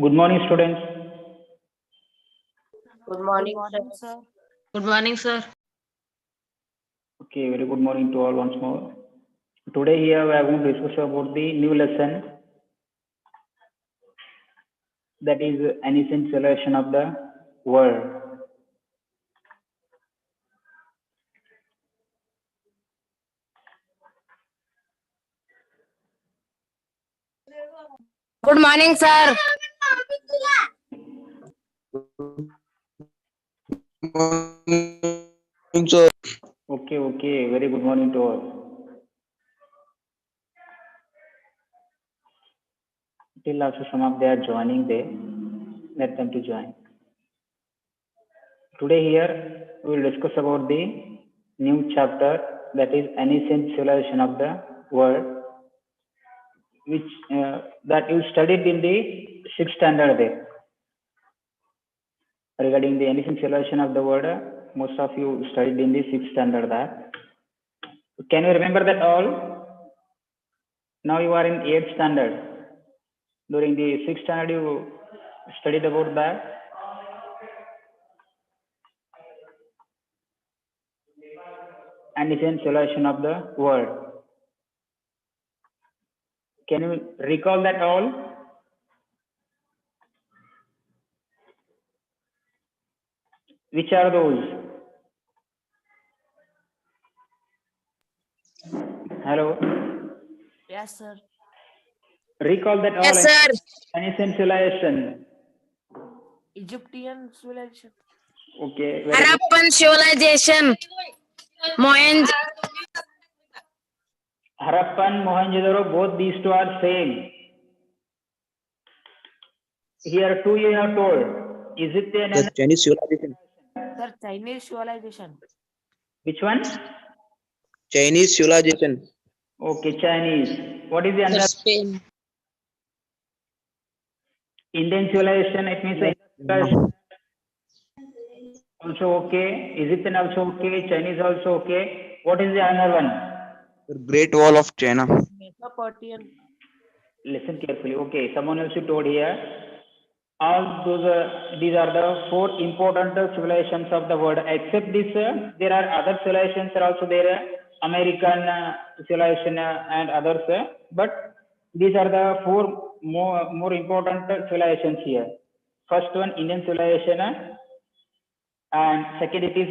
Good morning, students. Good Good morning, morning, sir. sir. Good morning, sir. Okay, very good morning to all once more. Today here we are going to discuss about the new lesson, that is ancient civilization of the world. Good morning, sir. Okay, very good morning to all. Till also some of they are joining there, let them to join. Today here we will discuss about the new chapter, that is ancient civilization of the world, which that you studied in the sixth standard there. Regarding the ancient civilization of the world, most of you studied in the sixth standard that. Can you remember that all? Now you are in eighth standard. During the sixth standard, you studied about that. Ancient civilization of the world. Can you recall that all? Which are those? Hello. Yes, sir. Recall that all. Yes, sir. Ancient civilization. Egyptian civilization. Okay. Very good. Harappan civilization. Mohenj. Harappan, Mohenjo-daro, both these two are same. Here two you have told. Egyptian and Chinese civilization. Sir, Chinese civilization. which one? Chinese civilization. Okay, Chinese. What is the Sir, other? Spain. Indian civilization, it means the civilization also okay. Egyptian also okay. Chinese also okay. What is the other one? The Great Wall of China. Mesopotamian. Listen carefully. Okay, someone else told here. All those, these are the four important civilizations of the world. Except this, there are other civilizations are also there. American civilization and others. But these are the four more important civilizations here. First one, Indian civilization, and second it is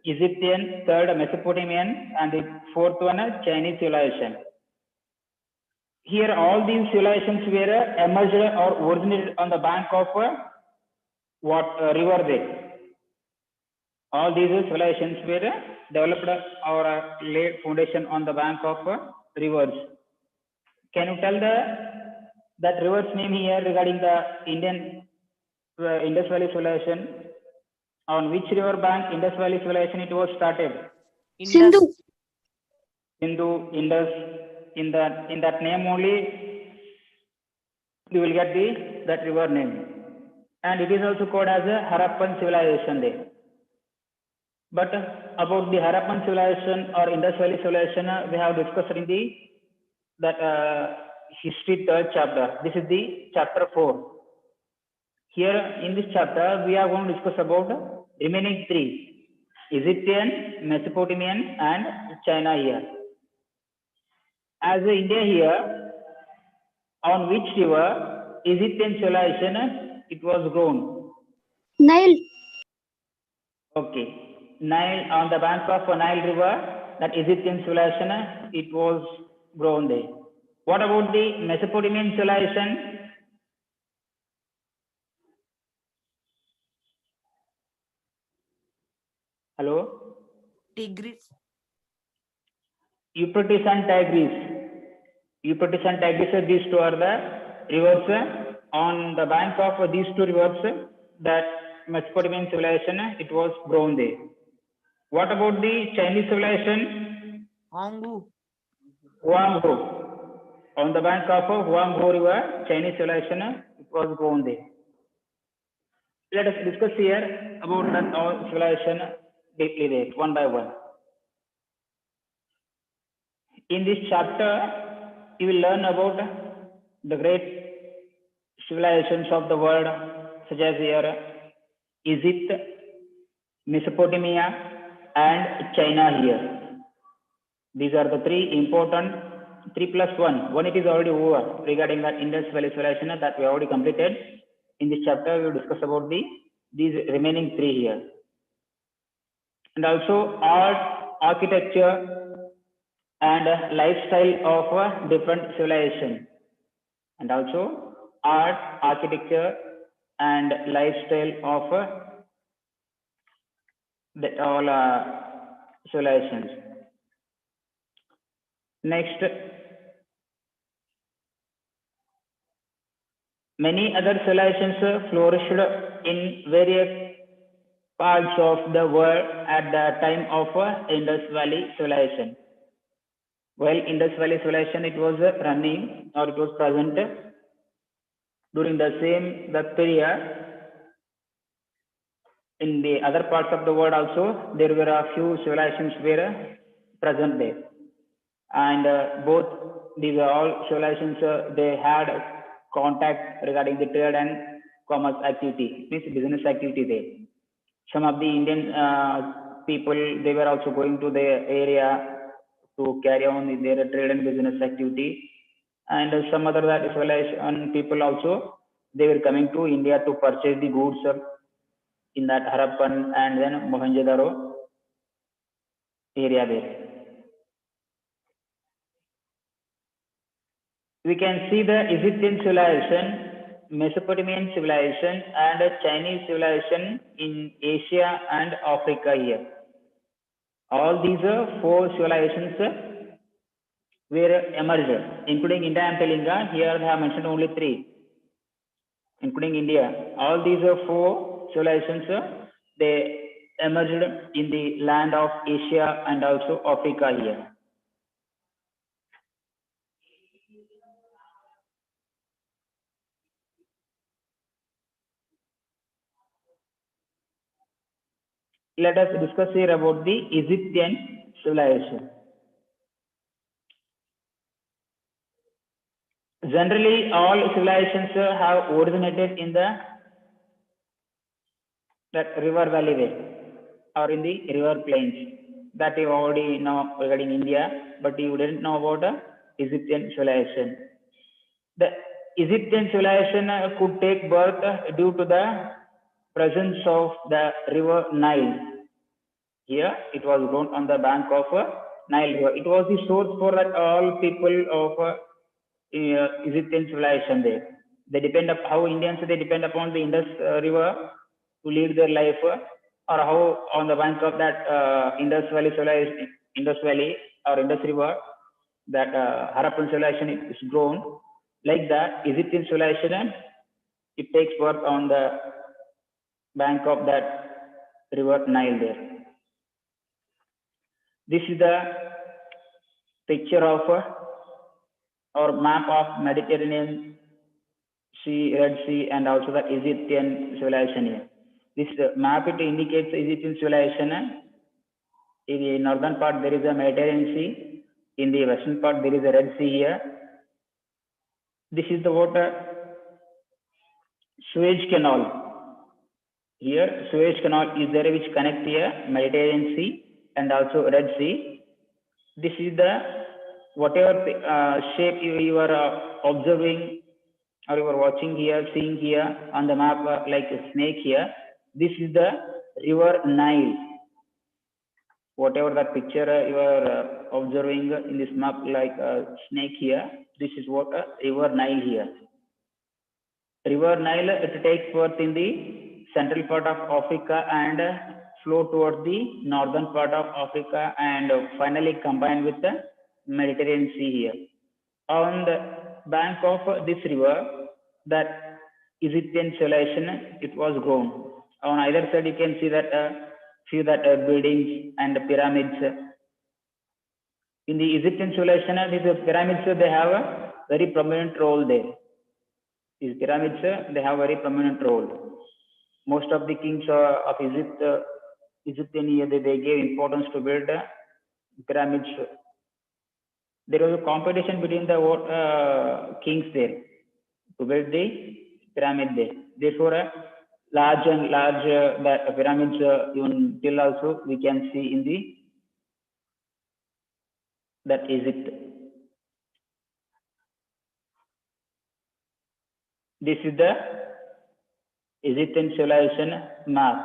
Egyptian, third Mesopotamian, and the fourth one Chinese civilization. Here all these civilizations were emerged or originated on the bank of river there. All these civilizations were developed or laid foundation on the bank of rivers. Can you tell that river's name here regarding the Indian Indus Valley civilization? On which river bank Indus Valley civilization it was started? Indus. Hindu, Indus. In that name only you will get that river name, and it is also called as a Harappan civilization there. But about the Harappan civilization or Indus Valley civilization, we have discussed in the that history third chapter. This is the chapter 4. Here in this chapter, we are going to discuss about remaining three: Egyptian, Mesopotamian, and China here. As India here, on which river Egyptian civilization it was grown? Nile. Okay, Nile, on the bank of Nile river, that Egyptian civilization it was grown there. What about the Mesopotamian civilization? Hello? Tigris. Euphrates and Tigris. Euphrates and Tigris, these two are the rivers. On the bank of these two rivers, that Mesopotamian civilization, it was grown there. What about the Chinese civilization? Honghu. Huanghu. On the bank of Huanghu river, Chinese civilization, it was grown there. Let us discuss here about that all civilization deeply there, one by one. In this chapter, you will learn about the great civilizations of the world, such as here Egypt, Mesopotamia, and China here. These are the three important 3+1. One it is already over regarding that Indus Valley civilization that we already completed. In this chapter, we will discuss about these remaining three here. And also art, architecture, and lifestyle of different civilization. And also art, architecture, and lifestyle of all civilizations. Next, many other civilizations flourished in various parts of the world at the time of Indus Valley civilization. While Indus Valley civilization it was running or it was present during the period, in the other parts of the world also there were a few civilizations were present there, and both these are all civilizations they had contact regarding the trade and commerce activity, means business activity there. Some of the Indian people they were also going to the area to carry on with their trade and business activity, and some other that civilization people also they were coming to India to purchase the goods in that Harappan and then Mohenjo-daro area there. We can see the Egyptian civilization, Mesopotamian civilization, and Chinese civilization in Asia and Africa here. All these four civilizations were emerged, including India. I am telling here I have mentioned only three, including India. All these four civilizations they emerged in the land of Asia and also Africa here. Let us discuss here about the Egyptian civilization. Generally, all civilizations have originated in that river valley way or in the river plains. That you already know regarding India, but you didn't know about Egyptian civilization. The Egyptian civilization could take birth due to the presence of the river Nile. Here, it was grown on the bank of Nile River. It was the source for all people of Egyptian civilization there. They depend up how Indians they depend upon the Indus River to lead their life, or how on the bank of that Indus Valley civilization, Indus Valley or Indus River, that Harappan civilization is grown. Like that, Egyptian civilization it takes birth on the bank of that river Nile there. This is the picture of or map of Mediterranean Sea, Red Sea, and also the Egyptian civilization here. This map it indicates Egyptian civilization. In the northern part there is a Mediterranean Sea. In the western part there is a Red Sea here. This is the water Suez Canal. Here Suez Canal is there which connects here Mediterranean Sea and also Red Sea. This is the whatever shape you are observing or you are watching here, seeing here on the map like a snake here. This is the river Nile. Whatever that picture you are observing in this map like a snake here, this is what river Nile here. River Nile it takes birth in the central part of Africa and flow towards the northern part of Africa and finally combine with the Mediterranean Sea here. On the bank of this river, that Egyptian civilization it was grown. On either side, you can see that few that buildings and pyramids. In the Egyptian civilization, these pyramids they have a very prominent role there. These pyramids they have a very prominent role. Most of the kings of Egypt, Egyptian they gave importance to build pyramids. There was a competition between the kings there to build the pyramid there. Therefore, large and large pyramids even till also we can see in the that Egypt. This is the Egyptian civilization map.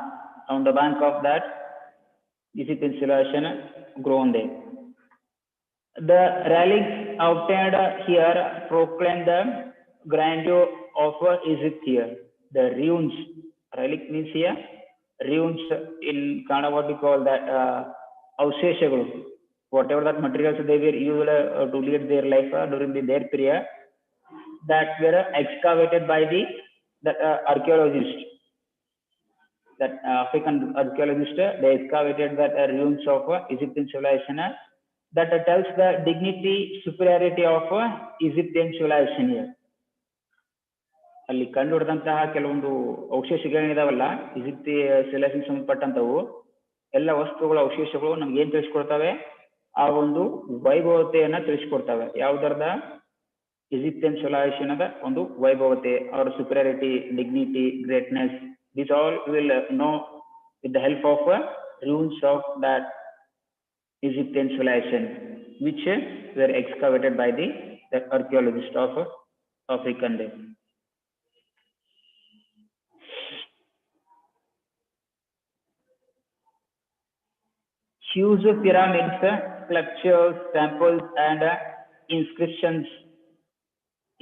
On the bank of that Egyptian civilization grown there. The relics obtained here proclaim the grandeur of Egypt here. The ruins, relic means here, ruins in Kannada what we call that avsheshagalu. Whatever that materials they were used to lead their life during their period, that were excavated by the archaeologists. That African archaeologists, they excavated that ruins of Egyptian civilization that tells the dignity, superiority of Egyptian civilization here. ಅಲ್ಲಿ ಕಂಡು ಹಿಡಿದಂತಹ ಕೆಲವೊಂದು ಅವಶೇಷಗಳೇನಿದಾವಲ್ಲ Egypt civilisation ಸಂಬಂಧಪಟ್ಟಂತವು ಎಲ್ಲ ವಸ್ತುಗಳ ಅವಶೇಷಗಳು ನಮ್ಗೆ ಏನ್ ತಿಳಿಸ್ಕೊಡ್ತವೆ, ಆ ಒಂದು ವೈಭವತೆಯನ್ನ ತಿಳಿಸ್ಕೊಡ್ತವೆ. ಯಾವುದರದ ಈಜಿಪ್ಟಿಯನ್ civilization ಒಂದು ವೈಭವತೆ, ಅವರ superiority, dignity, greatness, this all will know with the help of ruins of that Egyptian civilization which were excavated by the archaeologists of African day. Huge pyramids, sculptures, temples and inscriptions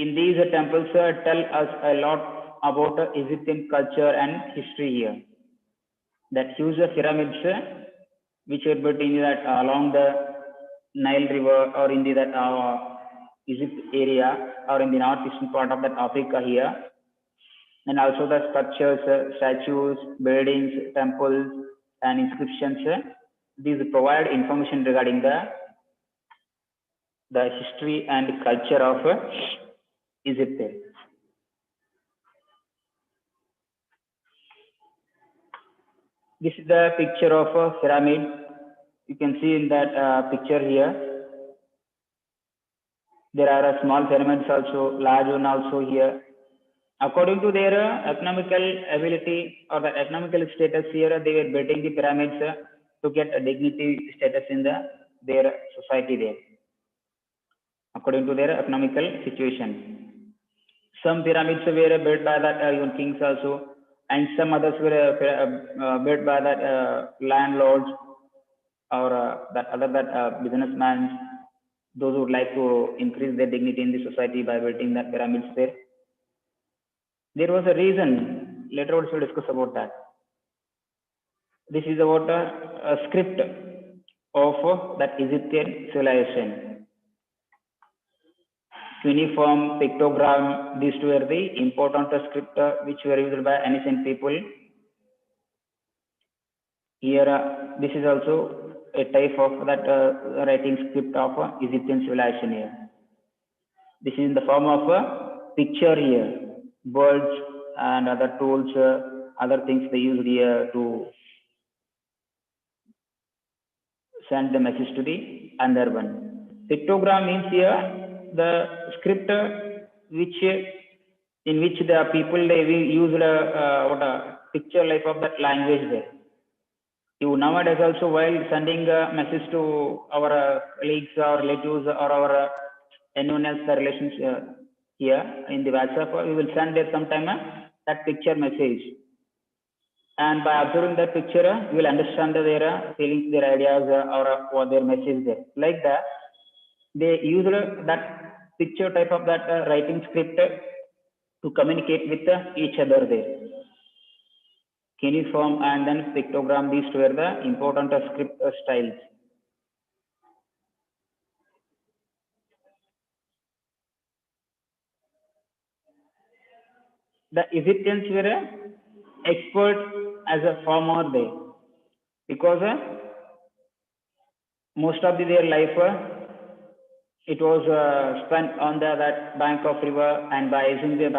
in these temples tell us a lot about Egyptian culture and history here. That huge pyramids which were built in that along the Nile River or in the that Egypt area or in the northeastern part of that Africa here, and also the structures, statues, buildings, temples and inscriptions. These provide information regarding the history and culture of Egypt. This is the picture of a pyramid. You can see in that picture here. There are small pyramids also, large one also here. According to their economical ability or the economical status here, they were building the pyramids to get a dignity status in their society there. According to their economical situation. Some pyramids were built by that even kings also, and some others were built by that landlords or that other businessmen, those who would like to increase their dignity in the society by building that pyramids there. There was a reason. Later on we'll discuss about that. This is about a script of that Egyptian civilization. Cuneiform, pictogram, these two were the important script which were used by ancient people. Here, this is also a type of that writing script of Egyptian civilization here. This is in the form of a picture here, birds and other tools, other things they used here to send the message to the other one. Pictogram means here the script which in which the people they used what a picture like of that language there. You nowadays also while sending a message to our colleagues or relatives or our anyone else relations here in the WhatsApp, we will send there sometime that picture message. And by observing that picture, you will understand their feelings, their ideas, or their message there. Like that, they use that picture type of that writing script to communicate with each other there. Cuneiform and then pictogram, these two are the important script styles. The Egyptians were expert as a farmer there, because most of their life it was spent on that bank of river, and by using the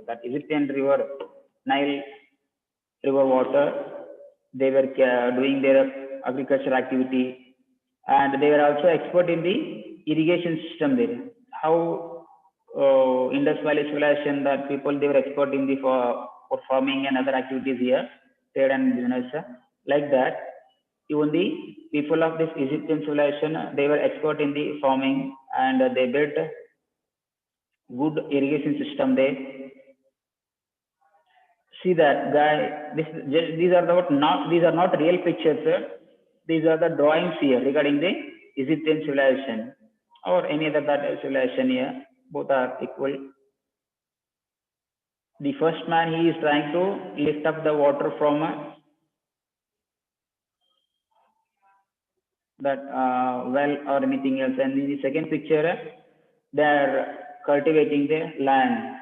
that Egyptian river, Nile river water, they were doing their agricultural activity, and they were also expert in the irrigation system there. How So Indus Valley civilization, that people they were expert in the for farming and other activities here, trade and business. Like that, even the people of this Egyptian civilization, they were expert in the farming and they built good irrigation system there. See that guy. These are not real pictures. These are the drawings here regarding the Egyptian civilization or any other that civilization here. Both are equal. The first man, he is trying to lift up the water from that well or anything else. And in the second picture, they are cultivating the land.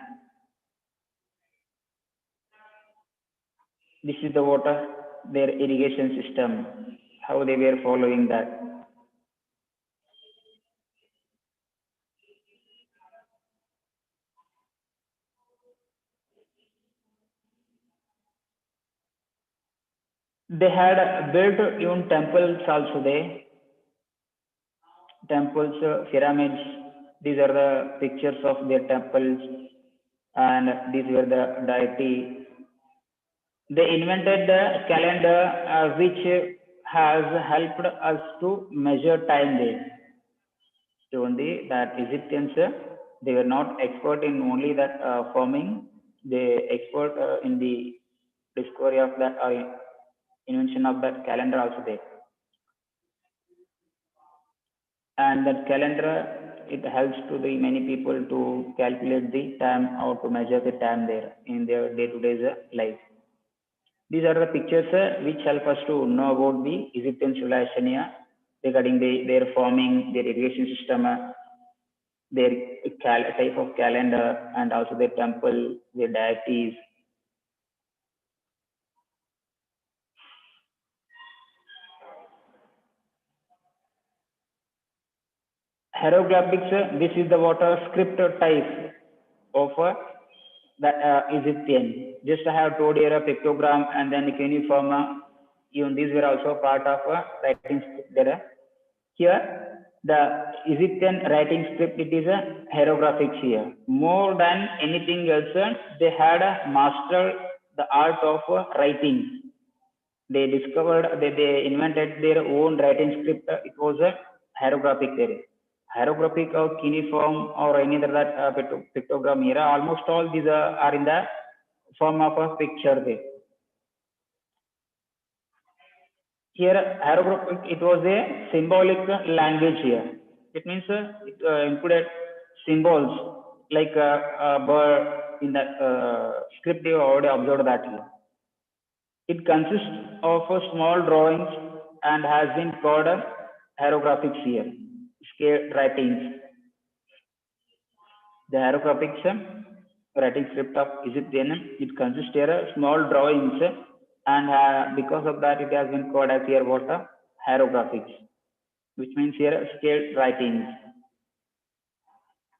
This is the water, their irrigation system, how they were following that. They had built even temples also there. Temples, pyramids, these are the pictures of their temples and these were the deity. They invented the calendar which has helped us to measure time there. So only that Egyptians, they were not expert in only that farming, they expert in the discovery of that or invention of that calendar also there. And that calendar, it helps to the many people to calculate the time or to measure the time there in their day-to-day life. These are the pictures which help us to know about the Egyptian civilization here regarding their farming, their irrigation system, their type of calendar, and also their temple, their deities. Hieroglyphics, this is the water script type of that Egyptian. Just I have told here a pictogram and then cuneiform. Even these were also part of writing script there. Here, the Egyptian writing script, it is a hieroglyphics here. More than anything else, they had mastered the art of writing. They discovered, they invented their own writing script. It was a hieroglyphic there. Hieroglyphic or cuneiform or any other that pictogram here, almost all these are in the form of a picture there. Here, hieroglyphic, it was a symbolic language here. It means it included symbols like a bird in that script you already observed that here. It consists of small drawings and has been called hieroglyphics here, scale writings. The hieroglyphics writing script of Egyptian, it consists here small drawings and because of that it has been called as here what hieroglyphics, which means here scale writings.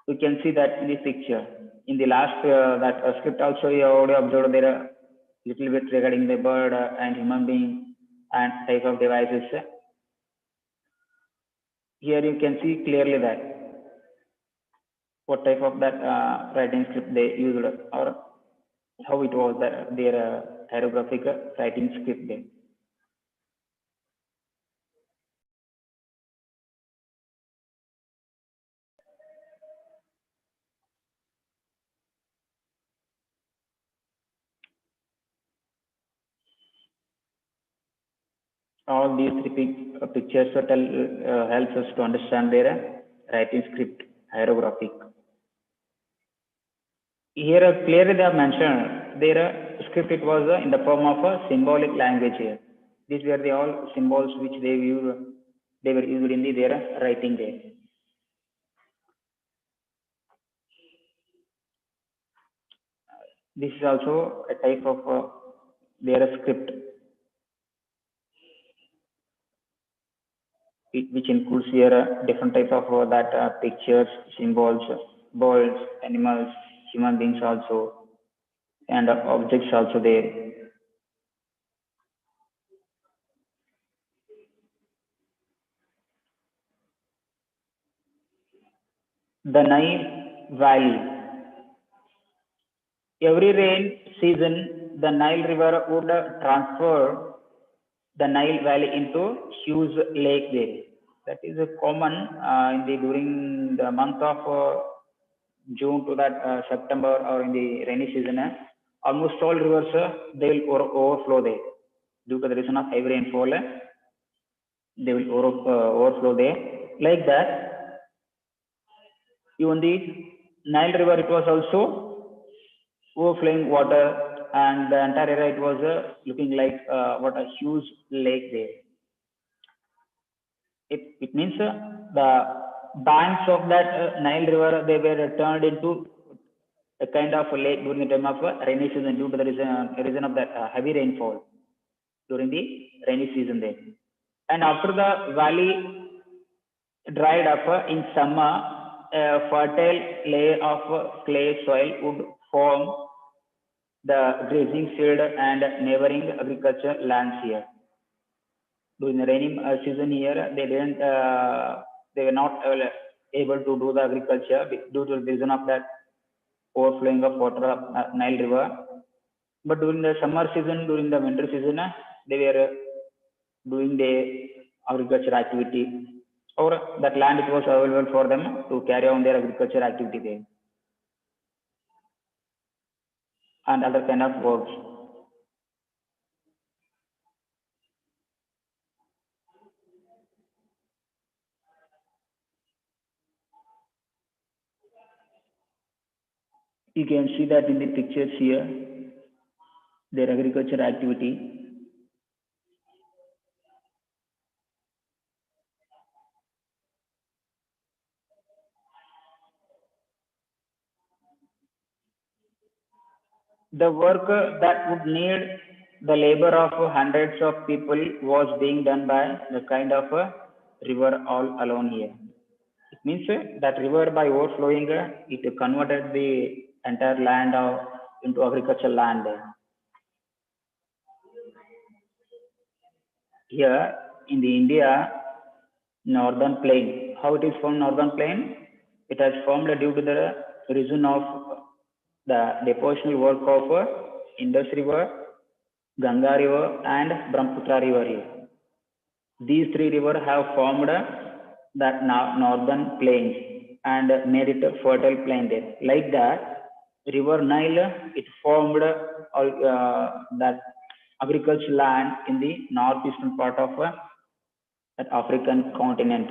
We can see that in this picture. In the last that script also you already observed there a little bit regarding the bird and human being and type of devices. Here you can see clearly that what type of that writing script they used or how it was their hieroglyphic writing script there. All these three pictures helps us to understand their writing script hieroglyphic. Here clearly they have mentioned their script, it was in the form of a symbolic language here. These were the all symbols which they were used in their writing there. This is also a type of their script, which includes here different types of that pictures, symbols, birds, animals, human beings also, and objects also there. The Nile Valley. every rain season, the Nile River would transfer the Nile Valley into huge lake there. That is a common in the during the month of June to that September or in the rainy season. Almost all rivers they will overflow there due to the reason of heavy rainfall. They will overflow there like that. Even the Nile River, it was also overflowing water, and the entire area it was looking like what a huge lake there. It means the banks of that Nile River they were turned into a kind of a lake during the time of rainy season due to the reason of that heavy rainfall during the rainy season there. And after the valley dried up in summer, a fertile layer of clay soil would form the grazing field and neighboring agriculture lands here. During the rainy season here, they were not able to do the agriculture due to the reason of that overflowing of water of Nile River. But during the summer season, during the winter season, they were doing the agriculture activity, or that land it was available for them to carry on their agriculture activity there and other kind of works. You can see that in the pictures here, their agriculture activity. The work that would need the labor of hundreds of people was being done by the kind of a river all alone here. It means that river by overflowing, it converted the entire land into agricultural land. Here in the India northern plain, how it is formed northern plain? It has formed due to the reason of the depositional work of Indus River, Ganga River, and Brahmaputra River here. These three rivers have formed that northern plains and made it a fertile plain there. Like that, River Nile, it formed that agricultural land in the northeastern part of that African continent,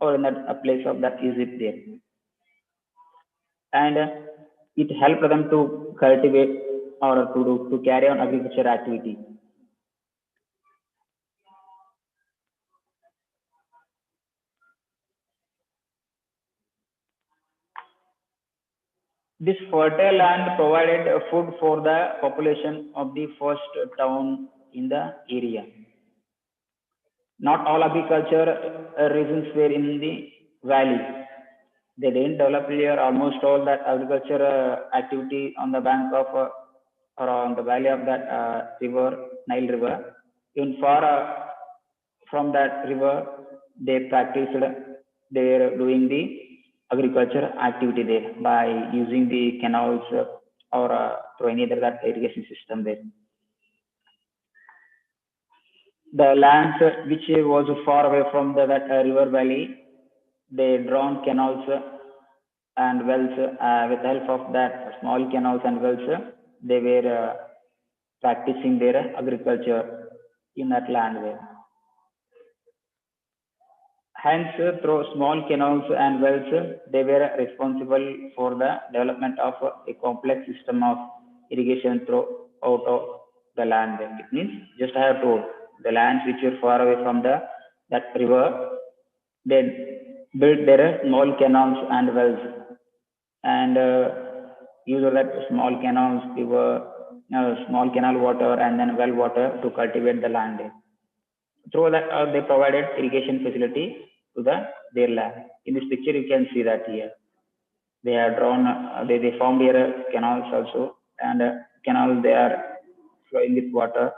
or in that place of that Egypt there. And it helped them to cultivate or to carry on agriculture activity. This fertile land provided food for the population of the first town in the area. Not all agriculture regions were in the valley. They didn't develop here almost all that agriculture activity on the bank of or on the valley of that river, Nile River. Even far from that river, they were doing the agriculture activity there by using the canals or through any other that irrigation system there. The lands which was far away from that river valley, they drawn canals and wells with the help of that small canals and wells. They were practicing their agriculture in that land there. Hence, through small canals and wells, they were responsible for the development of a complex system of irrigation throughout of the land. It means just I have told the lands which were far away from that river, they built their small canals and wells, and use of that small canals, small canal water and then well water to cultivate the land. Through that, they provided irrigation facility to their land. In this picture, you can see that here. They have drawn, they found here canals also, and canals they are flowing with water.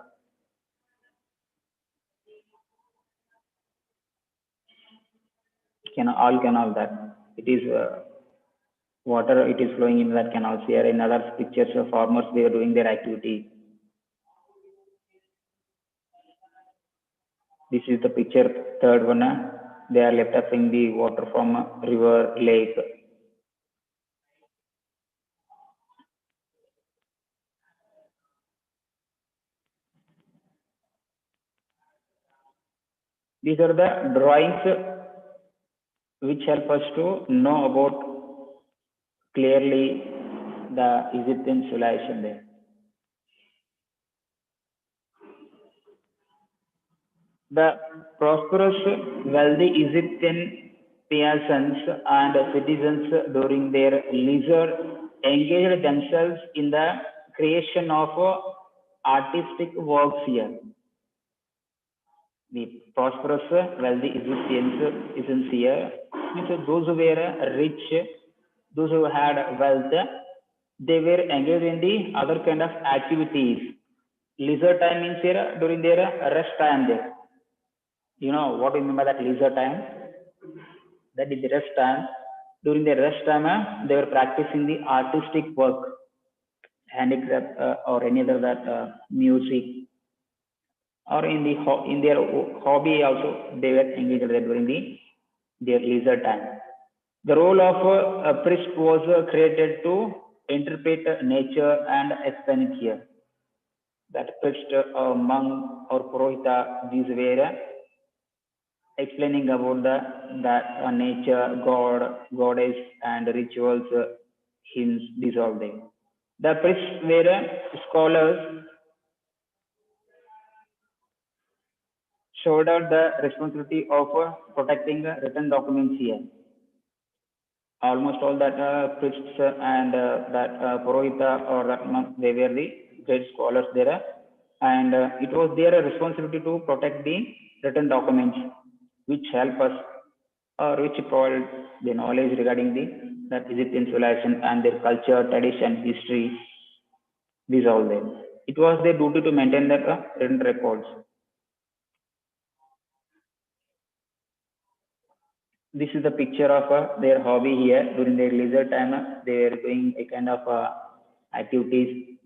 All canal that it is water it is flowing in that canals. Here in other pictures, farmers they are doing their activity. This is the picture third one. They are left up in the water from river, lake. These are the drawings which help us to know about clearly the Egyptian civilization there. The prosperous, wealthy Egyptian peasants and citizens during their leisure engaged themselves in the creation of artistic works here. The prosperous, wealthy Egyptians is here. Means those who were rich, those who had wealth, they were engaged in the other kind of activities. Leisure time means here during their rest time there. You know what do you mean by that leisure time? That is the rest time. During the rest time, they were practicing the artistic work, handicraft, or any other that music, or in their hobby also they were engaged there during their leisure time. The role of a priest was created to interpret nature and explain it here. That priest or monk or purohita, these were explaining about the nature, God, goddess, and rituals, hymns, these all there. The priests were scholars, shouldered the responsibility of protecting written documents here. Almost all that priests and that purohita or that monk, they were the great scholars there, and it was their responsibility to protect the written documents, which help us or which provide the knowledge regarding that Egyptian civilization and their culture, tradition, history, these all there. It was their duty to maintain that written records. This is the picture of their hobby here during their leisure time. They are doing a kind of activities.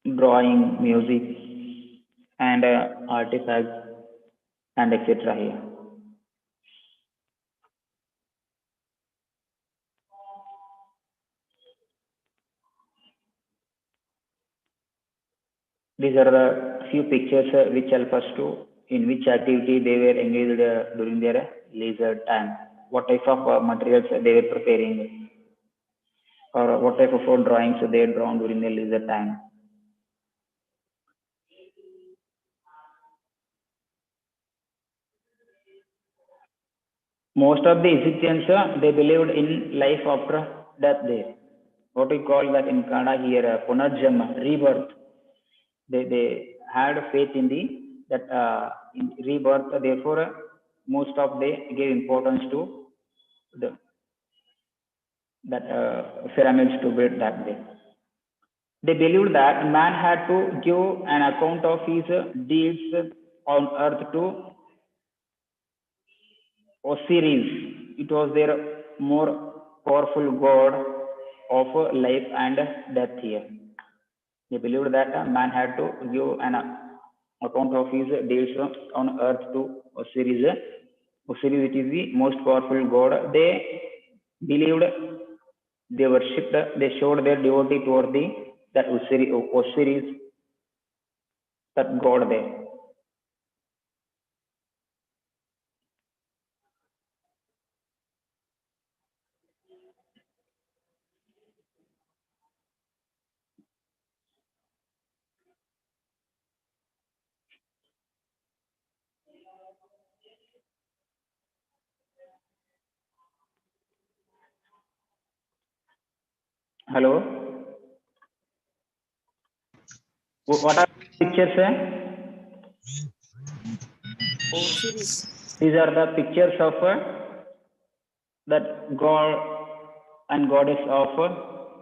Drawing, music, and artifacts, and etc. here. These are the few pictures which help us to in which activity they were engaged during their leisure time. What type of materials they were preparing, or what type of drawings they had drawn during their leisure time. Most of the Egyptians, they believed in life after death there. What we call that in Kannada here, Punarjanma, rebirth. They had faith in that in rebirth. Therefore, most of they gave importance to the that pyramids to build that day. They believed that man had to give an account of his deeds on earth to Osiris. It was their more powerful god of life and death here. They believed that man had to give an account of his deeds on earth to Osiris. Osiris, it is the most powerful god. They believed, they worshipped, they showed their devotee toward that Osiris, that god there. Hello? What are the pictures? Osiris. These are the pictures of that god and goddess of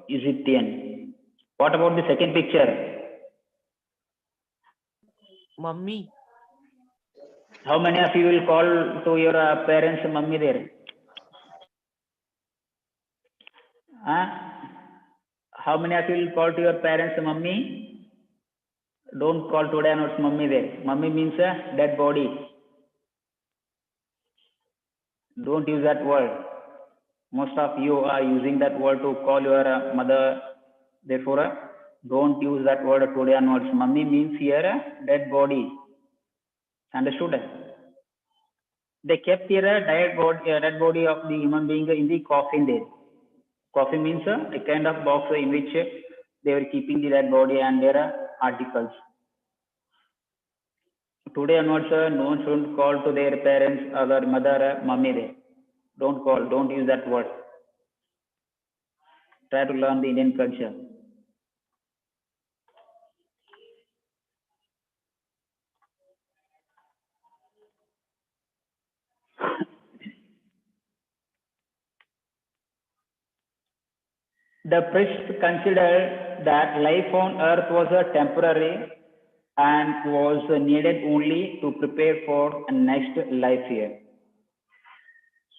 Egyptian. What about the second picture? Mummy. How many of you will call to your parents mummy there? How many of you will call to your parents mummy? Don't call today and it's mummy there. Mummy means a dead body. Don't use that word. Most of you are using that word to call your mother. Therefore, don't use that word today onwards. Mummy means here a dead body. Understood? They kept here a dead body of the human being in the coffin there. Coffin means a kind of box in which they were keeping the dead body and their articles. Today onwards, no one should call to their parents or their mother, mummy there. Don't call, don't use that word. Try to learn the Indian culture. The priest considered that life on earth was a temporary and was needed only to prepare for a next life here.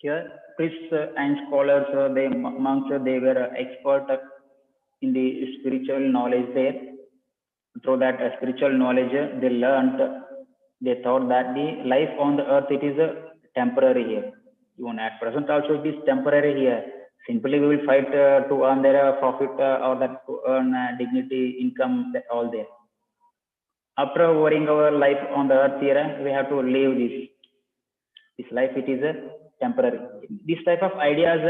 Here, priests and scholars, monks, they were expert in the spiritual knowledge there. Through that spiritual knowledge, they learned, they thought that the life on the earth, it is temporary here. Even at present also it is temporary here. Simply we will fight to earn their profit or that to earn dignity, income, that all there. After worrying our life on the earth here, we have to leave this. This life, it is temporary. This type of ideas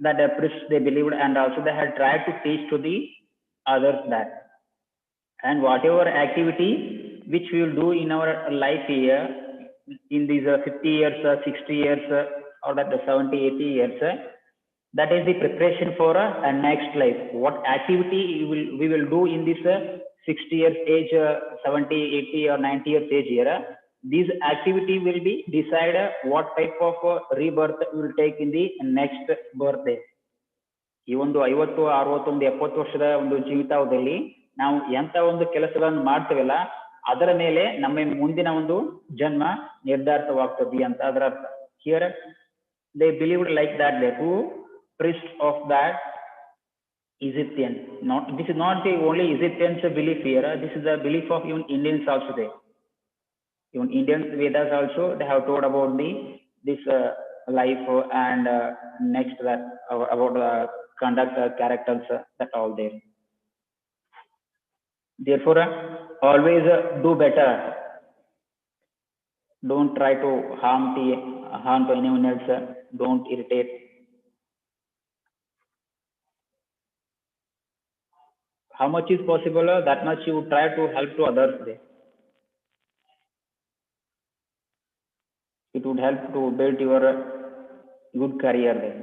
that the priests they believed, and also they had tried to teach to the others that. And whatever activity which we will do in our life here, in these 50 years, 60 years, or that 70, 80 years, that is the preparation for a next life. What activity we will do in this 60 years age, 70, 80 or 90 years age here, this activity will be decide what type of rebirth we will take in the next birthday. ಈ ಒಂದು 50, 60, 70 ವರ್ಷದ ಒಂದು ಜೀವಿತಾವಧಿಯಲ್ಲಿ ನಾವು ಎಂತ ಒಂದು ಕೆಲಸಗಳನ್ನು ಮಾಡ್ತೇವಲ್ಲ ಅದರ ಮೇಲೆ ನಮ್ಮ ಮುಂದಿನ ಒಂದು ಜನ್ಮ ನಿರ್ಧಾರಿತವಾಗ್ತದೆ ಅಂತ ಅದರ ಅರ್ಥ. Here they believed like that. They who priest of that Egyptian. Not this is not the only Egyptians belief here. This is the belief of even Indians also there. Even Indian Vedas also they have told about this life and next that about the conduct characters that all there. Therefore, always do better. Don't try to harm to anyone else. Don't irritate. How much is possible, that much you try to help to others there. It would help to build your good career there.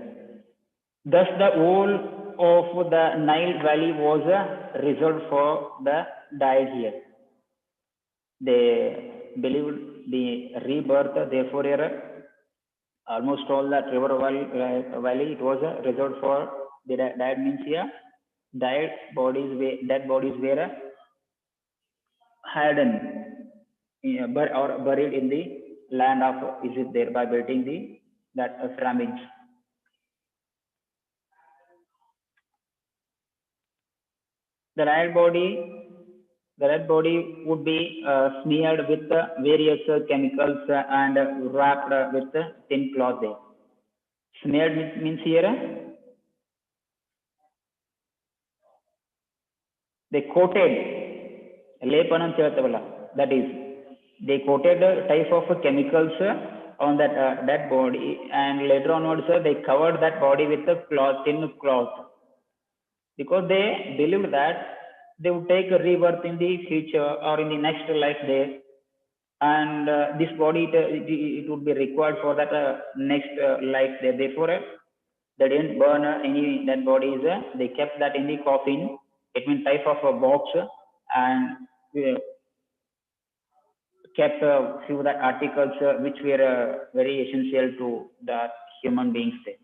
Thus, the whole of the Nile Valley was reserved for the died here. They believed the rebirth, therefore, here almost all that river valley it was reserved for the died means here dead bodies were hidden or buried in the land of Egypt there by building that pyramids. The red body would be smeared with various chemicals and wrapped with thin cloth there. Smeared means here they coated lepanam chevatavalla, that is they coated a type of chemicals on that dead body, and later onwards they covered that body with a thin cloth, because they believed that they would take a rebirth in the future or in the next life there, and this body it would be required for that next life there. Therefore, they didn't burn any dead bodies. They kept that in the coffin. It means type of a box, and kept few that articles which were very essential to the human beings there.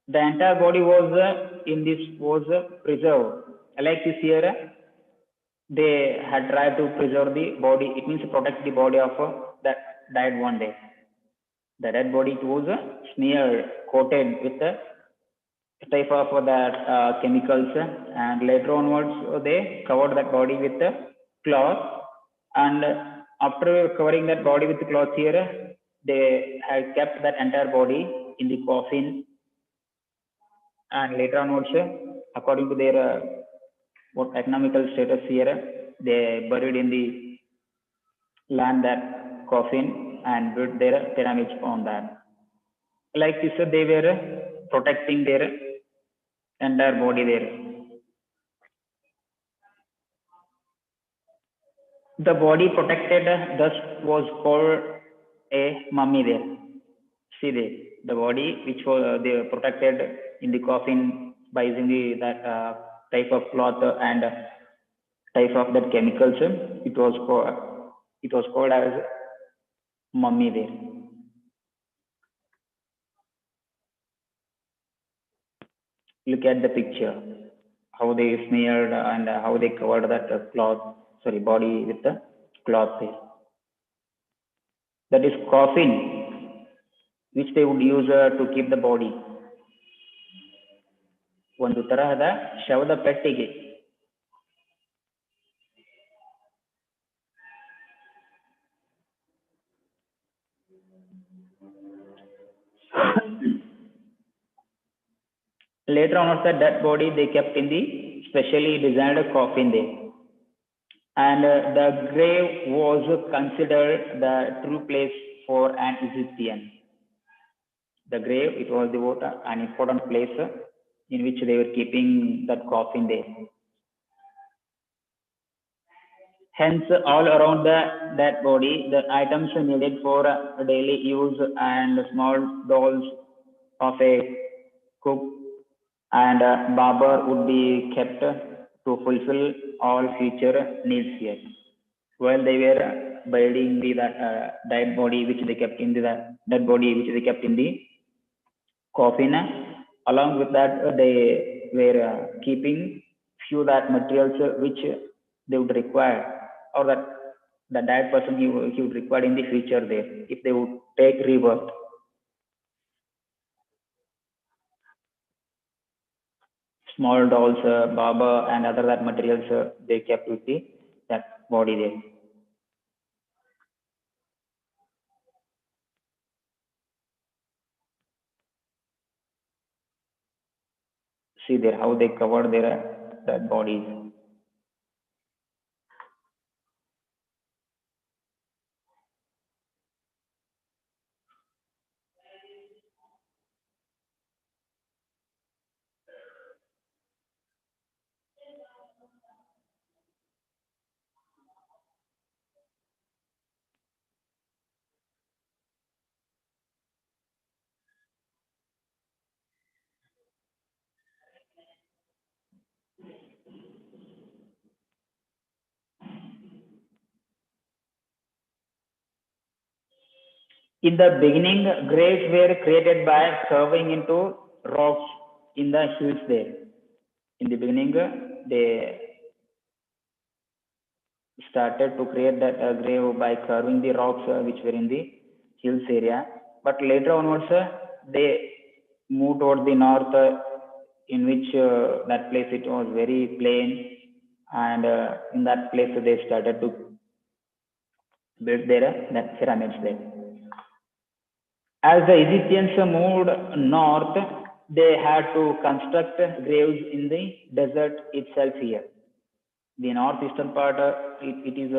The entire body was in this was preserved. Like this here, they had tried to preserve the body. It means protect the body of that died one day. The dead body was smeared, coated with a type of that chemicals, and later onwards they covered that body with a cloth, and after covering that body with the cloth here, they had kept that entire body in the coffin, and later onwards, according to their what economical status here, they buried in the land that coffin and built their pyramids on that. Like this, they were protecting their entire body there. The body protected thus was called a mummy there. See the body which was they protected in the coffin by using the that type of cloth and type of that chemicals. It was called as mummy there. Look at the picture, how they smeared and how they covered that body with the cloth there. That is coffin, which they would use to keep the body. ಒಂದು ತರಹದ ಶವದ ಪೆಟ್ಟಿಗೆ. Later on, after that body they kept in the specially designed coffin there, and the grave was considered the true place for an Egyptian. The grave, it was an important place in which they were keeping that coffin there. Hence, all around that body, the items needed for daily use and small dolls of a cook and barber would be kept to fulfill all future needs here. While they were burying the dead body which they kept in the dead body which they kept in the coffin, along with that they were keeping few that materials which they would require, or that the dead person he would require in the future there if they would take rebirth. Small dolls, barber and other that materials they kept with that body there. See there how they covered their that bodies. In the beginning, graves were created by carving into rocks in the hills there. In the beginning, they started to create that grave by carving the rocks which were in the hills area. But later onwards, they moved towards the north, in which that place it was very plain, and in that place they started to build their that pyramids there. As the Egyptians moved north, they had to construct graves in the desert itself here. The northeastern part, it is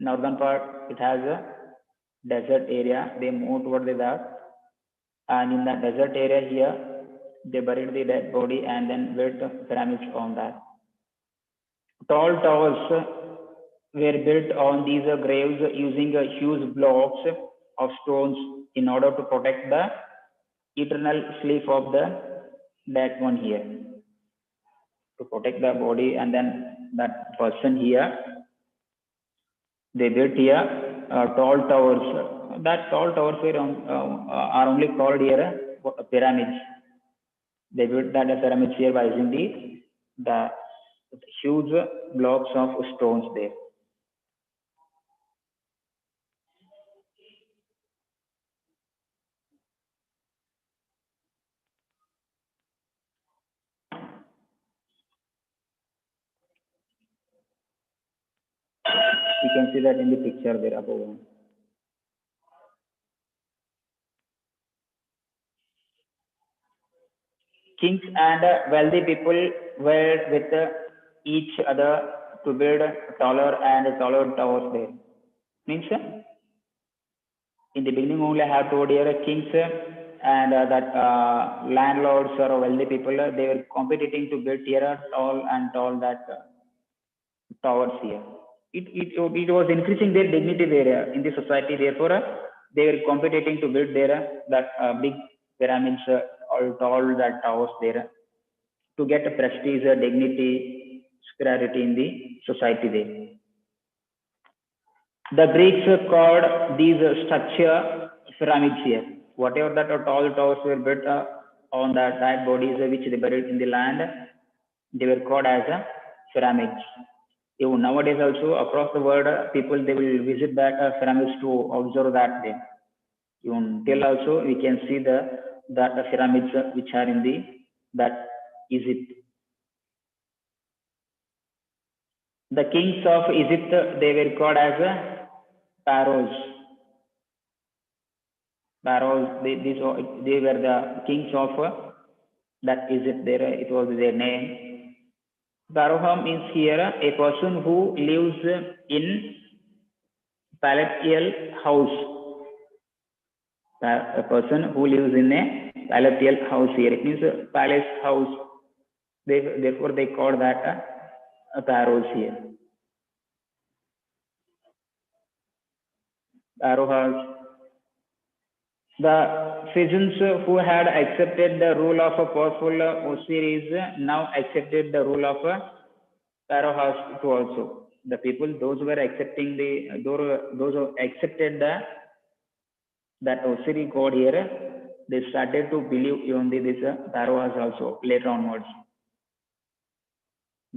northern part, it has a desert area. They moved toward that, and in that desert area here, they buried the dead body and then built pyramids on that. Tall towers were built on these graves using huge blocks of stones in order to protect the eternal sleep of the dead one here. To protect the body, and then that person here, they built here tall towers. That tall towers are only called here pyramids. They built that pyramids here by using the huge blocks of stones there. You can see that in the picture there above. Kings and wealthy people were with each other to build taller and taller towers there. Means in the beginning only I have told here kings and that landlords or wealthy people, they were competing to build here tall and tall that towers here. It was increasing their dignity there in the society. Therefore, they were competing to build there that big pyramids or tall that towers there to get a prestige, dignity, superiority in the society there. The Greeks called these structure pyramids here. Whatever that tall towers were built on the side bodies which they buried in the land, they were called as pyramids. Even nowadays also across the world, people they will visit that pyramids to observe that day. Even till also we can see that pyramids which are in the that Egypt. The kings of Egypt they were called as pharaohs. Pharaohs they were the kings of that Egypt. There it was their name. Pharaoh means here a person who lives in palatial house. A person who lives in a palatial house here. It means a palace house. Therefore, they call that pharaohs here. Pharaohs. The Phoenicians who had accepted the rule of a powerful Osiris now accepted the rule of Pharaohs too also. The people, those who were accepting those who accepted that Osiris god here, they started to believe even this Pharaohs also later onwards.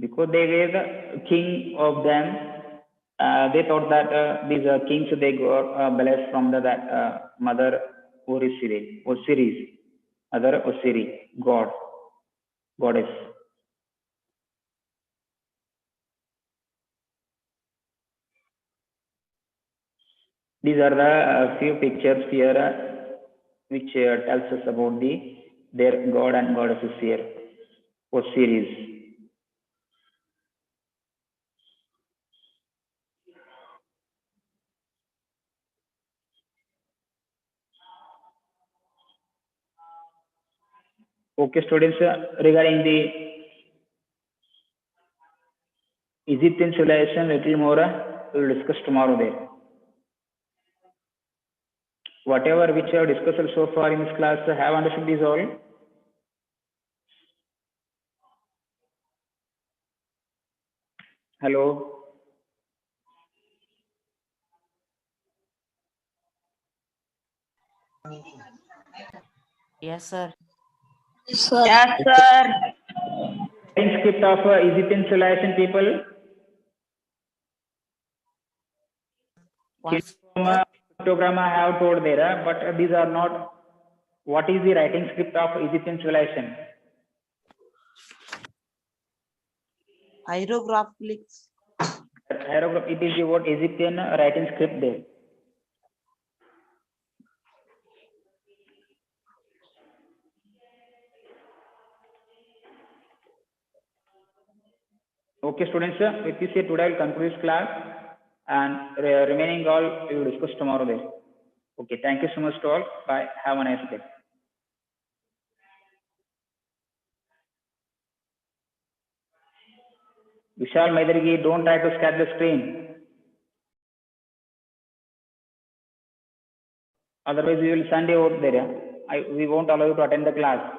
Because they were the king of them, they thought that these kings they got blessed from that mother Osiris, other Osiris, god, goddess. These are the few pictures here which tells us about their god and goddesses here, Osiris. Okay, students, regarding the Egyptian civilization, little more we will discuss tomorrow there. Whatever which I have discussed so far in this class, have understood this all? Hello? Yes, sir. Yes, sir. Writing script of Egyptian civilization people. What's Pictogram I have told there, but these are not. What is the writing script of Egyptian civilization? hieroglyphics? Hieroglyph, it is the what Egyptian writing script there. Okay, students, with this here today I will conclude this class and remaining all we will discuss tomorrow there. Okay, thank you so much to all. Bye. Have a nice day. Vishal Maidargi, don't try to scan the screen. Otherwise, we will send you out there. We won't allow you to attend the class.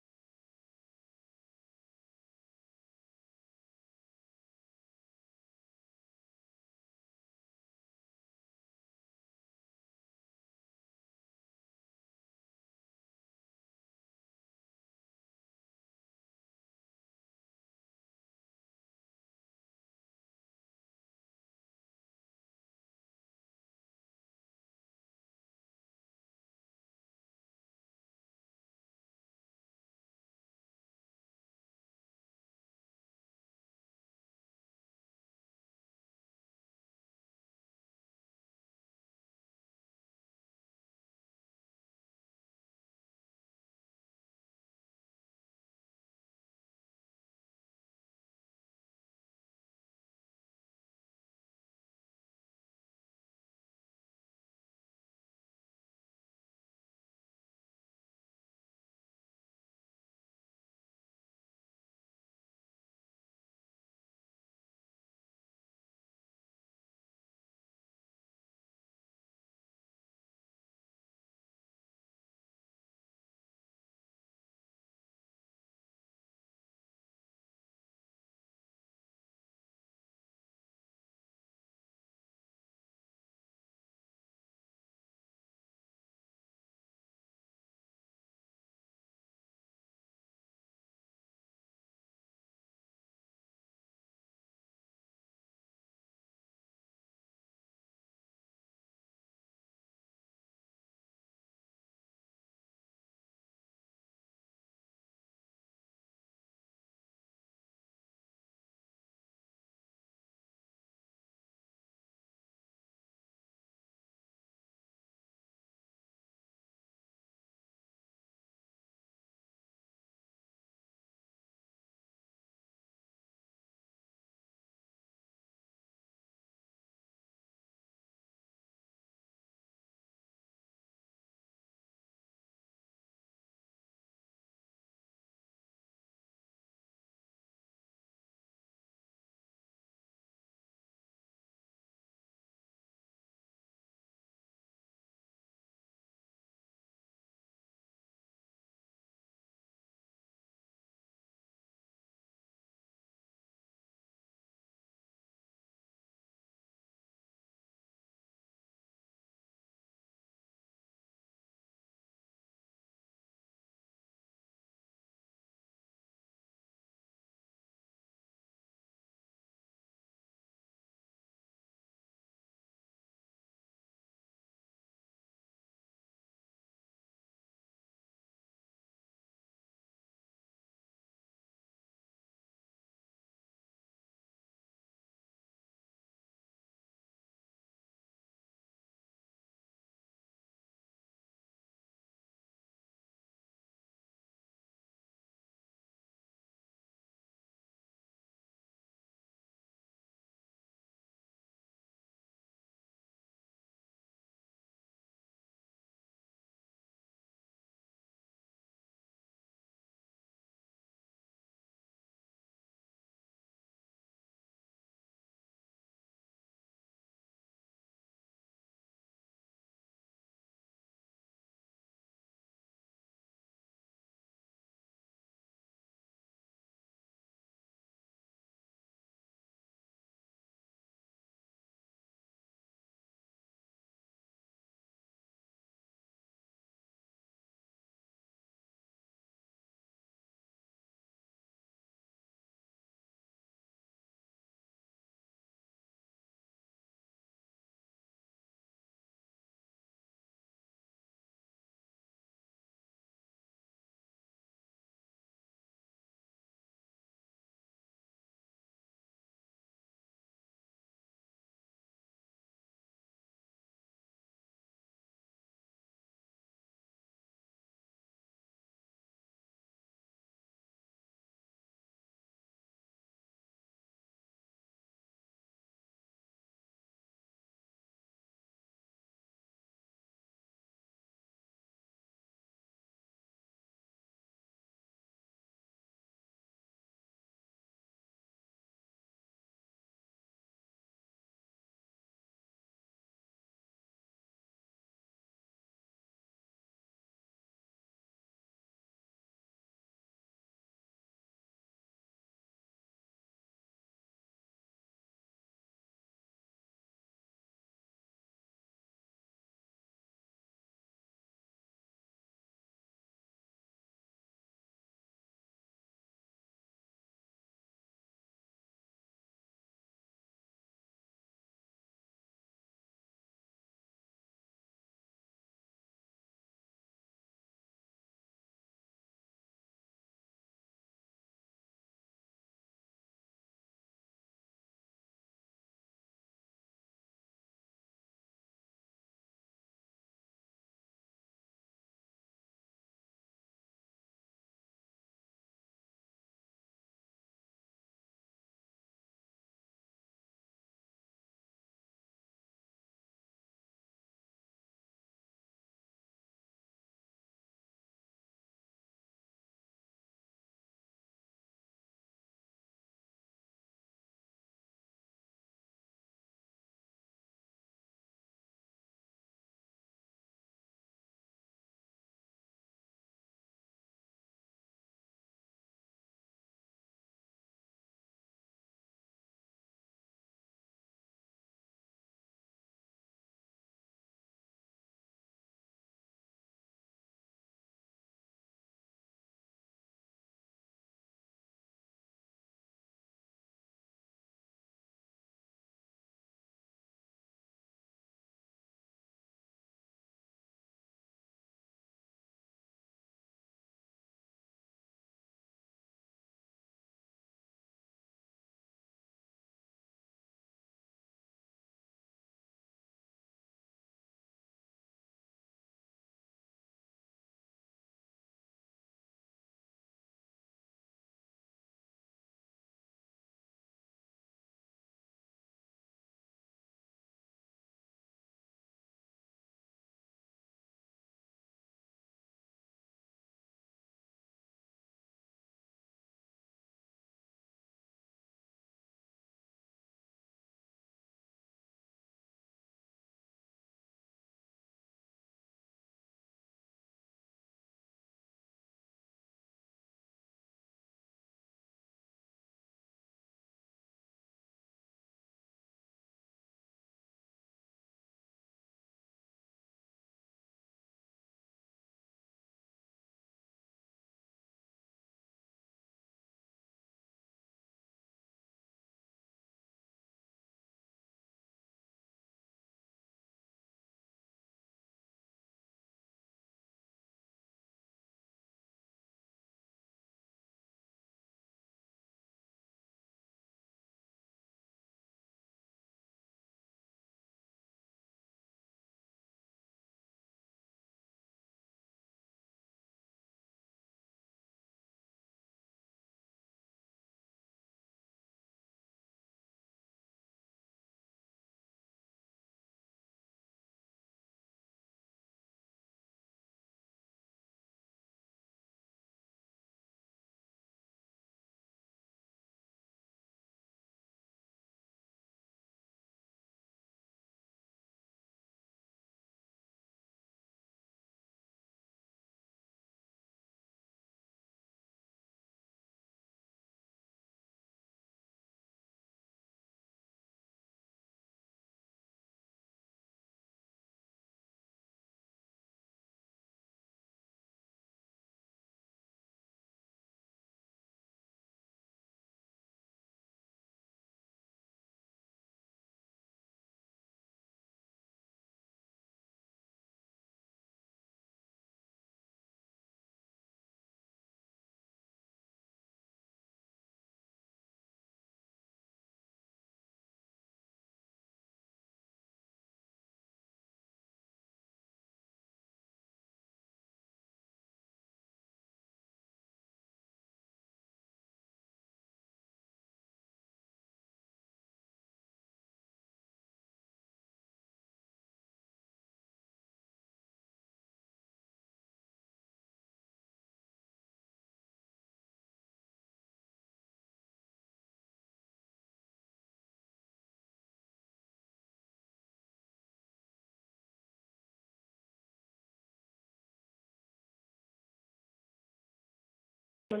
Good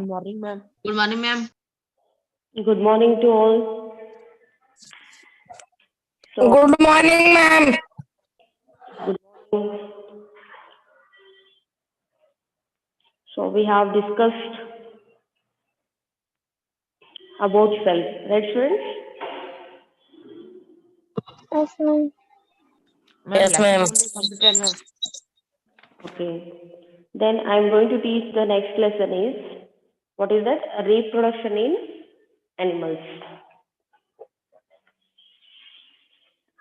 morning, ma'am. Good morning, ma'am. Good morning to all. So, Good morning, ma'am. good morning. So we have discussed about self, right, students? Ma'am, Yes, lesson ma'am. only completed, ma'am. Okay. Then I'm going to teach the next lesson is what is that? Reproduction in animals.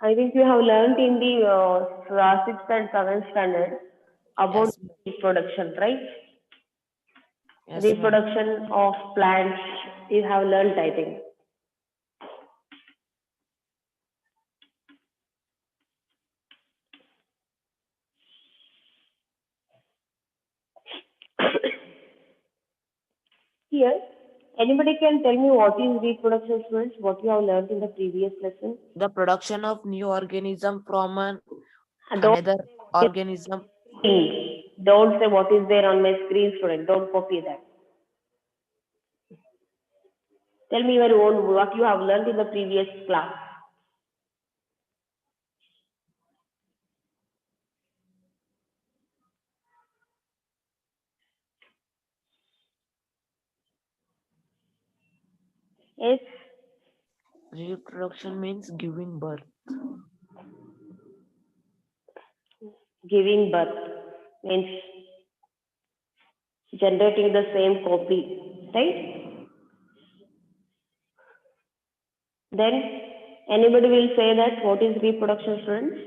I think you have learned in the 6th and 7th standard about Yes, ma'am. reproduction, right? Yes, ma'am. Reproduction of plants you have learned, I think. Here, anybody can tell me what is reproduction, students? What you have learned in the previous lesson? The production of new organism from Don't another organism. don't say what is there on my screen, student. Don't copy that. Tell me your own what you have learned in the previous class. Yes, Reproduction means giving birth. giving birth means generating the same copy, right? Then anybody will say that what is reproduction, students?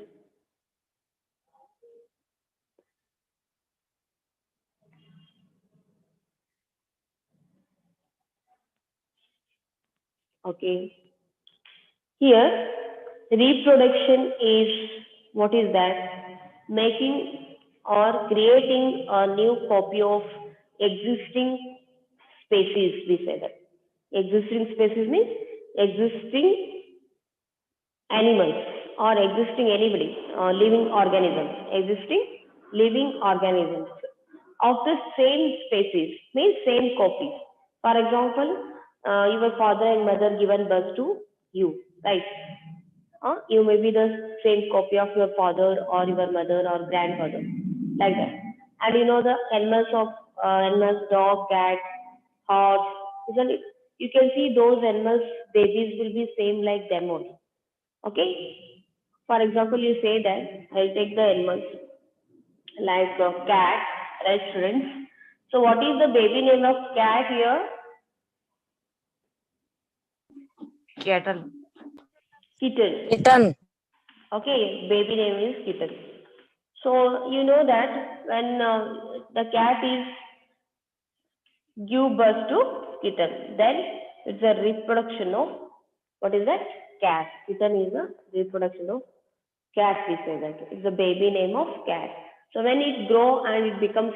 Okay. Here, reproduction is what is that? Making or creating a new copy of existing species, we say that. Existing species means existing animals or existing anybody, living organisms, existing living organisms of the same species means same copies. For example, your father and mother given birth to you, right? You may be the same copy of your father or your mother or grandfather, like that. And you know the animals, dog, cat, horse, isn't it? You can see those animals, babies will be same like them only. Okay? For example, you say that I'll take the animals like a cat, right, students? So what is the baby name of cat here? Cattle. Kitten. Kitten. Okay, baby name is kitten. So you know that when the cat is give birth to kitten, then it's a reproduction of what is that? Cat. Kitten is a reproduction of cat. We say that it's the baby name of cat. So when it grow and it becomes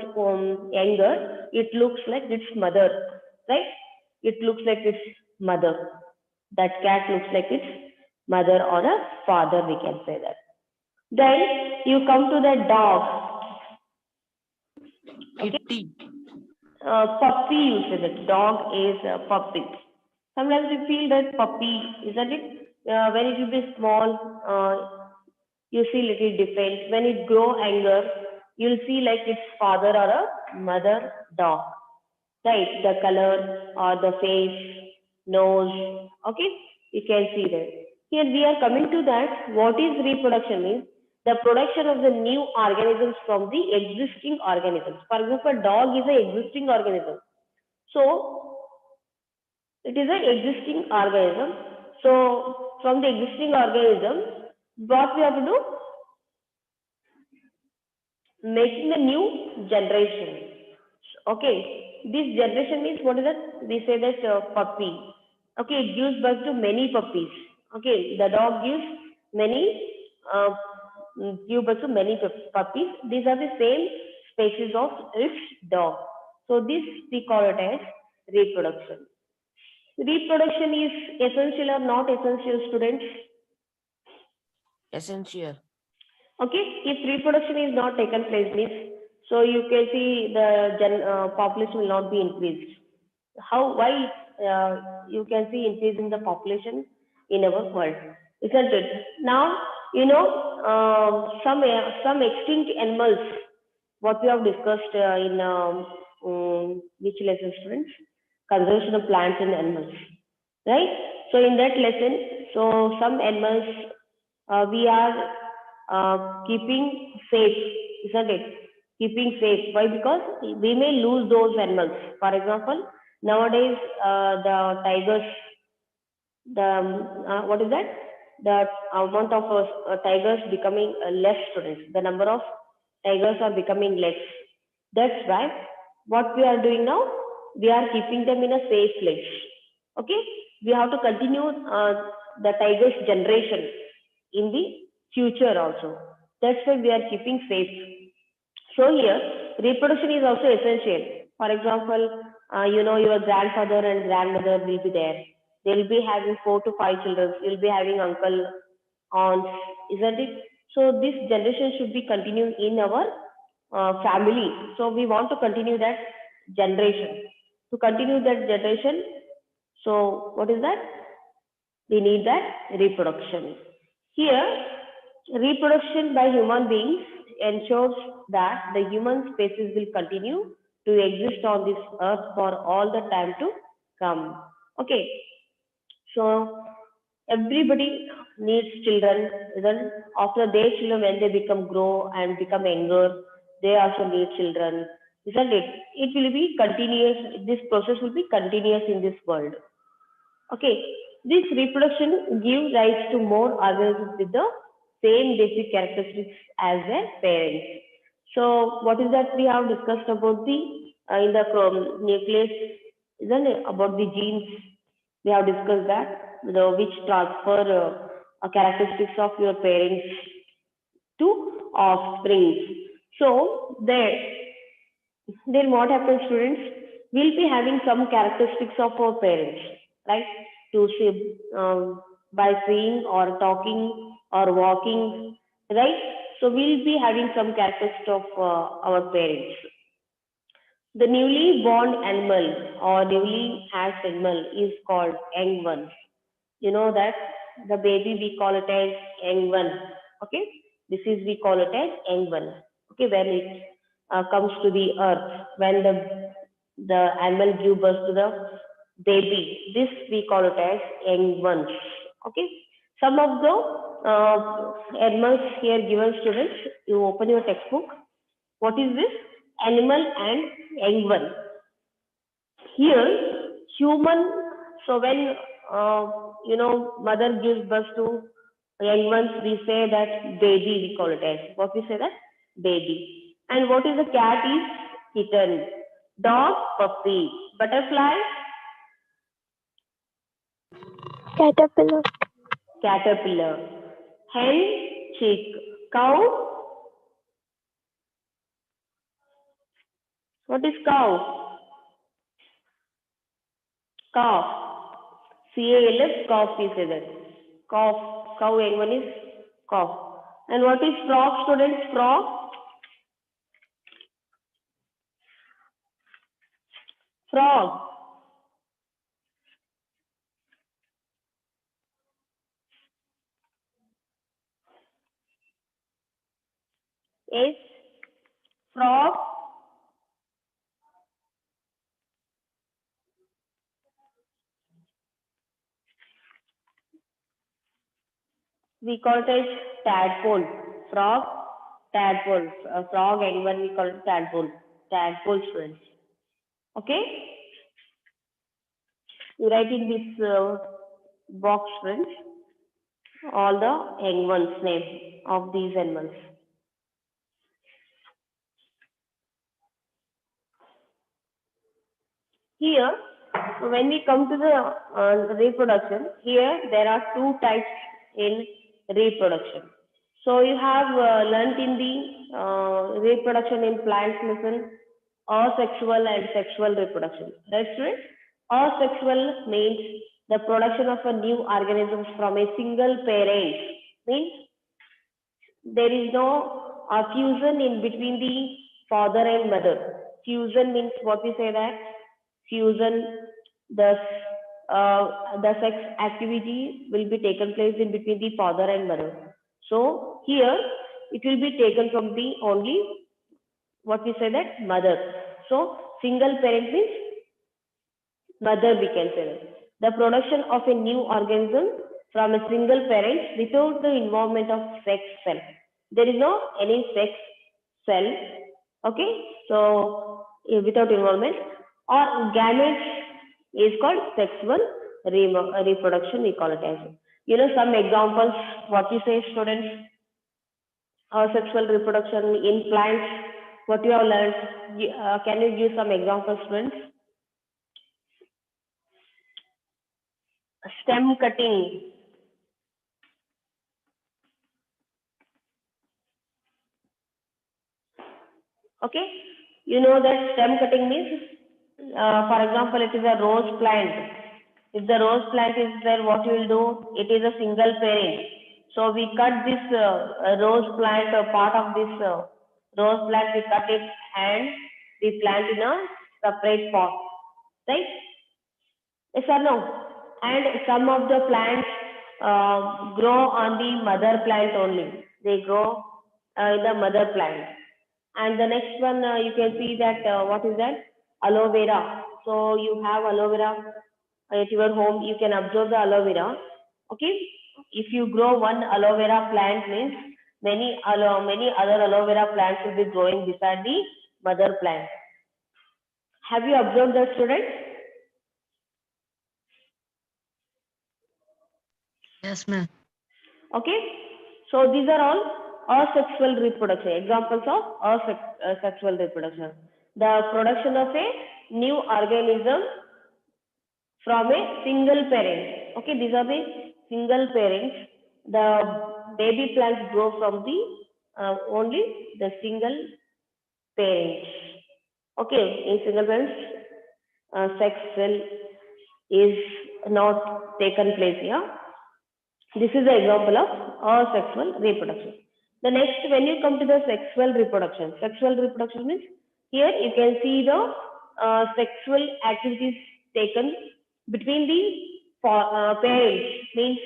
younger, it looks like its mother, right? It looks like its mother. That cat looks like its mother or a father. We can say that. Then you come to the dog. Kitty. Puppy, you said that. Dog is puppy. Sometimes we feel that puppy, isn't it? When it will be small, you see little different. When it grow anger, you'll see like its father or a mother dog. Right? The color or the face, nose. Okay? You can see that. Here we are coming to that. What is reproduction means? The production of the new organisms from the existing organisms. For example, dog is an existing organism. So it is an existing organism. So from the existing organism, what we have to do? Making a new generation. Okay, this generation means what is that? We say that puppy. Okay, it gives birth to many puppies. Okay, the dog gives many, give birth to many puppies. These are the same species of its dog. So this we call it as reproduction. Reproduction is essential or not essential, students? Essential. Okay, if reproduction is not taken place, means so you can see the population will not be increased. How? Why? You can see increase in the population in our world, isn't it? Now you know some extinct animals. What we have discussed in which lesson, students? Conservation of plants and animals, right? So in that lesson, so some animals we are keeping safe, isn't it? Keeping safe. Why? Because we may lose those animals. For example, nowadays the tigers, the what is that? The amount of tigers becoming less, students. The number of tigers are becoming less. That's why what we are doing now, we are keeping them in a safe place. Okay, we have to continue the tigers generation in the future also. That's why we are keeping safe. So here, reproduction is also essential. For example, your grandfather and grandmother will be there. They will be having 4 to 5 children. You'll be having uncle, aunts, isn't it? So this generation should be continued in our family. So we want to continue that generation. To continue that generation, so what is that? We need that reproduction. Here, reproduction by human beings ensures that the human species will continue to exist on this earth for all the time to come. Okay, so everybody needs children. Then after their children, when they become grow and become younger, they also need children. Isn't it? It will be continuous. This process will be continuous in this world. Okay, this reproduction gives rise to more organisms with the same basic characteristics as their parents. So, what is that we have discussed about the in the nucleus, isn't it? About the genes, we have discussed that which transfer characteristics of your parents to offspring. So, then what happens, students? We'll be having some characteristics of our parents, right? To see by seeing or talking or walking, right? So we'll be having some characteristics of our parents. The newly born animal or newly hatched animal is called young one. You know that the baby we call it as young one. Okay, this is we call it as young one. Okay, when it comes to the earth, when the animal gives birth to the baby, this we call it as young ones. Okay, some of the animals here given, students. You open your textbook. What is this? Animal and young one. Here, human. So when mother gives birth to young ones, we say that baby. We call it as what we say that baby. And what is the cat is kitten, dog puppy, butterfly Caterpillar. caterpillar, hen chick, cow. What is cow? Calf. CALF, calf we say that. Calf, cow young one is calf. And what is frog, students? Frog? Frog. Is frog. We call it as tadpole. Frog, tadpole. Frog animal we call it tadpole. Tadpole, friends. Okay? You write in this box, friends, all the animals name of these animals. Here, when we come to the reproduction, here there are two types in reproduction. So you have learnt in the reproduction in plants lesson, asexual and sexual reproduction. Right, students? Asexual means the production of a new organism from a single parent. Means there is no fusion in between the father and mother. Fusion means what we say that fusion, the sex activity will be taken place in between the father and mother. So here it will be taken from the only what we say that mother. So single parent means mother, we can say that. The production of a new organism from a single parent without the involvement of sex cell. There is no any sex cell. Okay, so without involvement, or gametes is called sexual reproduction. We call it as. You know some examples. What you say, students? Sexual reproduction in plants. What you have learned? Can you give some examples, friends? Stem cutting. Okay, you know that stem cutting means, for example, it is a rose plant. If the rose plant is there, what you will do? It is a single parent. So we cut this rose plant, part of this rose plant, we cut it and we plant in a separate pot, right? Yes or no? And some of the plants grow on the mother plant only. They grow in the mother plant. And the next one, you can see that, what is that? Aloe vera. So you have aloe vera at your home, you can observe the aloe vera. Okay. If you grow one aloe vera plant means many other aloe vera plants will be growing beside the mother plant. Have you observed that, students? Yes, ma'am. Okay, so these are all asexual reproduction, examples of asexual reproduction. The production of a new organism from a single parent. Okay, these are the single parents. The baby plants grow from the only the single parents. Okay, in single parents, sex cell is not taken place here. This is the example of asexual reproduction. The next, when you come to the sexual reproduction means here you can see the sexual activities taken between the parents. Means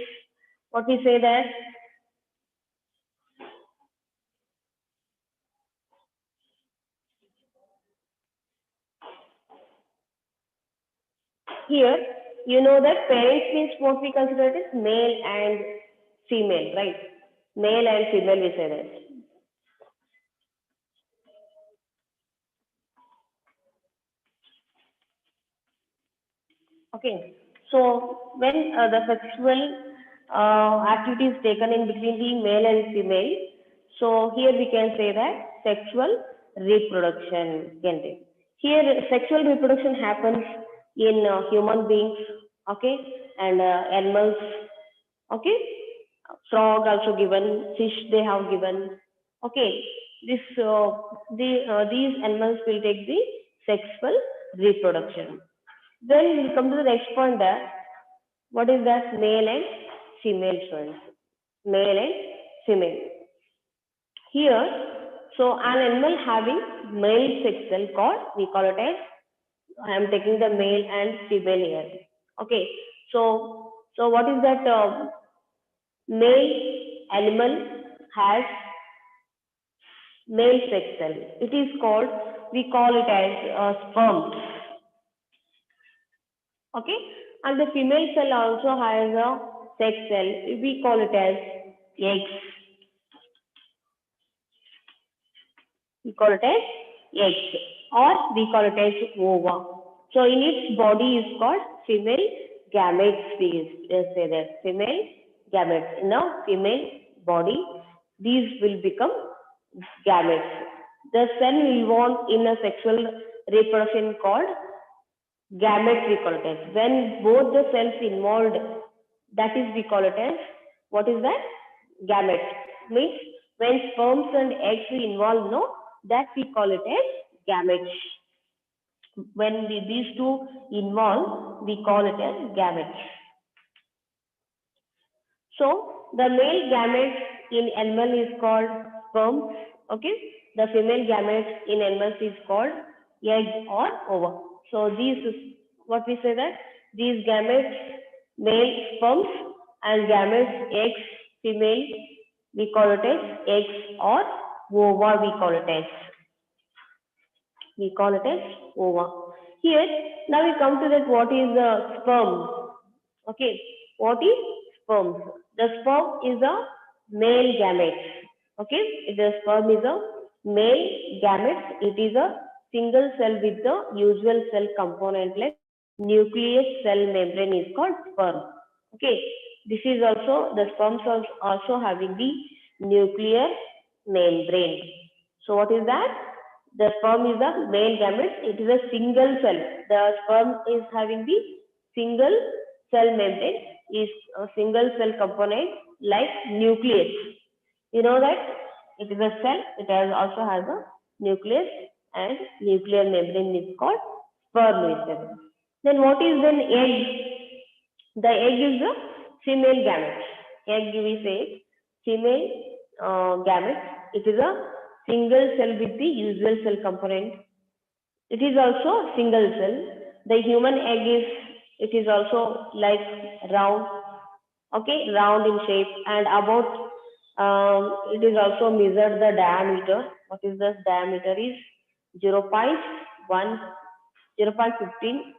what we say that here you know that parents means what we consider it as male and female, right? Male and female we say that. Okay, so when the sexual activity is taken in between the male and female, so here we can say that sexual reproduction can be. Here sexual reproduction happens in human beings, okay, and animals, okay. Frog also given, fish they have given, okay. This these animals will take the sexual reproduction. Then we'll come to the next point that what is that male and female friends? Male and female. Here, so an animal having male sex cell we call it as I am taking the male and female here. Okay, so what is that? Male animal has male sex cell. It is called, we call it as sperm. Okay, and the female cell also has a sex cell. We call it as eggs. We call it as eggs, or we call it as ova. So in its body is called female gametes. We say that female gametes in a female body. These will become gametes. The cell involved in a sexual reproduction called gamete, we call it as. When both the cells involved, that is we call it as, what is that? Gamete. Means when sperms and eggs are involved, no, that we call it as gametes. When these two involve, we call it as gametes. So the male gametes in animal is called sperm. Okay, the female gametes in animals is called egg or ova. So these is what we say, that these gametes, male sperms, and gametes eggs, female, we call it as eggs, or ova we call it as. We call it as ova. Here, now we come to that, what is the sperm? Okay, what is sperm? The sperm is a male gamete. Okay, the sperm is a male gamete. It is a single cell with the usual cell component like nucleus, cell membrane is called sperm. Okay, this is also, the sperms are also having the nuclear membrane. So what is that? The sperm is a male gamete. It is a single cell. The sperm is having the single cell membrane, is a single cell component like nucleus. You know that it is a cell. It also has a nucleus, and nuclear membrane is called sperm. Then what is an egg? The egg is the female gamete. Egg, we say female gamete. It is a single cell with the usual cell component. It is also single cell. The human egg is, it is also like round, okay, round in shape, and about it is also measured the diameter. What is the diameter is 0.1, 0.15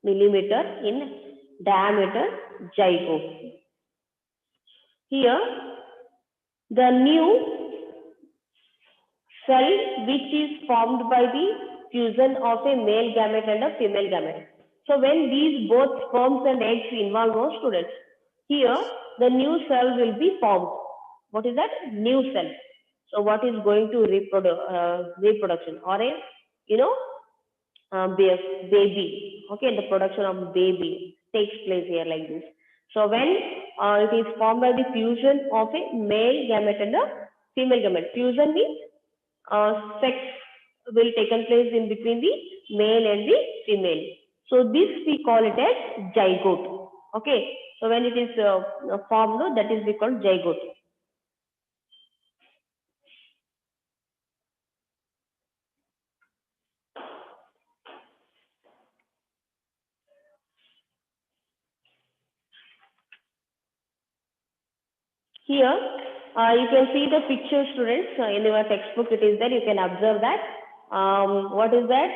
millimeter in diameter zygote. Here, the new cell which is formed by the fusion of a male gamete and a female gamete. So when these both sperms and eggs involve, no students, here the new cell will be formed. What is that? New cell. So what is going to reproduction, or a, you know, baby. Okay, the production of baby takes place here like this. So when it is formed by the fusion of a male gamete and a female gamete. Fusion means sex will taken place in between the male and the female. So this we call it as zygote. Okay, so when it is formed, no, that is we call zygote. Here, you can see the picture, students, in your textbook. It is there. You can observe that. What is that?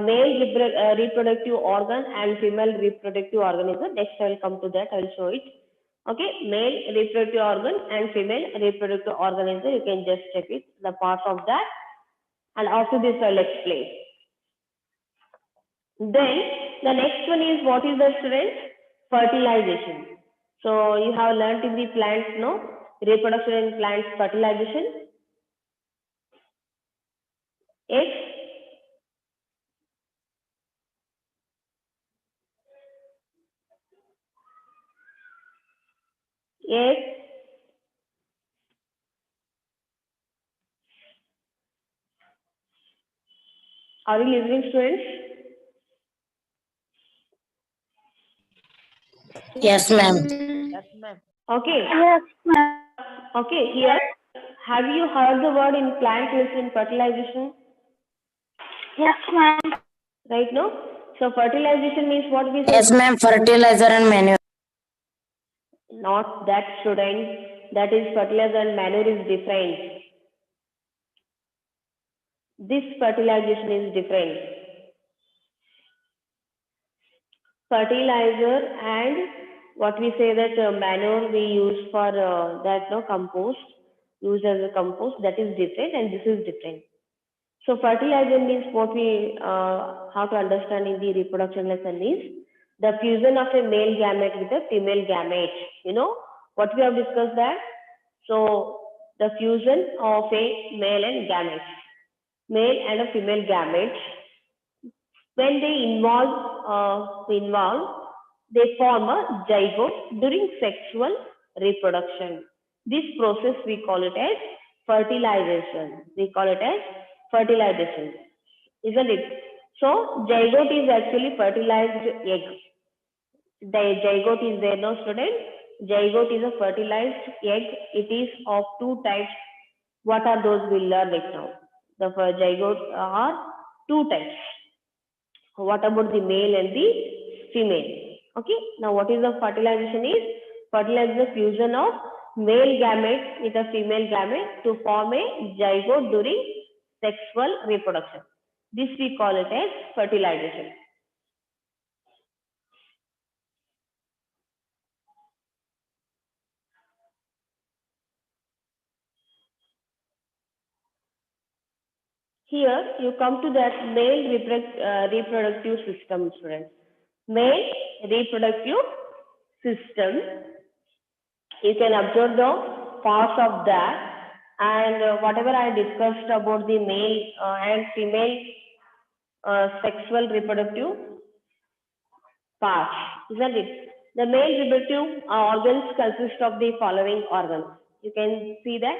Male reproductive organ and female reproductive organ is. Next, I will come to that. I will show it. Okay, male reproductive organ and female reproductive organ is there. You can just check it, the parts of that. And after this, I will explain. Then, the next one is, what is the, students? Fertilization. So you have learnt in the plants, no? Reproduction in plants, fertilization. Yes. Yes. Are you listening, students? Yes, ma'am. Yes, ma'am. Okay. Yes, ma'am. Okay, here, have you heard the word in plant lesson, fertilization? Yes, ma'am. right now. So fertilization means what we say? Yes, ma'am. Fertilizer and manure. Not that, student. That is fertilizer and manure is different. This fertilization is different. Fertilizer and what we say that manure we use for that no compost, used as a compost, that is different, and this is different. So fertilizer means what we how to understand in the reproduction lesson is the fusion of a male gamete with a female gamete. You know what we have discussed that. So the fusion of a male and gamete, male and a female gamete, when they involve, they form a zygote during sexual reproduction. This process we call it as fertilization. We call it as fertilization, isn't it? So zygote is actually fertilized egg. The zygote is there, no student? Zygote is a fertilized egg. It is of two types. What are those? We'll learn right now. The zygote are two types. What about the male and the female? Okay. Now, what is the fertilization is? Fertilization is the fusion of male gamete with a female gamete to form a zygote during sexual reproduction. This we call it as fertilization. Here you come to that male reproductive system, students. Male reproductive system. You can observe the parts of that, and whatever I discussed about the male and female sexual reproductive parts, isn't it? The male reproductive organs consist of the following organs. You can see that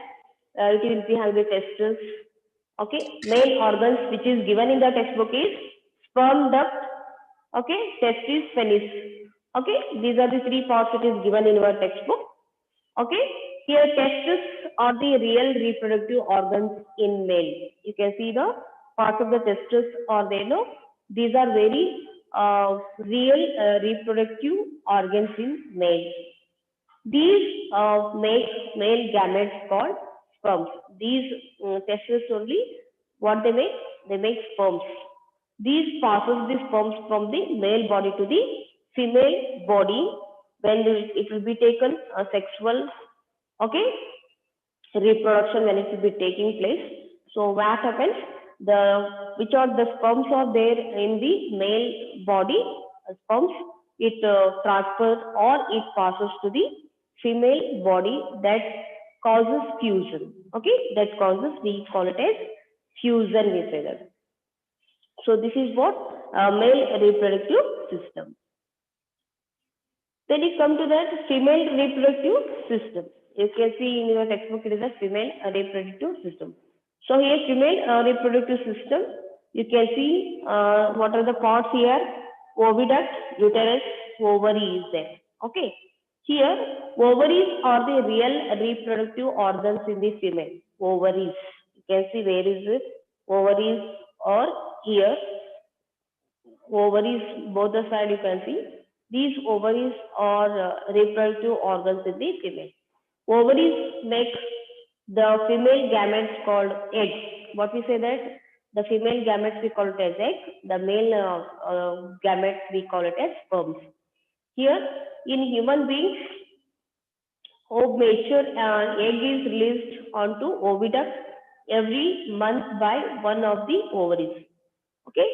it will be having the testes. Okay, male organs which is given in the textbook is sperm duct, okay, testis, penis. Okay, these are the three parts it is given in our textbook. Okay, here testes are the real reproductive organs in male. You can see the parts of the testes are there. No, these are very real reproductive organs in male. These make male gametes called sperms. These testes only, what they make? They make sperms. These passes the sperms from the male body to the female body when it will be taken a sexual, okay, reproduction when it will be taking place. So what happens? Which are the sperms are there in the male body, sperms, it transfers or it passes to the female body, that causes fusion. Okay, that causes, we call it as fusion, we say that. So this is what male reproductive system. Then you come to that female reproductive system. You can see in your textbook it is a female reproductive system. So here female reproductive system, you can see what are the parts here? Oviduct, uterus, ovary is there. Okay. Here ovaries are the real reproductive organs in the female. Ovaries. You can see where is it? Ovaries are here. Ovaries, both the side you can see. These ovaries are reproductive organs in the female. Ovaries make the female gametes called egg. What we say that? The female gametes we call it as egg. The male gametes we call it as sperms. Here in human beings, mature egg is released onto oviduct every month by one of the ovaries. Okay.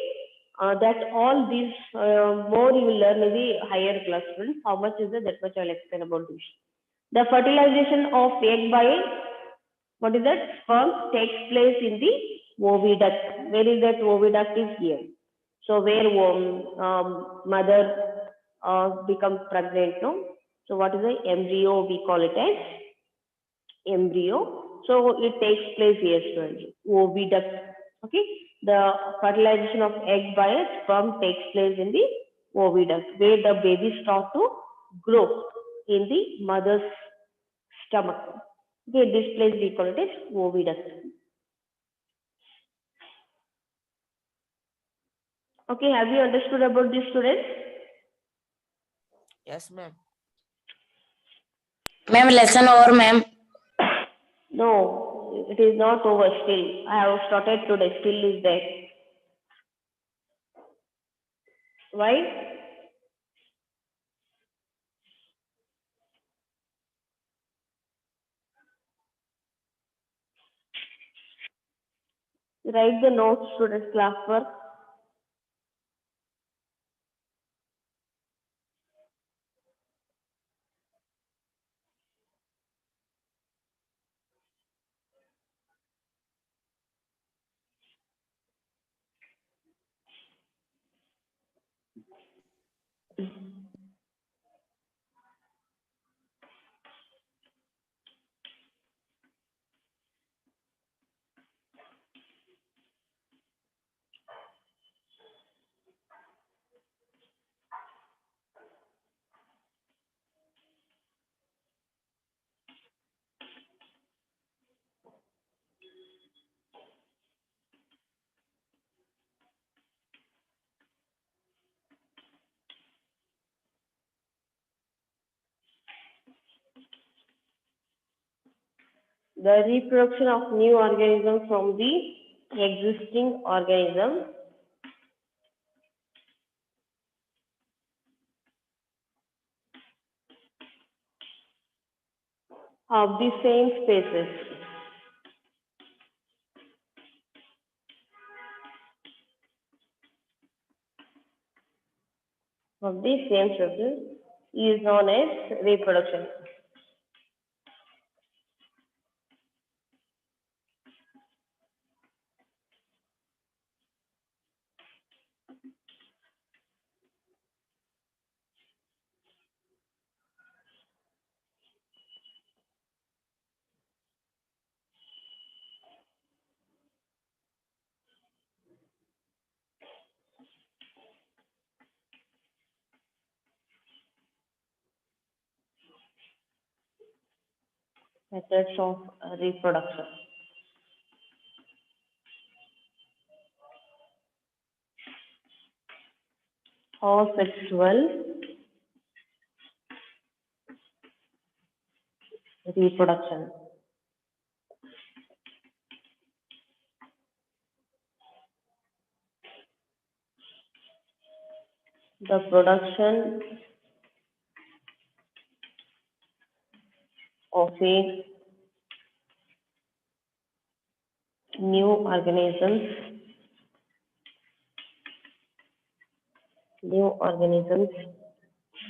That all these more you will learn in the higher class, students. How much is it? That much I will explain about this. The fertilization of egg by what is that? Sperm takes place in the oviduct. Where is that oviduct? Is here. So where mother becomes pregnant, no? So what is the embryo? We call it as embryo. So it takes place here, students. Oviduct. Okay. The fertilization of egg by a sperm takes place in the oviduct, where the baby starts to grow in the mother's stomach. Okay, this place we call it as oviduct. Okay, have you understood about this, students? Yes, ma'am. Ma'am, lesson over, ma'am. No, it is not over still. I have started today, still is there. Why? Write the notes, students, classwork. The reproduction of new organism from the existing organism of the same species. Of the same species is known as reproduction. Methods of reproduction. Asexual reproduction. The production of a new organisms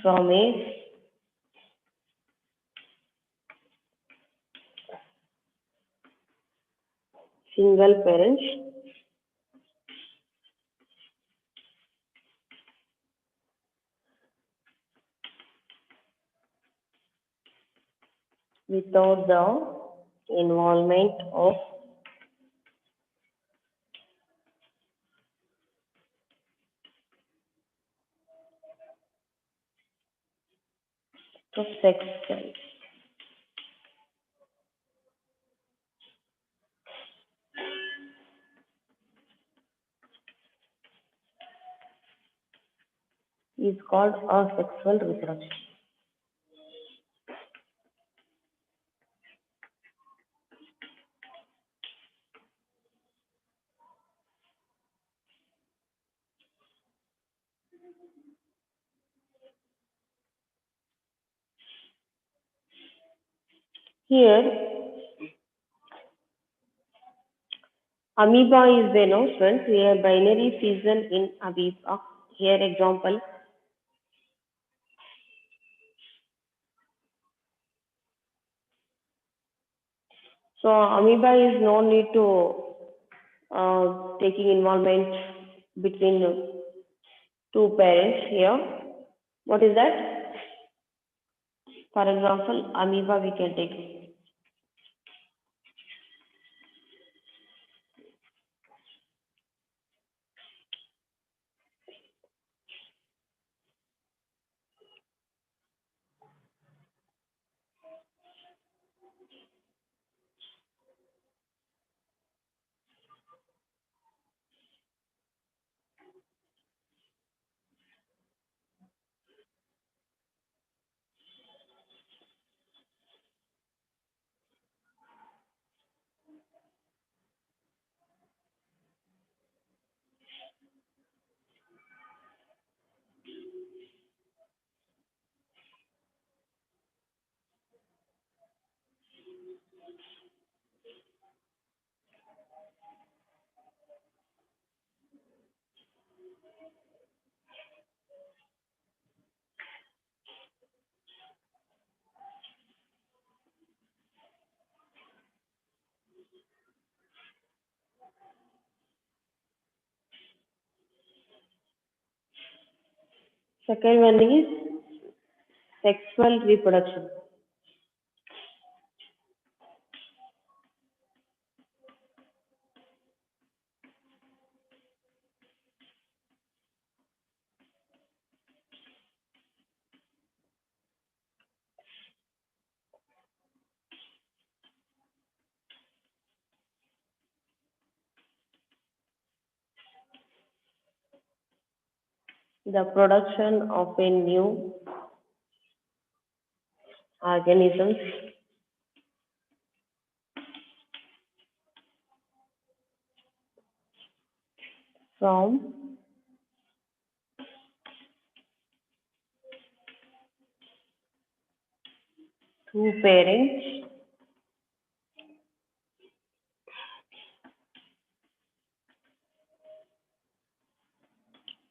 from a single parent without the involvement of sex cells. Is called asexual reproduction. Here, amoeba is there, no friends? Here, binary fission in amoeba. Here, example. So, amoeba is no need to taking involvement between two parents here. What is that? For example, amoeba we can take. Second one is sexual reproduction. The production of a new organisms from two parents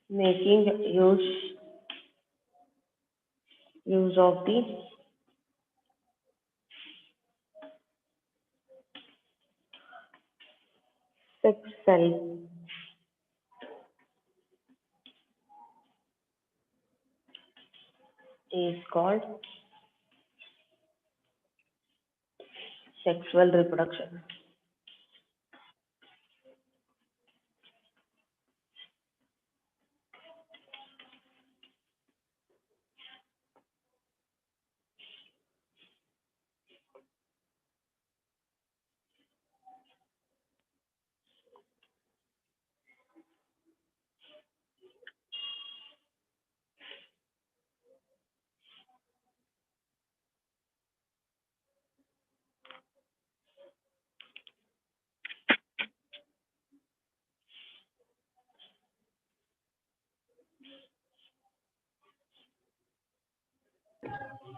making use of the sex cell is called sexual reproduction.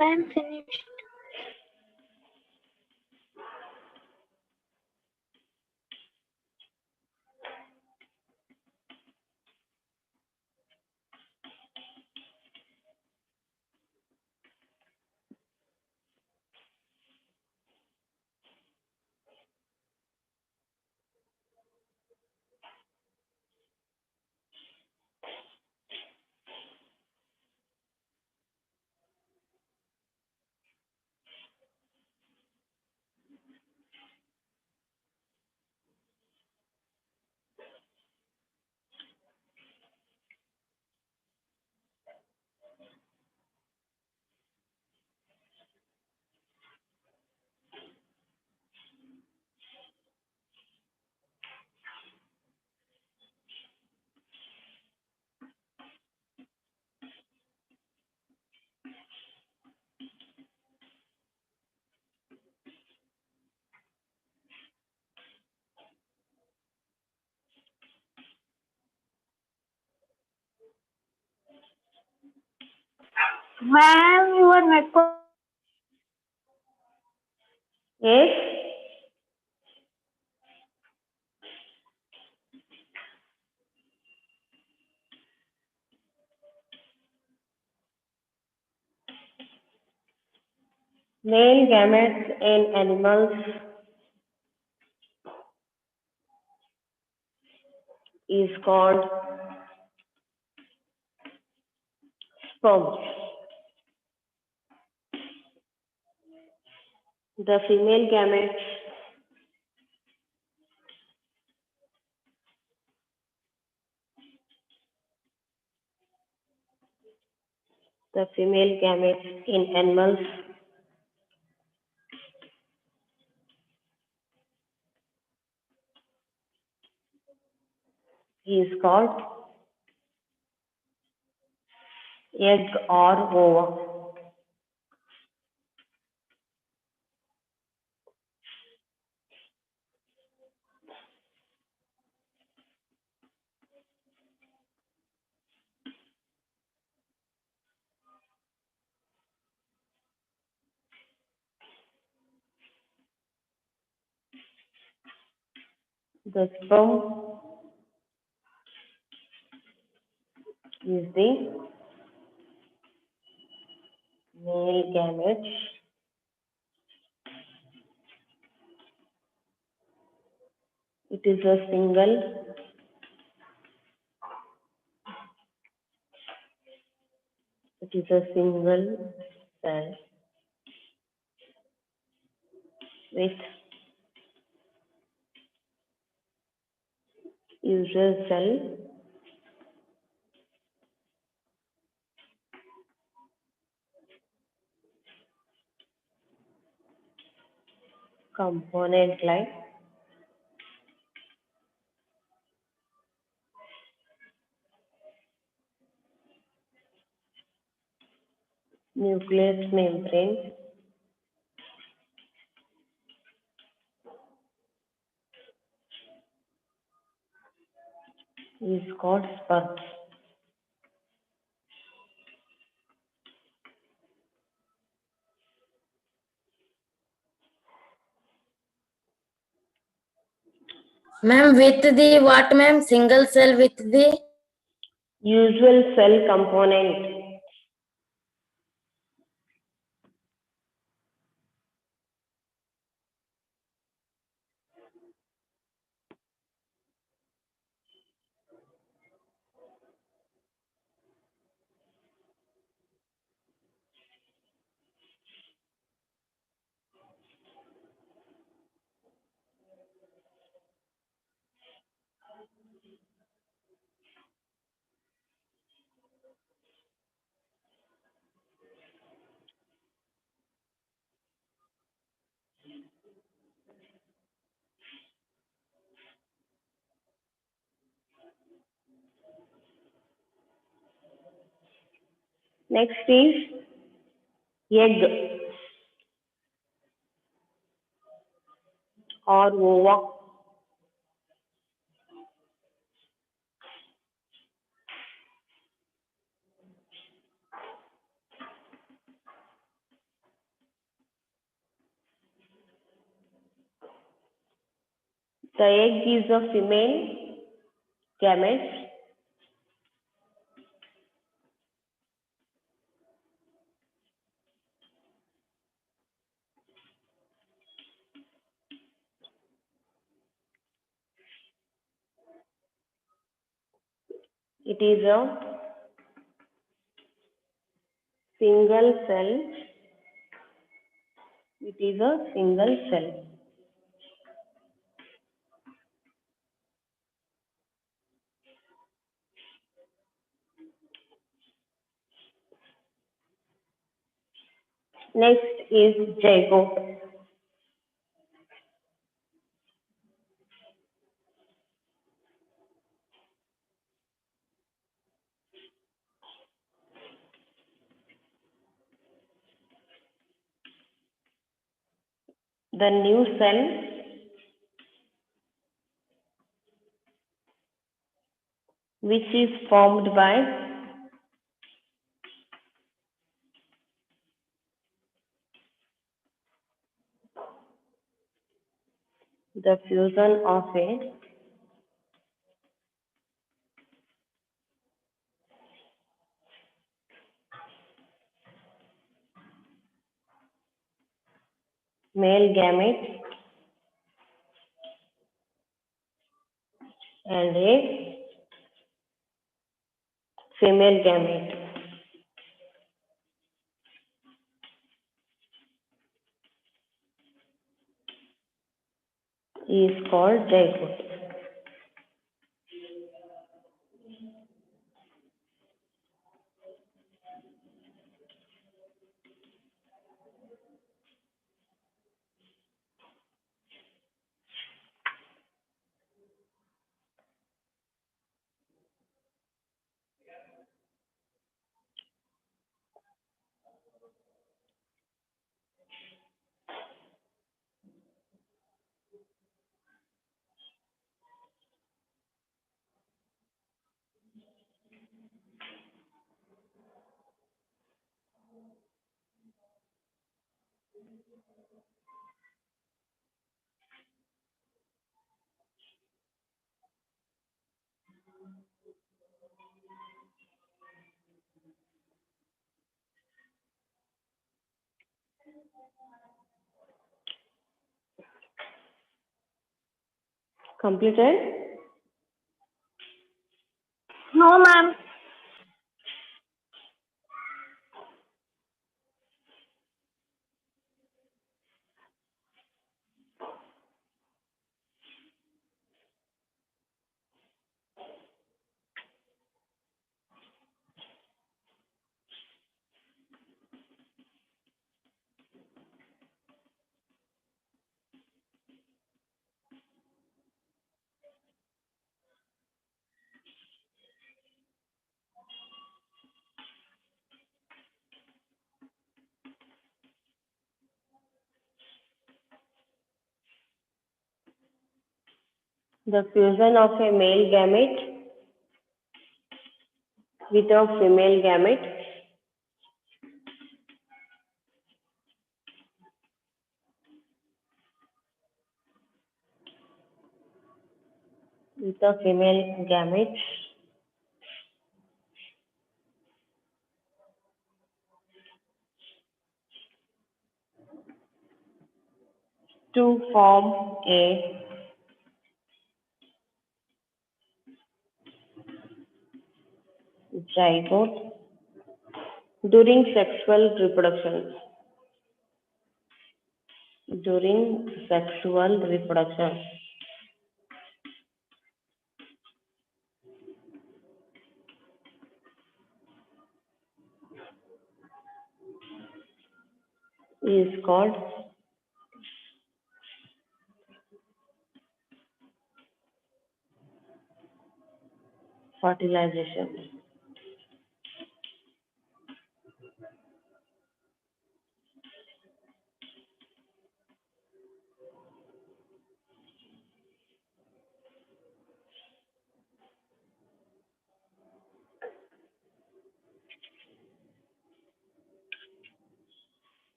I'm finished. Ma'am, your network. Yes, male gametes in animals is called sperm. The female gametes in animals is called egg or ova. The sperm is the male gamete. It is a single cell with usual cell component like nucleus membrane is called sperm. Ma'am, with the what, ma'am? Single cell with the Usual cell component. Next is egg or ova. The egg is a female gamete. It is a single cell. It is a single cell. Next is zygote. The new cell which is formed by the fusion of a male gamete and a female gamete is called zygote. Completed? No, ma'am. The fusion of a male gamete with a female gamete with a female gamete to form a zygote during sexual reproduction. During sexual reproduction. Is called fertilization.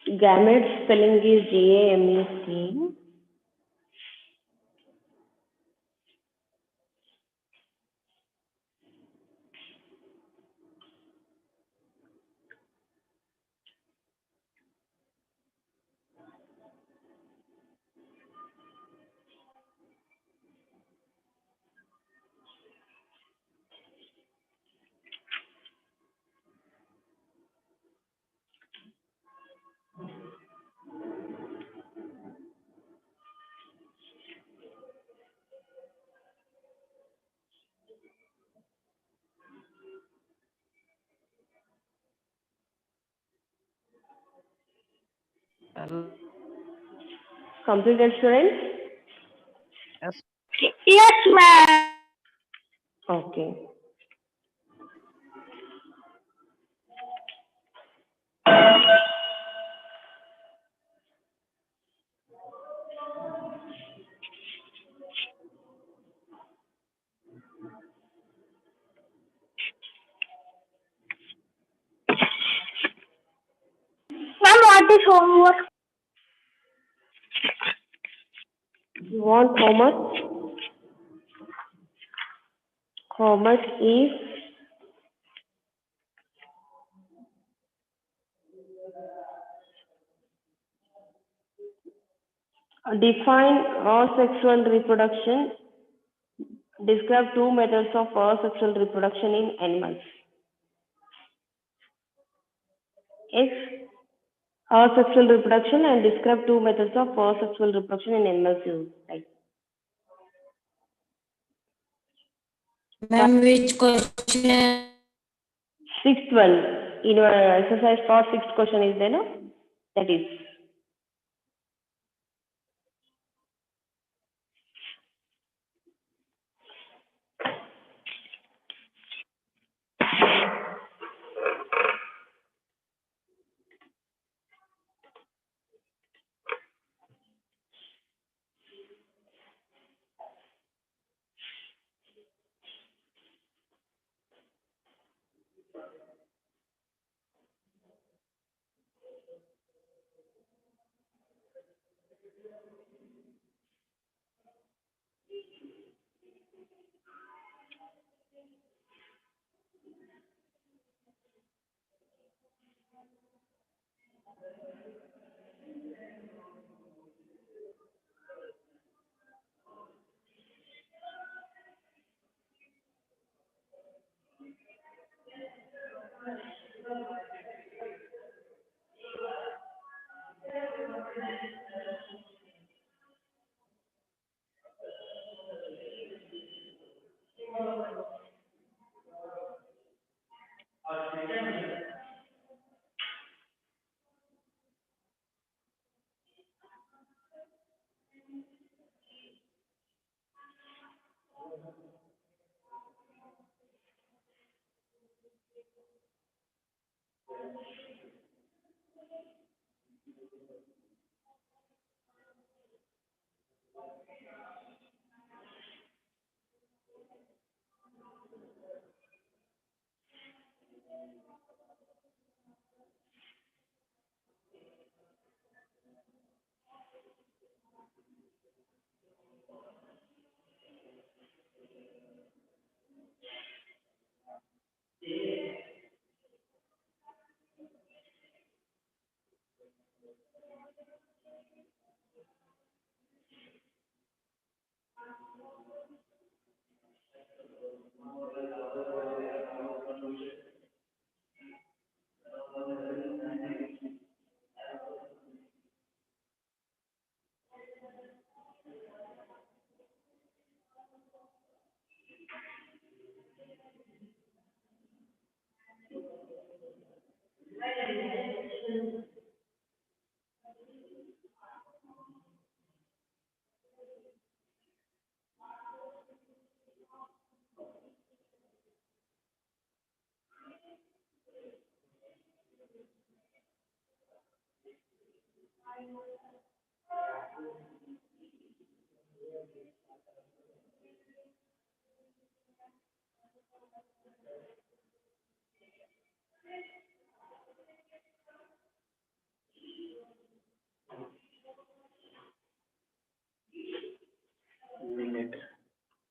Gamete spelling is GAMET. Completed, students? Yes. Yes, ma'am. Okay. Ma'am, what is homework? You want how much? How much is define asexual reproduction? Describe two methods of asexual reproduction in animals. Yes. Asexual reproduction and describe two methods of asexual reproduction in animals use. Right. Ma'am, which question? Sixth one. In your exercise for sixth question is there, no? That is.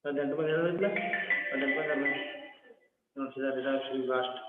Adesso non si deve dare sul vasto.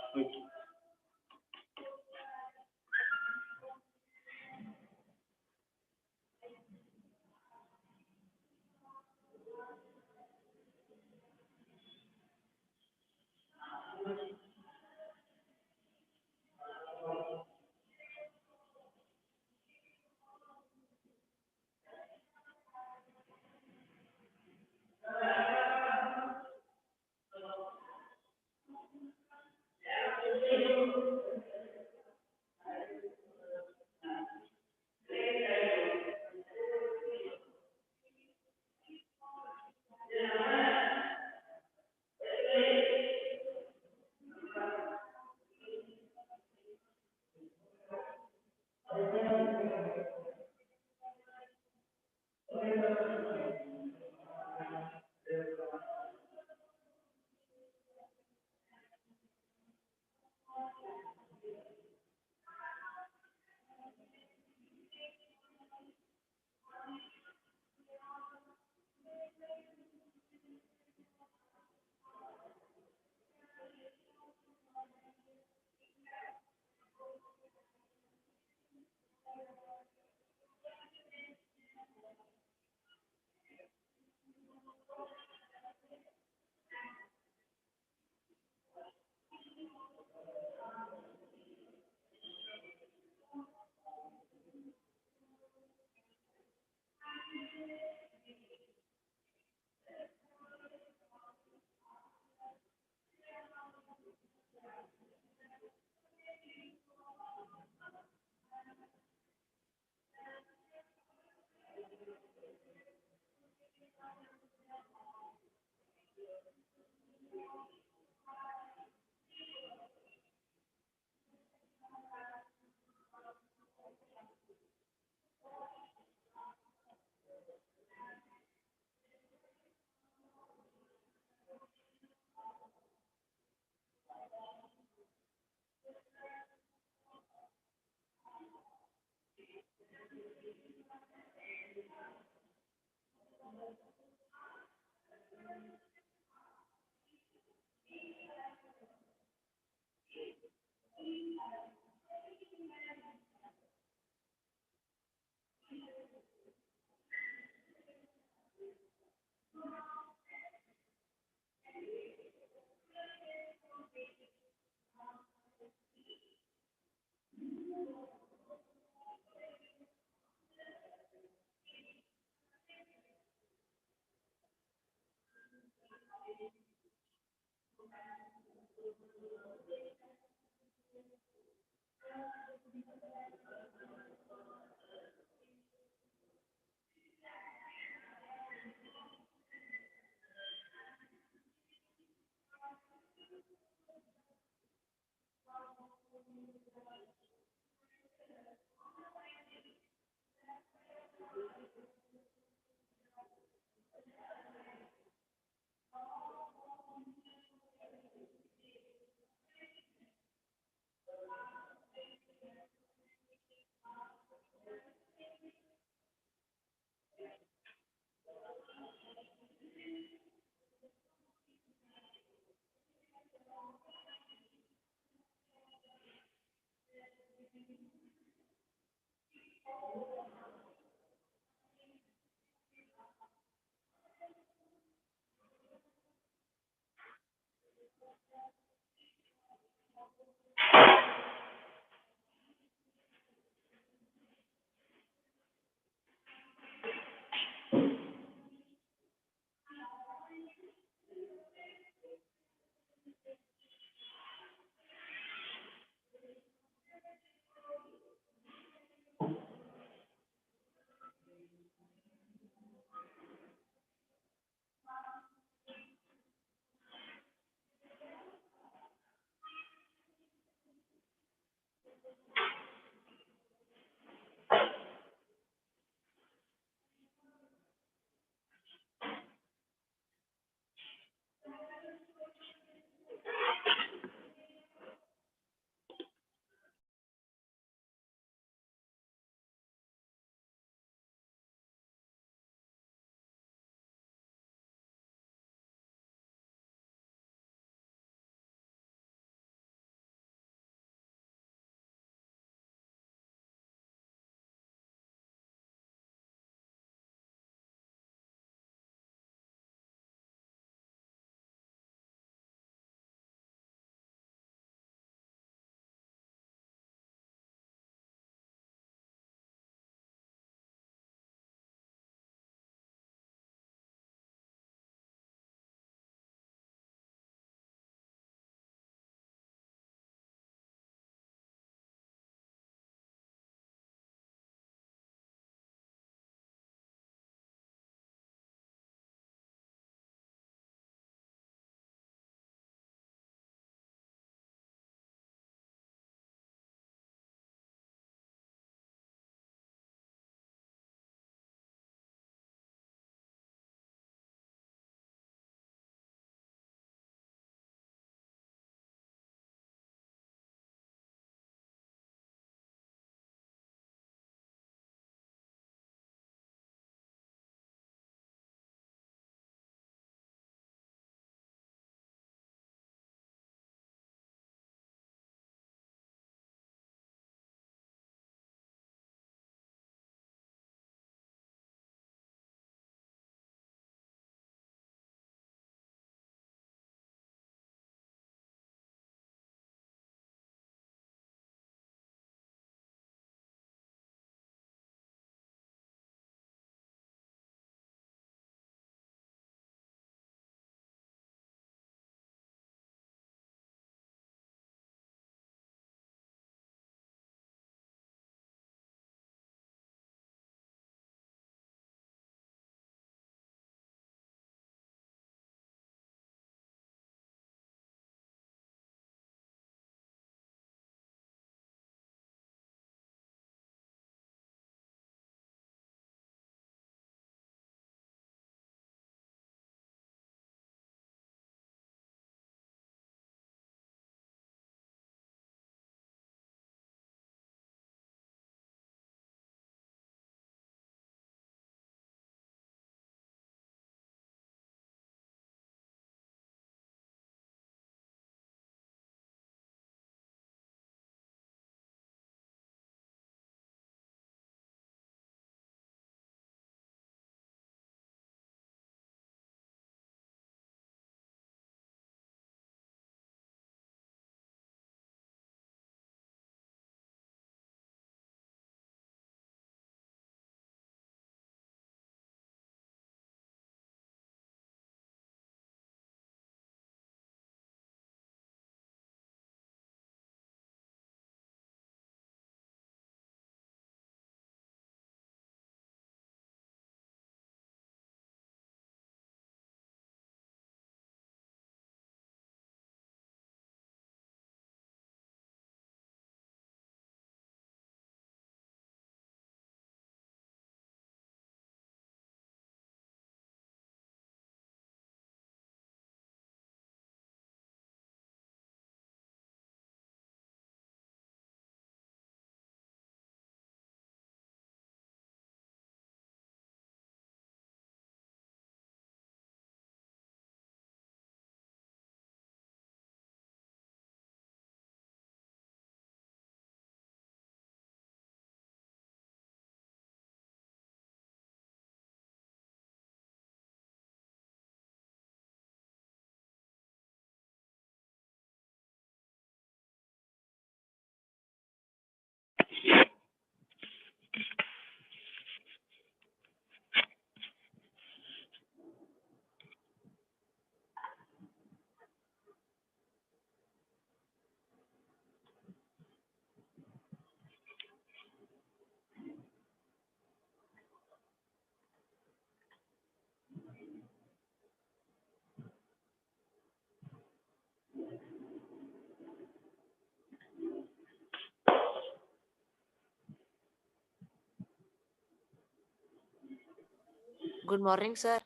Good morning, sir.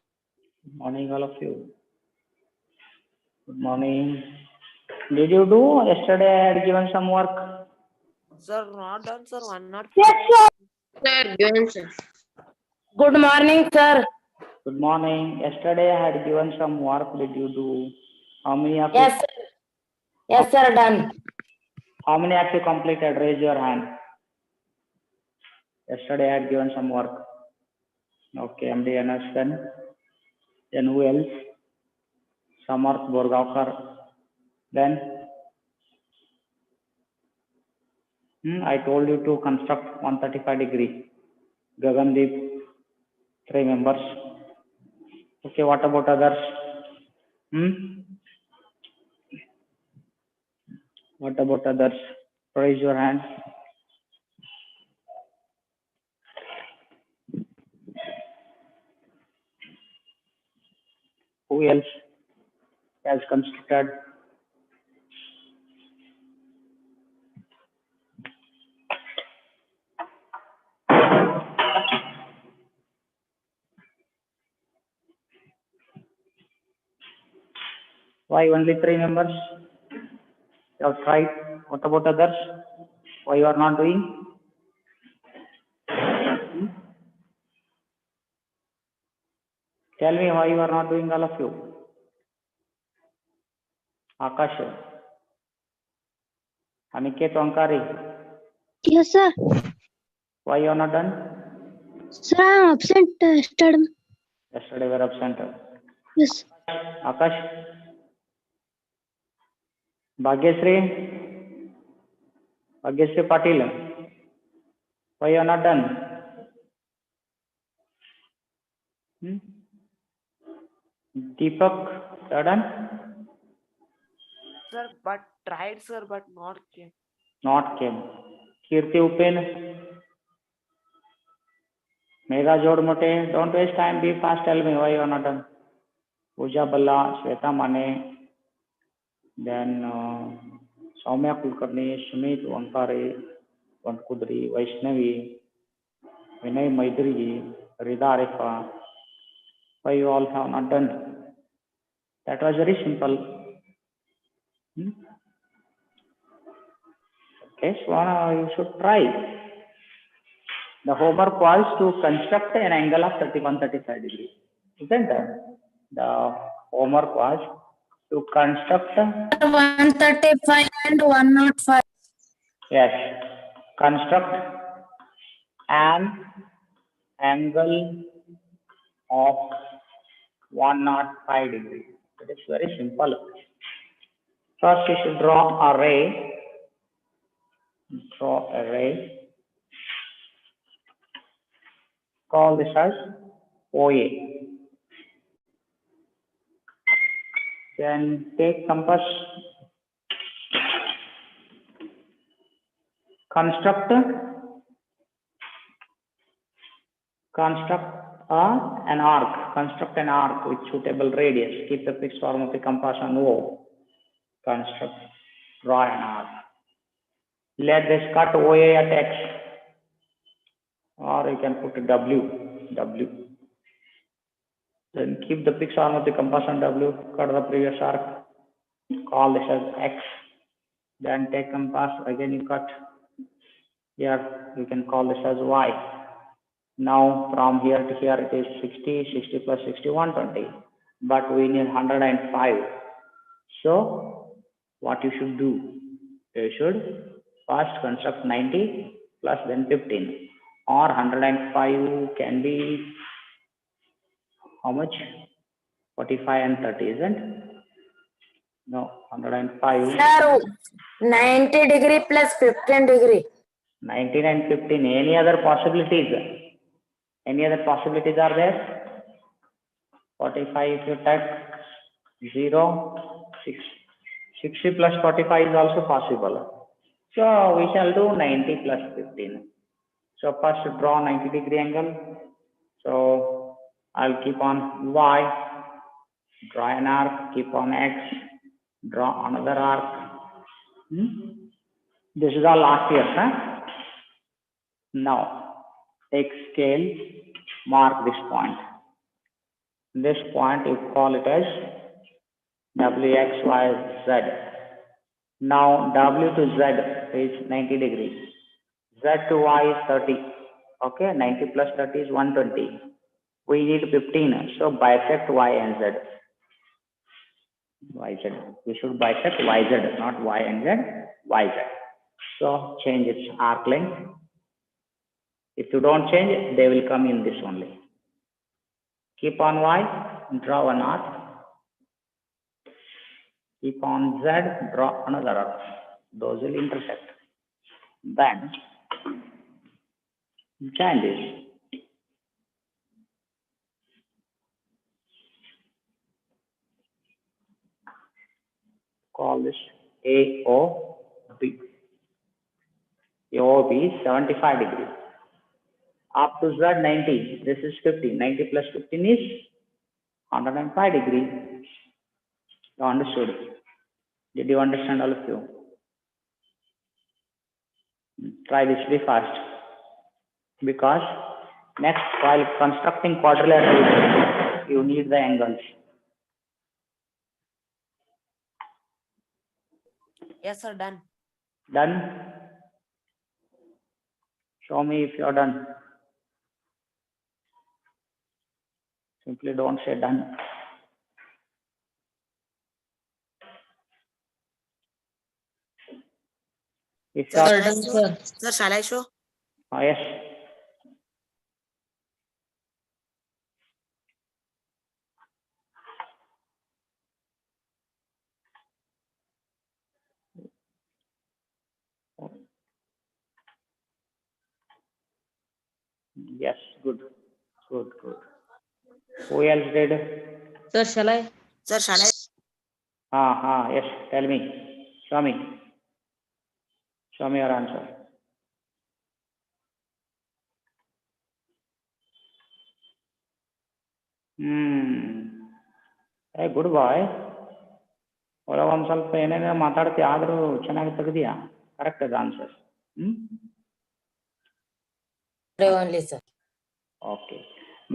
Good morning, all of you. Good morning. Did you do yesterday? I had given some work. Sir, not done, sir. 105. Yes, sir. Sir, given, sir. Good morning, sir. Good morning. Yesterday I had given some work. Did you do? How many of Yes, you? sir. Yes, sir, done. How many of you completed? Raise your hand. Yesterday I had given some work. Okay, MD Anderson. Then who else? Samarth Borgaonkar. Then I told you to construct 135-degree. Gagandeep, 3 members. Okay, what about others? What about others? Raise your hand. Who else has constructed? Why only 3 members? You have tried. What about others? Why you are not doing? Tell me why you are not doing, all of you. Akash, Aniket Onkari, Yes, sir. why you are not done? Sir, I am absent yesterday. Yesterday we were absent. Yes. Akash, Bhagyasri Patil, why you are not done? Deepak, you are done? Sir, but tried, sir, but not came. Not came. Kirti Upen, Mega Jodmote, don't waste time, be fast, tell me why you are not done. Pooja Balla, Shweta Mane, then Soumya Kulkarni, Sumit Wankare, Vankudri, Vaishnavi, Vinay Maidri, Rida Arifa, why you all have not done? That was very simple. Okay, so you should try. The homework was to construct an angle of 31-35 degrees. Isn't it? The homework was to construct 135 and 105. yes, construct an angle of 105 degrees. It is very simple. First, you should draw a ray. Draw a ray. Call this as OA. Then take compass. Construct an arc. Construct an arc with suitable radius. Keep the fixed form of the compass on O. Construct. Draw an arc. Let this cut OA at X. Or you can put a W. Then keep the fixed arm of the compass on W. Cut the previous arc. Call this as X. Then take compass. Again you cut. Here you can call this as Y. Now from here to here it is 60 plus 60, 120. But we need 105. So what you should do? You should first construct 90 plus then 15. Or 105 can be how much? 45 and 30, isn't it? No, 105. Sir, 90 degree plus 15 degree. 19 and 15. Any other possibilities? Any other possibilities are there? 45 if you take 0, 60 plus 45 is also possible. So we shall do 90 plus 15. So first draw 90-degree angle. So I'll keep on Y, draw an arc, keep on X, draw another arc. This is all last year, huh? Now take scale, mark this point. This point you call it as W, X, Y, Z. Now W to Z is 90 degrees. Z to Y is 30. Okay, 90 plus 30 is 120. We need 15. So bisect Y and Z. YZ. We should bisect YZ, not Y and Z, YZ. So change its arc length. If you don't change, they will come in this only. Keep on Y, draw one arc. Keep on Z, draw another arc. Those will intersect. Then join this. Call this AOB. AOB is 75 degrees. Up to Z 90. This is 50. 90 plus 15 is 105 degrees. You understood? Did you understand all of you? Try this very fast. Because next, while constructing quadrilateral, you need the angles. Yes, sir. Done. Done? Show me if you're done. Simply don't say done. If Sir, you're done, sir. Sir, shall I show? oh, yes. Yes, good. Good, good. Who else did? Sir, shall I? Sir, shall I? Yes, tell me. Show me. Show me your answer. Hey, good boy. ಒಳಗೆ ಒಂದು ಸ್ವಲ್ಪ ಏನೇನೋ ಮಾತಾಡ್ತಿ ಆದರೂ ಚೆನ್ನಾಗಿ ತೆಗ್ದಿಯಾ correct ಅದು answer Only, sir. Okay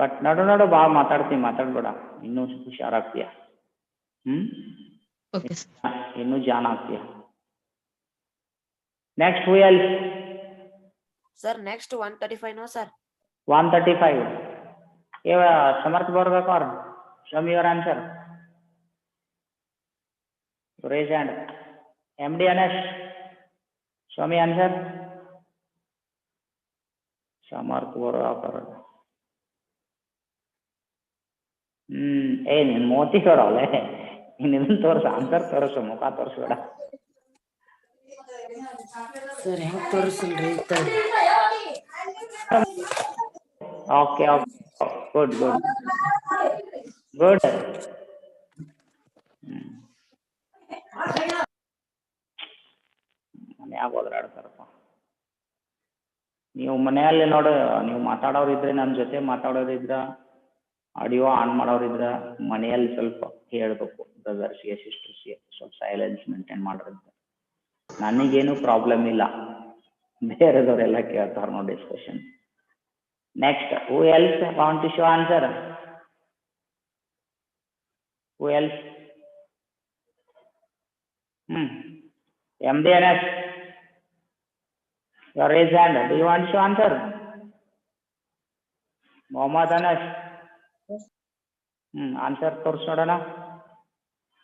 but ನಡು ಭಾಳ ಮಾತಾಡ್ಬೇಡ ಇನ್ನೂ ಹುಷಾರಾಗ್ತೀಯ Okay, sir. ಇನ್ನೂ ಜಾಣ ಆಗ್ತೀಯ next who else Sir, next 135, no, sir. 135 ಇವ ಸಮರ್ಥ ಬರ್ಬೇಕು ಅವ್ರು show me your answer. Raise hand. MDNS. Show me answer. Samarth Borakar. ನೀನ್ ಮೋತಿ ಕೊಡೋಲೆ ಇದನ್ನ ತೋರ್ಸ ಆನ್ಸರ್ ತೋರಿಸು ಮುಖ ತೋರಿಸ್ಬೇಡ Sir, ಹೆಂಗ್ ತೋರಿಸಲ್ರಿ ಓಕೆ ಗುಡ್ ಗುಡ್ ಮನ್ಯಾಗ ಓದಾಡ್ತಾರಪ್ಪ ನೀವು ಮನೆಯಲ್ಲಿ ನೋಡು ನೀವು ಮಾತಾಡೋರಿದ್ರೆ ನನ್ನ ಜೊತೆ ಮಾತಾಡೋರಿದ್ರ ಆಡಿಯೋ ಆನ್ ಮಾಡೋರಿದ್ರ ಮನೆಯಲ್ಲಿ ಸ್ವಲ್ಪ ಹೇಳ್ಬೇಕು ಬ್ರದರ್ಸ್ಗೆ ಸಿಸ್ಟರ್ಸ್ಗೆ ಸ್ವಲ್ಪ ಸೈಲೆನ್ಸ್ ಮೇಂಟೈನ್ ಮಾಡೋದ್ರಿಂದ ನನಗೇನು ಪ್ರಾಬ್ಲಮ್ ಇಲ್ಲ ಬೇರೆದವರೆಲ್ಲ ಕೇಳ್ತಾರೆ ನೋಡಿ discussion next who else want to show answer who else MDNS your raise hand. Do you want to answer? Mohammad Anas. Answer ತೋರಿಸೋಣ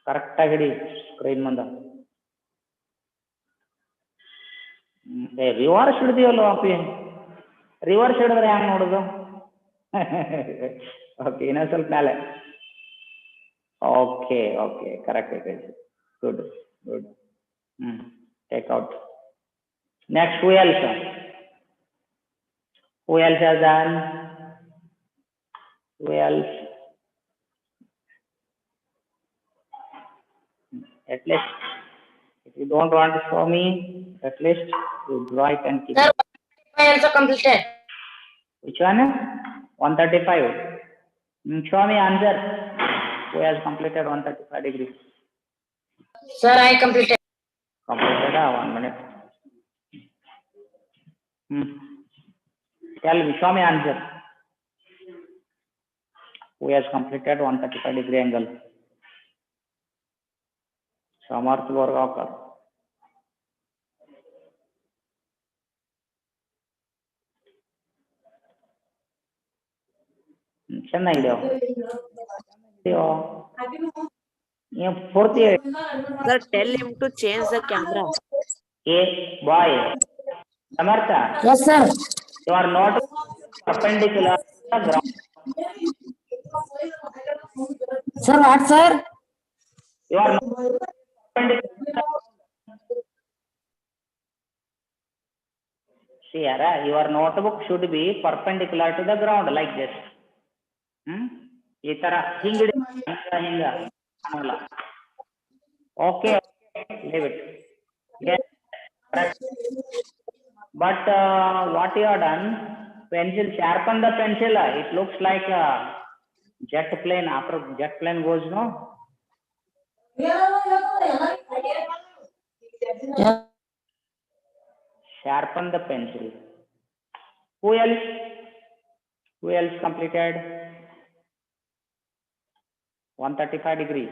ಕರೆಕ್ಟ್ ಆಗಿ ಹಿಡಿ ಸ್ಕ್ರೀನ್ ಮುಂದೆ ರಿವರ್ಸ್ ಹಿಡ್ದೀವಲ್ಲ ಅಪ್ಪಿ ರಿವರ್ಸ್ ಹಿಡಿದ್ರೆ ಹೆಂಗೆ ನೋಡೋದು ಓಕೆ ಇನ್ನೊಂದು ಸ್ವಲ್ಪ ಮೇಲೆ okay correct good take out next who else Who else has done? Who else? At least, if you don't want to show me, at least you draw it and keep Sir, it. I also completed. Which one? 135. Show me answer. Who has completed 135 degrees? Sir, I completed. Completed, 1 minute. Tell me, show me answer. Who has completed 135 degree angle? Samarth Borgakar. ಚೆನ್ನಾಗಿದೆಯೋ ಪೂರ್ತಿ Sir, tell him to change the camera. ಏ ಬಾಯ್ ಸಮರ್ಥ Yes, sir. you are not perpendicular to the ground. Sir, what, sir? You are not perpendicular. See, your notebook should be perpendicular to the ground like this. ಈ ತರ ಹಿಂಗ ಹಿಂಗ okay, leave it. Yes, correct. But what you have done, pencil, sharpen the pencil. It looks like a jet plane. After jet plane goes, no? Sharpen the pencil. Who else? Who else completed 135 degree?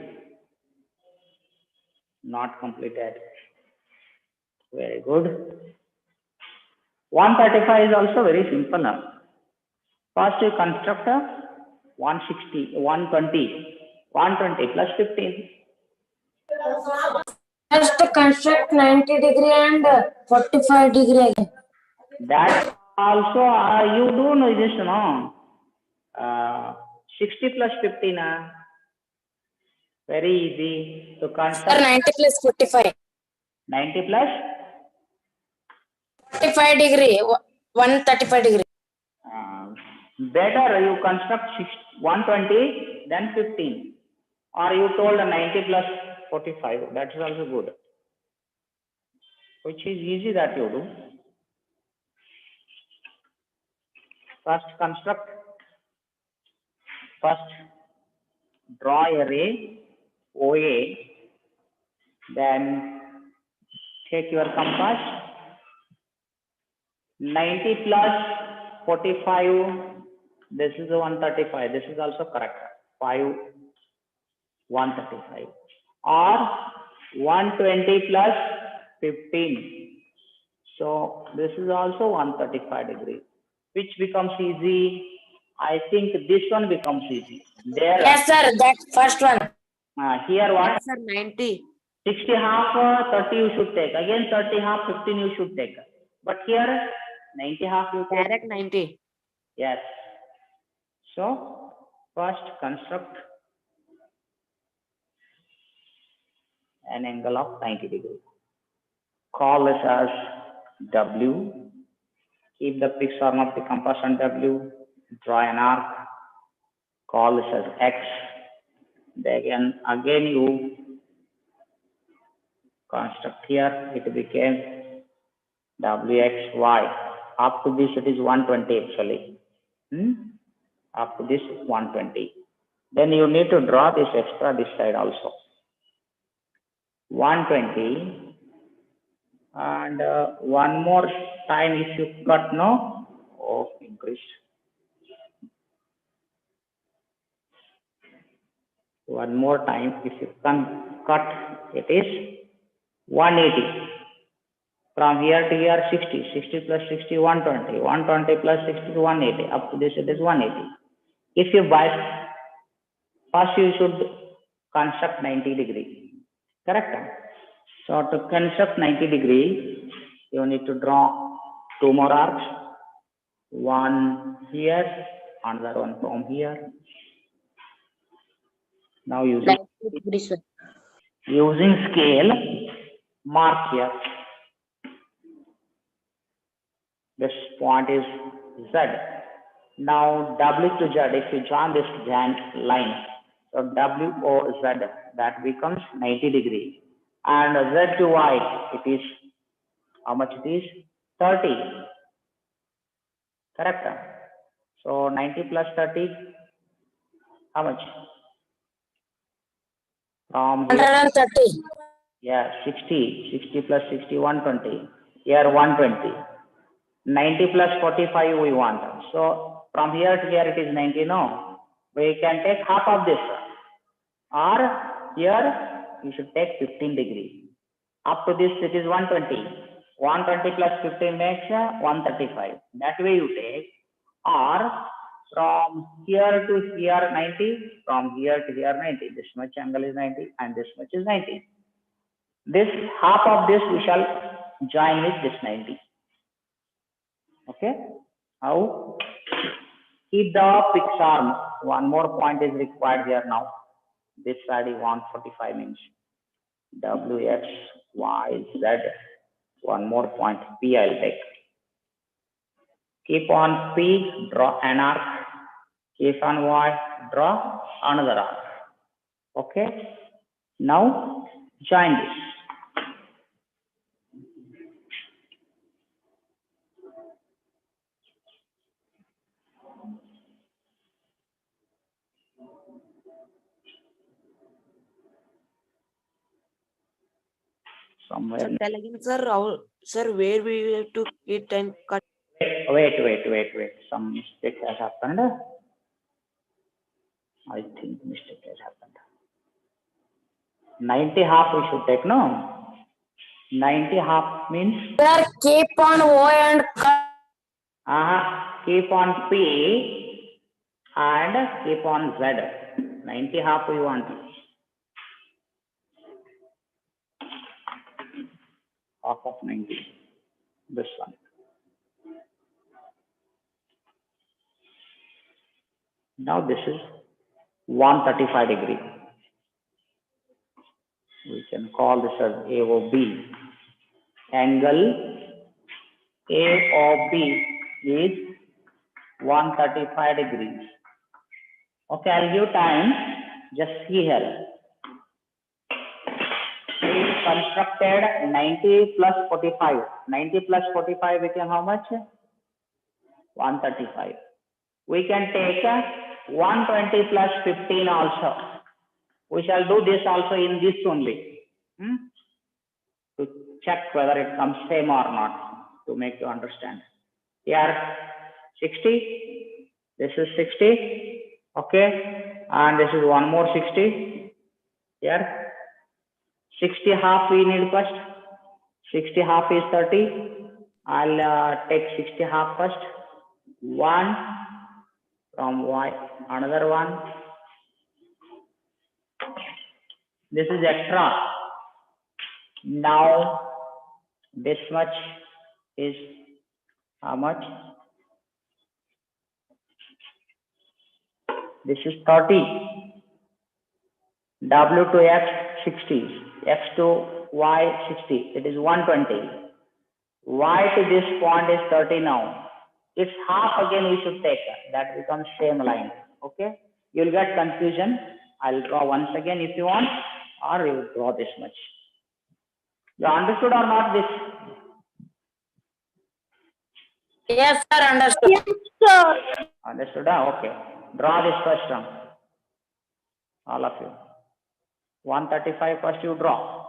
Not completed. Very good. 135 is also very simple now. First you construct a 160, 120, 120 plus 15. First construct 90 degree and 45 degree again. That also you do know this, no? 60 plus 15, very easy to construct. Sir, 90 plus 45. 90 plus 45 degree, 135 degree. Better you construct 120 then 15, or you told 90 plus 45. That is also good, which is easy that you do. First construct, first draw a ray OA, then take your compass. 90 plus 45, this is 135, this is also correct, 5, 135, or 120 plus 15, so this is also 135 degree. Which becomes easy? I think this one becomes easy. There. Yes, sir, that first one. Here what? Yes, sir, 90. 60 half, 30 you should take. Again 30 half, 15 you should take. But here 90 half you take. Direct 90. Yes. So first construct an angle of 90 degrees. Call this as W. Keep the fixed arm of the compass on W. Draw an arc. Call this as X. Then again you construct here. It became WXY. Up to this it is 120 actually. Up to this 120. Then you need to draw this extra this side also. 120. And one more time if you cut, no? Oh, increase. One more time if you cut, it is 180. From here to here 60, 60 plus 60, 120, 120 plus 60 to 180. Up to this it is 180. If you buy, first you should construct 90 degree. Correct? So to construct 90 degree, you need to draw two more arcs. One here, another one from here. Now using scale, mark here. This point is Z. Now W to Z, if you join this line, so WOZ, that becomes 90 degree. And Z to Y, it is, how much it is? 30. Correct? So 90 plus 30, how much? From here, 130. yeah, 60 plus 60, 120. Here 120. 90 plus 45 we want. So from here to here it is 90, no? We can take half of this. Or here you should take 15 degree. Up to this it is 120. 120 plus 15 makes 135. That way you take. Or from here to here 90, from here to here 90. This much angle is 90 and this much is 90. This half of this we shall join with this 90. Okay. Now keep the fixed arm. One more point is required here now. This side is 145 means W, X, Y, Z. One more point P I'll take. Keep on P, draw an arc. Keep on Y, draw another arc. Okay. Now join this. Somewhere. Sir, tell again, sir. Sir, where we have to hit and cut? Wait. Some mistake has happened. I think mistake has happened. 90 half we should take, no? 90 half means? Sir, keep on O and Keep on P and keep on Z. 90 half we want. Half of 90. This one. Now this is 135 degree. We can call this as AOB. Angle AOB is 135 degrees. Okay, I'll give time. Just see here. We constructed 90 plus 45. 90 plus 45 became how much? 135. We can take 120 plus 15 also. We shall do this also in this only. To check whether it comes same or not, to make you understand. Here 60, this is 60, okay, and this is one more 60. Here 60 half we need first. 60 half is 30. I'll take 60 half first. One from Y, another one. This is extra. Now this much is how much? This is 30. W to X 60. X to Y 60. It is 120. Y to this point is 30 now. It's half again we should take. That becomes same line. Okay. You'll get confusion. I'll draw once again if you want, or you draw this much. You understood or not this? Yes, sir, understood. Yes, sir. Understood? Okay. Draw this first one. All of you. 135 first you draw.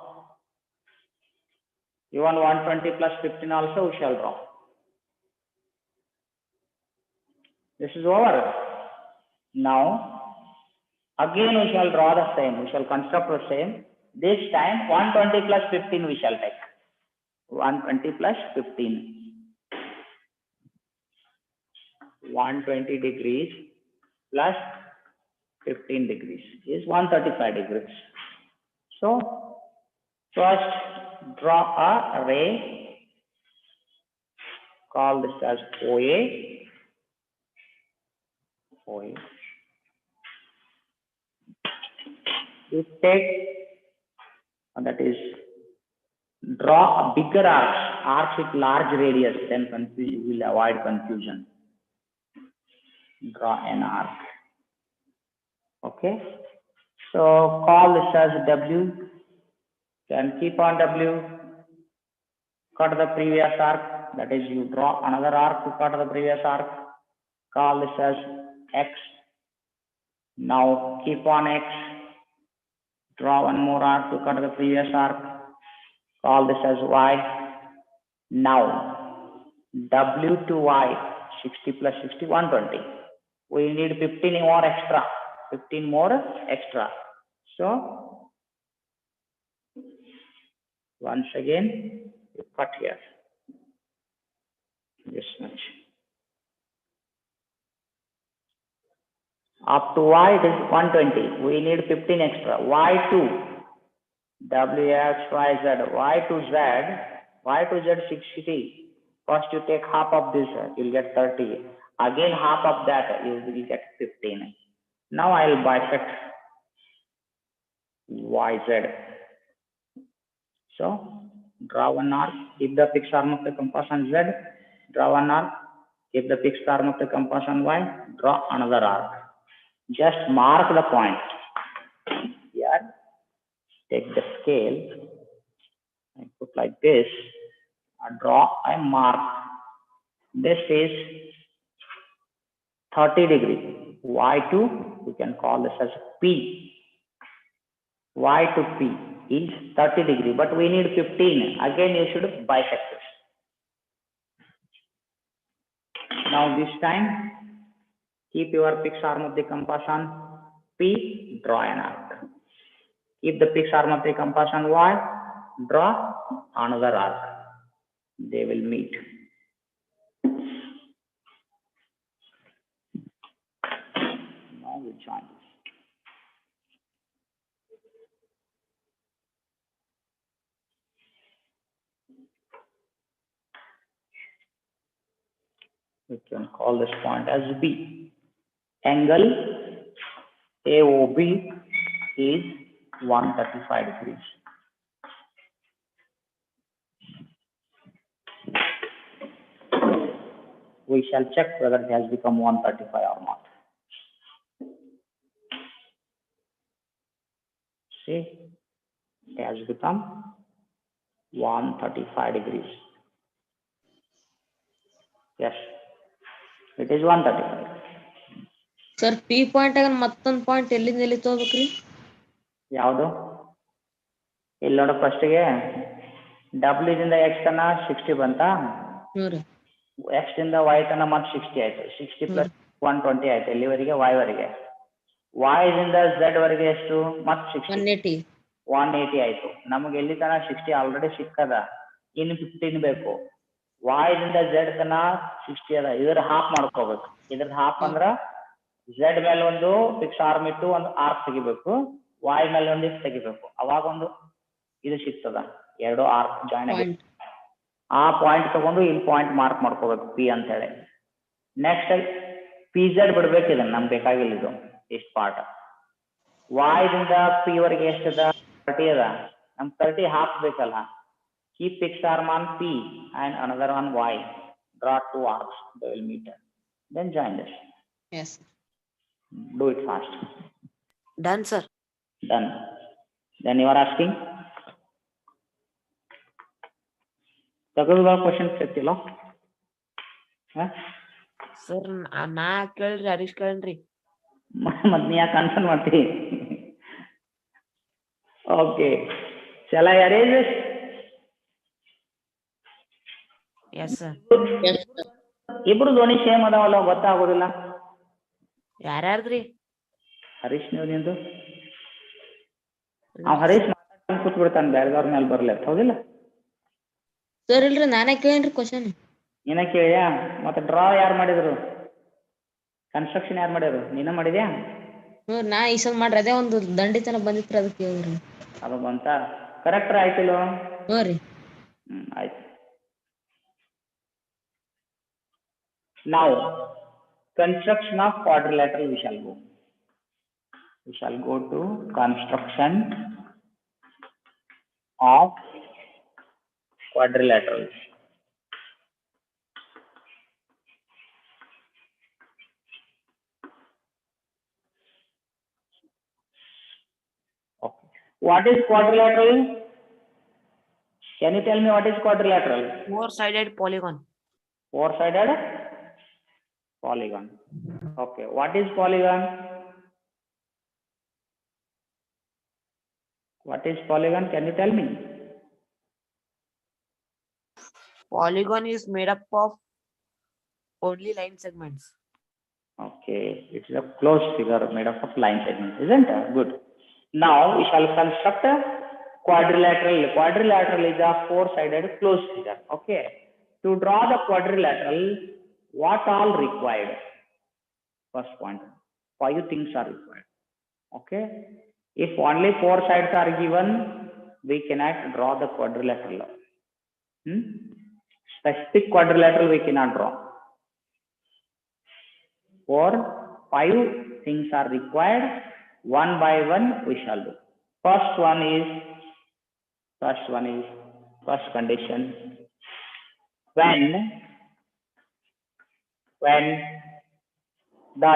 You want 120 plus 15 also we shall draw. This is over. Now, again we shall draw the same. We shall construct the same. This time 120 plus 15 we shall take. 120 plus 15. 120 degrees plus 15 degrees is 135 degrees. So, first draw a ray. Call this as OA. OA. You take, that is, draw a bigger arc with large radius, then you will avoid confusion. draw an arc. Okay, so call this as W, then keep on W, cut the previous arc, that is you draw another arc to cut the previous arc, call this as X. Now keep on X, draw one more arc to cut the previous arc, call this as Y. Now W to Y, 60 plus 60, 120. We need 15 more extra, 15 more extra. So once again, you cut here, this much. Up to Y it is 120. We need 15 extra. Y to W, X, Y, Z. Y to Z 60. First you take half of this, you'll get 30. Again half of that, you will get 15. Now I will bisect YZ. So draw one arc, keep the fixed arm of the compass on Z, draw one arc, keep the fixed arm of the compass on Y, draw another arc. Just mark the point. Here, take the scale and put like this, and draw a mark. This is 30 degree. Y2, we can call this as P. Y to P is 30 degree, but we need 15. Again, you should bisect this. Now this time, keep your fixed arm of the compass on P, draw an arc. Keep the fixed arm of the compass on Y, draw another arc. They will meet. Now we join this. We can call this point as B. Angle AOB is 135 degrees. We shall check whether it has become 135 or not. See, it has become 135 degrees. Yes, it is 135. Sir P point ಆಗ ಮತ್ತೊಂದು point ಎಲ್ಲಿಂದ ಎಲ್ಲಿ ತಗೋಬೇಕ್ರಿ? ಯಾವುದು? ಇಲ್ಲಿ ನೋಡ ಫಸ್ಟಿಗೆ W ದಿಂದ ಎಕ್ಸ್ ತನ 60 ಬಂತಾ? ಎಕ್ಸ್ ದಿಂದ ವೈ ತನ ಮತ್ತೆ 60 ಆಯ್ತು. 60 ಪ್ಲಸ್ 120 ಆಯ್ತು. ಎಲ್ಲಿವರೆಗೆ? ವೈ ವರೆಗೆ. ವೈ ದಿಂದ ಝೆಡ್ ವರೆಗೆ ಎಷ್ಟು? ಮತ್ತೆ 60. 180 ಆಯ್ತು. ನಮಗೆ ಎಲ್ಲಿ ತನ 60 ಆಲ್ರೆಡಿ ಸಿಕ್ಕದ. ಇನ್ನು 15 ಬೇಕು. ವೈ ದಿಂದ ಝೆಡ್ ತನ 60 ಅದ. ಇದರ ಹಾಫ್ ಮಾಡ್ಕೋಬೇಕು. ಇದ್ರದ್ದು ಹಾಫ್ ಅಂದ್ರ ಝೆಡ್ ಮೇಲೆ ಒಂದು ಫಿಕ್ಸ್ ಆರ್ಮ್ ಇಟ್ಟು ಒಂದು ಆರ್ಕ್ ತೆಗಿಬೇಕು, ವೈ ಮೇಲೆ ಒಂದು ತೆಗಿಬೇಕು. ಅವಾಗ ಒಂದು ಇದು ಸಿಗ್ತದ, ಎರಡು ಆರ್ಕ್ ಜಾಯಿನ್ ಆಗಿ ಆ ಪಾಯಿಂಟ್ ತಗೊಂಡು ಇಲ್ಲಿ ಪಾಯಿಂಟ್ ಮಾರ್ಕ್ ಮಾಡ್ಕೋಬೇಕು ಪಿ ಅಂತ ಹೇಳಿ. ನೆಕ್ಸ್ಟ್ ಪಿ ಝೆಡ್ ಬಿಡ್ಬೇಕು. ಇದನ್ನ ನಮ್ಗೆ ಬೇಕಾಗಿಲ್ಲ ಇದು ಇಷ್ಟು ಪಾರ್ಟ್. ವೈ ದಿಂದ ಪಿ ವರೆಗೆ ಎಷ್ಟದ? 30 ಅದ. ನಮ್ 30 ಹಾಫ್ ಬೇಕಲ್ಲ. Keep fix arm on P and another on Y. Draw 2 arcs, they will meet. Then join this. Yes. Do it fast. Done, sir. Done. Then you are asking? ತಗೊಳ್ಳುವ questions ಇರ್ತಿಲ್ಲ sir. ನಾ ಕೇಳ್ರಿ, ಹರೀಶ್ ಕೇಳ್ರಿ. ಮತ್ ನೀ ಯಾಕೆ confirm ಮಾಡ್ತಿ? Okay, shall I arrange this? Yes, sir. ಇಬ್ರು ಧ್ವನಿ ಸೇಮ್ ಅದಾವಲ್ಲ, ಗೊತ್ತಾಗೋದಿಲ್ಲ. ಯಾರ್ಯಾರ್ದ್ರಿ? ಹರೀಶ್ ನೀವು ನಿಂದು. ಹರೀಶ್ ಮಾತಾಡ್ಕೊಂಡು ಕೂತ್ ಬಿಡ್ತಾನೆ, ಬೇರೆದವ್ರ ಮೇಲೆ ಬರ್ಲಿ, ಹೌದಿಲ್ಲ ಸರ್? ಇಲ್ರಿ, ನಾನೇ ಕೇಳೇನ್ರಿ ಕ್ವಶನ್. ನೀನ ಕೇಳ್ಯಾ? ಮತ್ತೆ ಡ್ರಾ ಯಾರು ಮಾಡಿದ್ರು? ಕನ್ಸ್ಟ್ರಕ್ಷನ್ ಯಾರು ಮಾಡಿದ್ರು? ನೀನ ಮಾಡಿದ್ಯಾ? ನಾ ಈ ಸಲ ಮಾಡ್ರಿ, ಅದೇ ಒಂದು ದಂಡಿತನ ಬಂದಿತ್ರಿ, ಅದಕ್ಕೆ ಕೇಳಿದ್ರಿ. ಅದು ಬಂತ? ಕರೆಕ್ಟ್ ಆಯ್ತಿಲ್ಲ? ರೀ. ಆಯ್ತು. Now, construction of quadrilateral we shall go. We shall go to construction of quadrilaterals. what is quadrilateral? Can you tell me what is quadrilateral? Four-sided polygon. Four-sided polygon. Okay, what is polygon? What is polygon? Can you tell me? Polygon is made up of only line segments. Okay, it's a closed figure made up of line segments, isn't it? Good. Now we shall construct a quadrilateral. Quadrilateral is a four-sided closed figure. Okay. To draw the quadrilateral, what all required? First point. 5 things are required. Okay. If only 4 sides are given, we cannot draw the quadrilateral. Specific quadrilateral we cannot draw. 4, 5 things are required. One by one we shall do. First condition. When the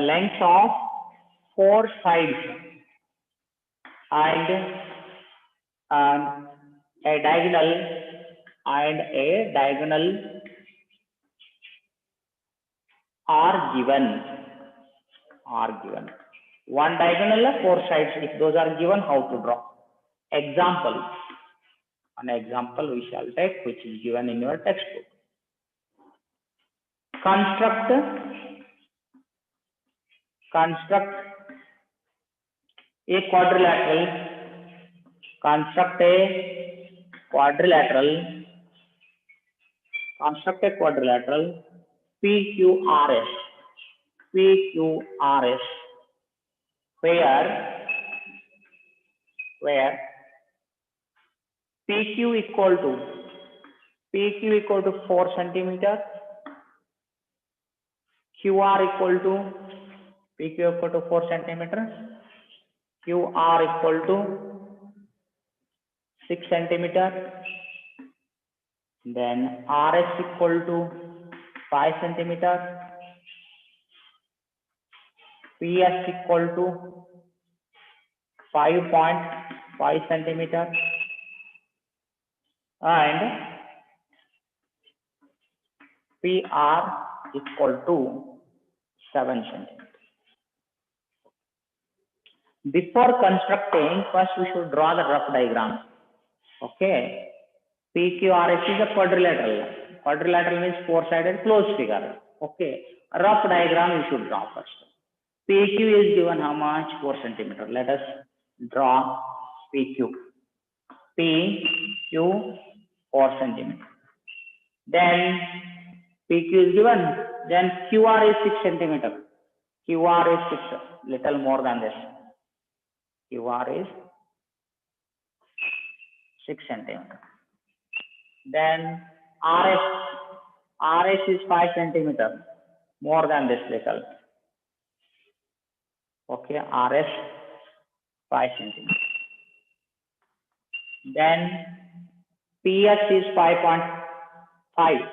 length of four sides and a diagonal are given. One diagonal, 4 sides. If those are given, how to draw? An example we shall take, which is given in your textbook. Construct a quadrilateral. PQRS, where PQ equal to 4 centimeter, QR equal to 4 centimeter, QR equal to 6 centimeter, then RS equal to 5 centimeter, PS equal to 5.5 centimeter, and PR equal to 7 centimeter. Before constructing, first we should draw the rough diagram. Okay. PQRS is a quadrilateral. Quadrilateral means four-sided closed figure. Okay. A rough diagram you should draw first. PQ is given how much? 4 centimeter. Let us draw PQ. PQ 4 centimeter. Then PQ is given. Then QR is 6 centimeter. QR is 6, little more than this. QR is 6 centimeter. Then RS is 5 centimeter, more than this little. Okay, RS 5 centimeter. Then PS is 5.5.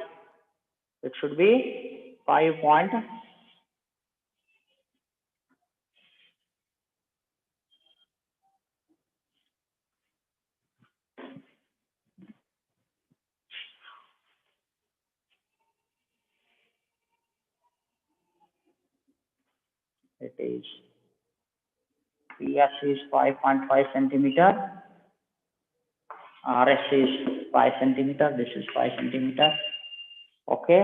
It should be 5. It is PS is 5.5 centimeter. RS is 5 centimeter. This is 5 centimeter. Okay.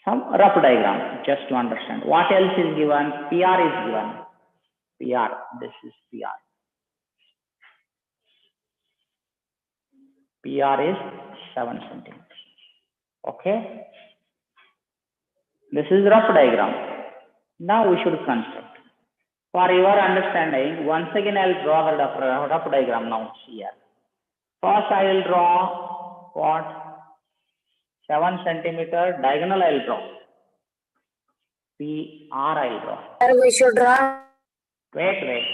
Some rough diagram just to understand. What else is given? PR is given. PR. This is PR. PR is 7 centimeters. Okay. This is rough diagram. Now we should construct. For your understanding, once again I will draw the rough diagram now here. First I will draw what? 7 centimeter diagonal I will draw. PR I will draw. We should draw. Wait.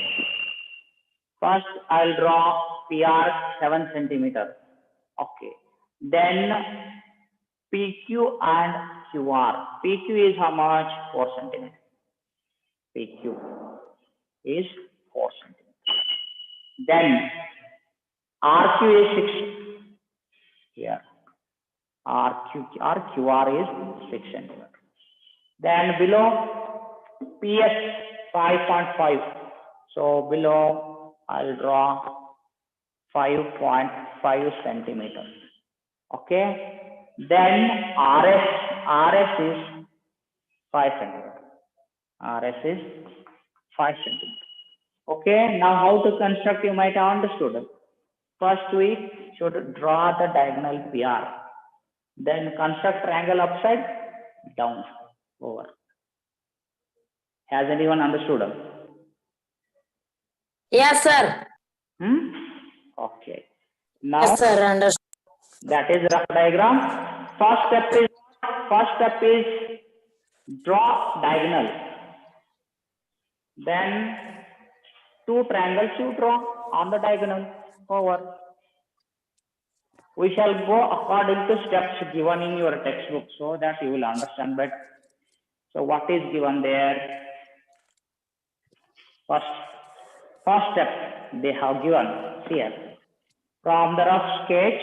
First I will draw PR 7 centimeter. Okay. Then PQ and QR. PQ is how much? 4 centimeter. PQ is 4 centimeter. Then RQ is 6 here. RQR is 6 centimeter. Then below PS 5.5. So below I'll draw 5.5 centimeter. Okay. Then RS is 5 centimeter. RS is 5 centimeter. Okay. Now how to construct, you might have understood. First we should draw the diagonal PR. Then construct triangle upside down over. Has anyone understood? Yes, sir. Okay. Now Yes, sir. Understood. that is rough diagram. First step is draw diagonal. Then 2 triangles you draw on the diagonal over. We shall go according to steps given in your textbook so that you will understand better. So what is given there? First step they have given here. From the rough sketch,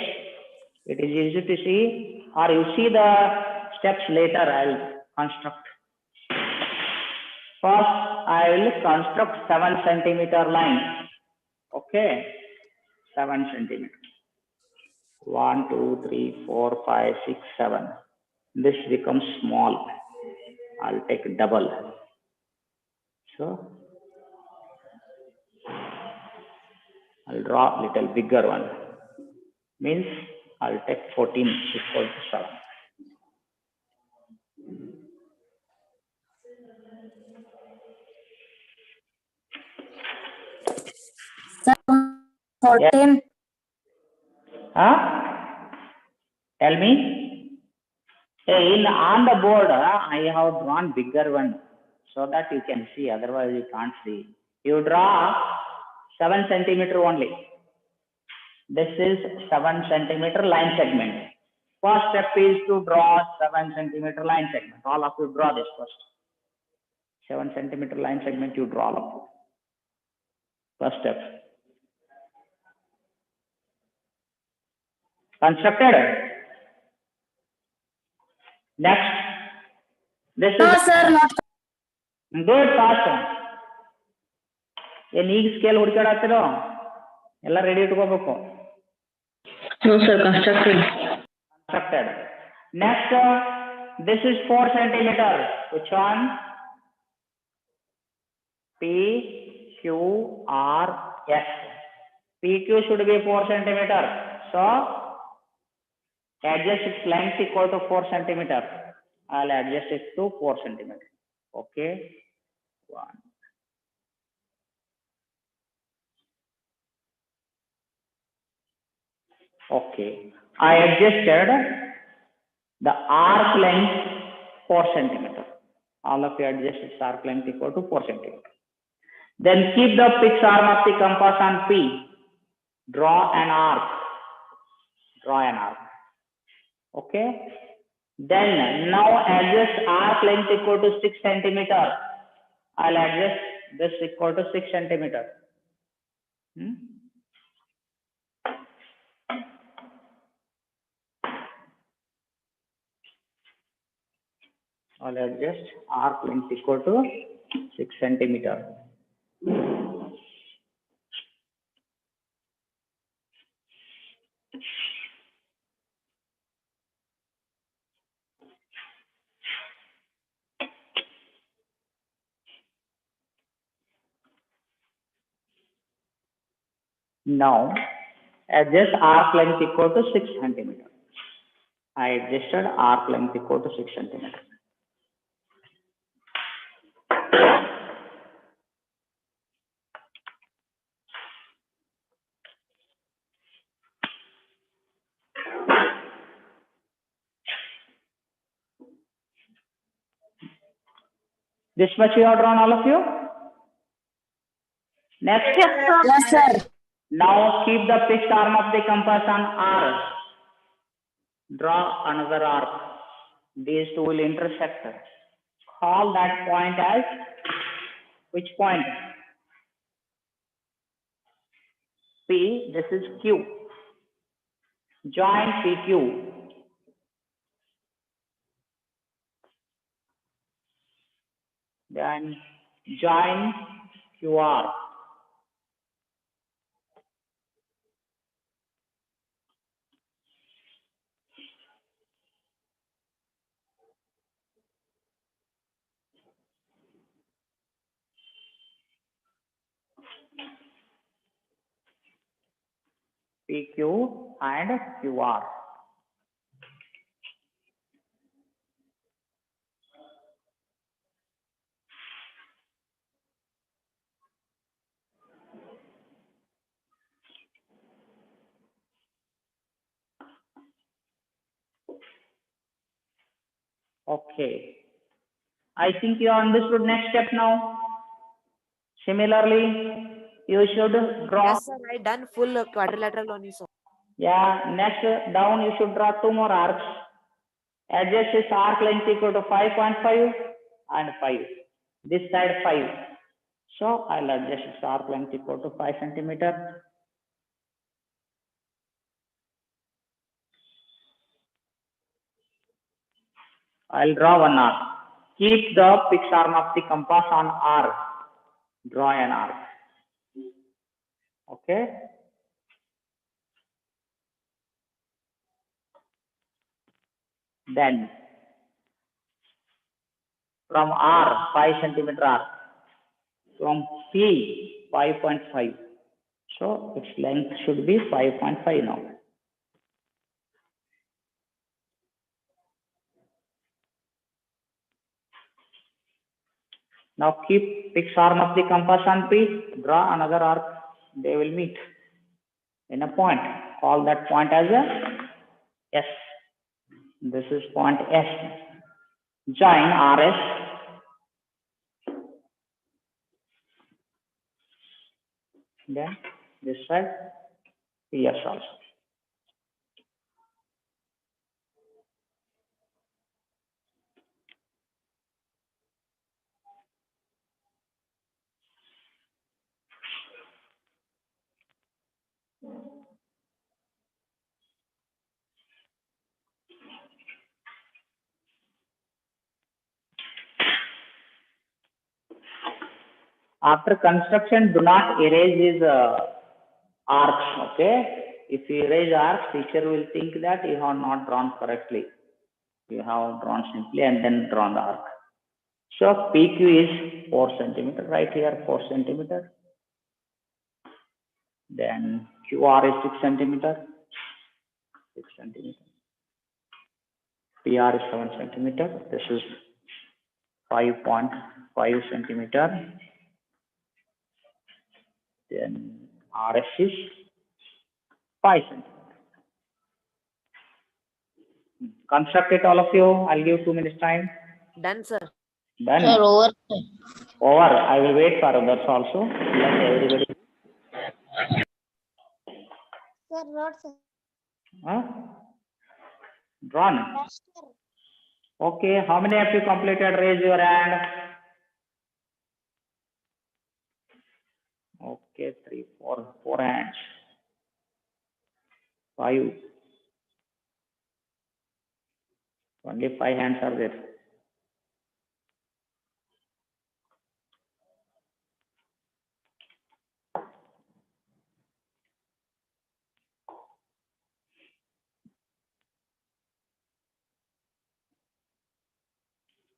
it is easy to see, or you see the steps later. I'll construct. First, I will construct 7 centimeter line. Okay, 7 centimeter. 1, 2, 3, 4, 5, 6, 7. This becomes small. I'll take double. So I'll draw little bigger one. Means I'll take 14 equal to 7. Sir, 14. Tell me. On the board, I have drawn bigger one so that you can see. Otherwise, you can't see. You draw 7 centimeter only. This is 7 centimeter line segment. First step is to draw 7 centimeter line segment. All of you draw this first. 7 centimeter line segment you draw all of you. First step. Constructed. Next. This No, is sir. Not. good fast. ಈಗ scale ಹುಡುಕಾಡತ್ತಿರೋ ಎಲ್ಲ ready ಇಟ್ಕೋಬೇಕು. No, sir. Constructed. Next, this is 4 centimeter. Which one? P, Q, R, S. PQ should be 4 centimeter. So, adjust its length equal to 4 centimeter. I'll adjust it to 4 centimeter. Okay. 1. Okay. I adjusted the arc length 4 centimeter. All of you adjust its arc length equal to 4 centimeter. Then keep the fixed arm of the compass on P. Draw an arc. Okay. Then now adjust arc length equal to 6 centimeter. I'll adjust this equal to 6 centimeter. I'll adjust arc length equal to 6 centimeter. Now adjust arc length equal to 6 centimeter. I adjusted arc length equal to 6 centimeter. This much you have drawn, all of you? Next. Yes, sir. Now keep the fixed arm of the compass on R. Draw another arc. These two will intersect. Call that point as which point? P, this is Q. Join PQ. Then join QR. PQ and QR. Okay. I think you understood next step now. Similarly, you should draw. Yes, sir. I done full quadrilateral on his. Yeah, next down you should draw two more arcs. Adjust this arc length equal to 5.5 and 5. This side 5. So I'll adjust its arc length equal to 5 centimeter. I'll draw one arc. Keep the fixed arm of the compass on R. Draw an arc. Okay. Then from R, 5 centimeter arc. From P, 5.5. So its length should be 5.5 now. Now keep fixed arm of the compass on P, draw another arc, they will meet in a point. Call that point as a S. This is point S. Join RS. Then this side PS also. After construction, do not erase these arcs, okay? If you erase arcs, teacher will think that you have not drawn correctly. You have drawn simply and then drawn the arc. So PQ is 4 centimeter, right here 4 centimeter. Then QR is 6 centimeter, 6 centimeter. PR is 7 centimeter. This is 5.5 centimeter. Then RS is 5 centimeter. Construct it, all of you. I'll give 2 minutes time. Done, sir. Done. Sir, over. Over. I will wait for others also. Let everybody. Sir, not sir. Huh? Drawn. Okay. How many have you completed? Raise your hand. Okay. 3, 4, 4 hands. 5. Only 5 hands are there.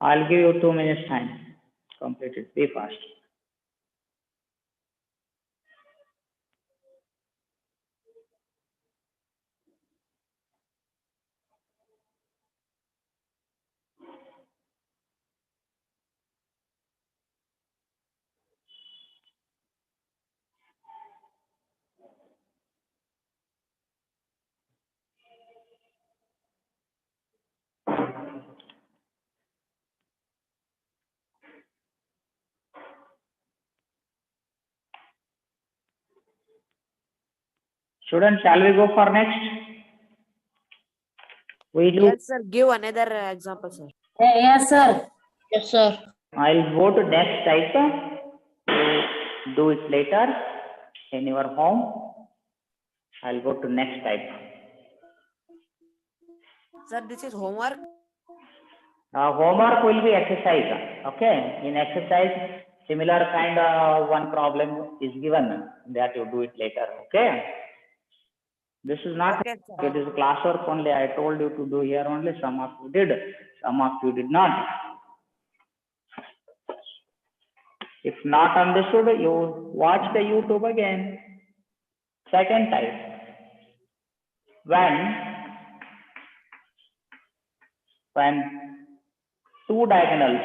I'll give you 2 minutes time. Complete it. Be fast. Students, shall we go for next? We do. Yes, sir. Give another example, sir. Yes, sir. Yes, sir. I'll go to next type. You do it later in your home. I'll go to next type. Sir, this is homework. Homework will be exercise. Okay. In exercise, similar kind of one problem is given that you do it later. Okay. This is not. Okay, sir. It is classwork only. I told you to do here only. Some of you did. Some of you did not. If not understood, you watch the YouTube again. Second type. When two diagonals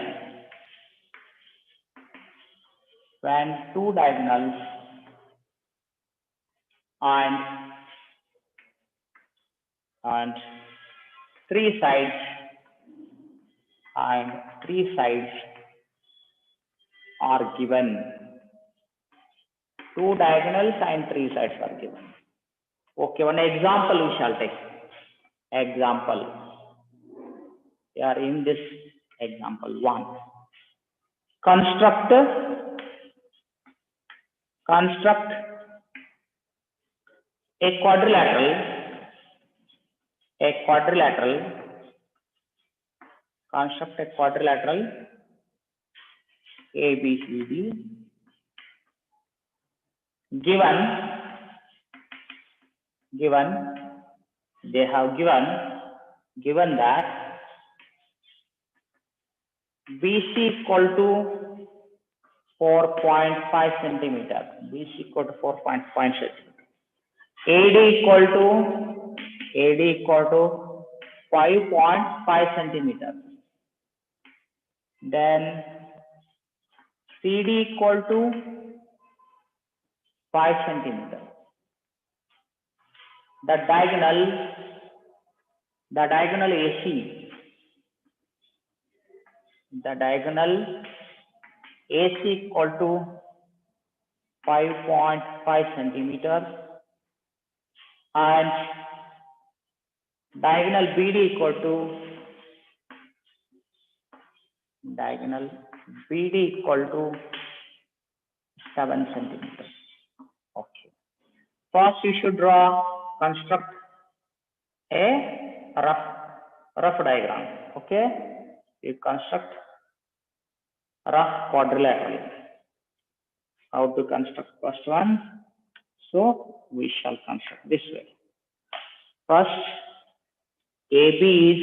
and three sides are given. Two diagonals and three sides are given. Okay, one example we shall take. Example. We are in this example 1. Construct a quadrilateral. Construct a quadrilateral ABCD. Given they have given that BC equal to 4.5 centimeter. BC equal to 4.5 centimeter. AD equal to 5.5 centimeter. Then CD equal to 5 centimeter. The diagonal AC. The diagonal AC equal to 5.5 centimeter and diagonal BD equal to 7 centimeters. Okay. First, you should construct a rough diagram. Okay. You construct rough quadrilateral. How to construct first one? So we shall construct this way. First, AB is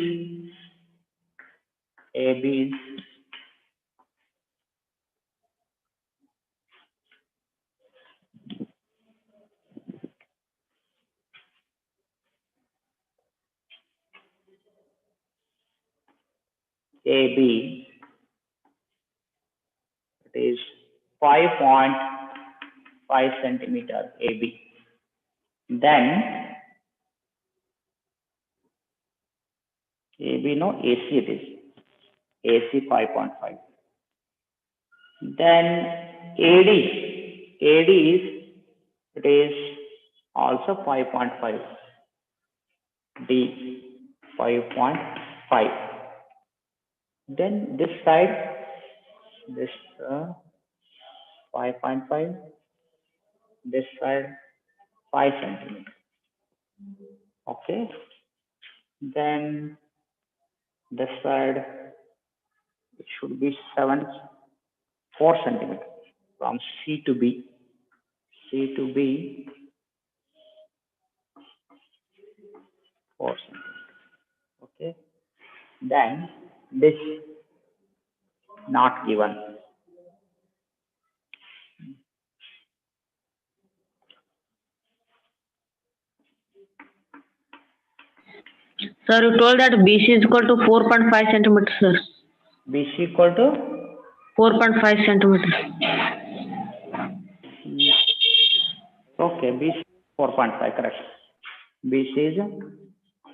AB, it is 5.5 centimeter AB. Then AB, no, AC it is. AC 5.5. Then AD is, it is also 5.5. D 5.5. Then this side, this 5.5, this side 5 centimeter. Okay. Then this side it should be 4 centimeter from C to B. C to B 4 centimeter. Okay. Then this not given. Sir, you told that BC is equal to 4.5 centimeters, sir. BC equal to 4.5 centimeters. okay, BC 4.5, correct. BC is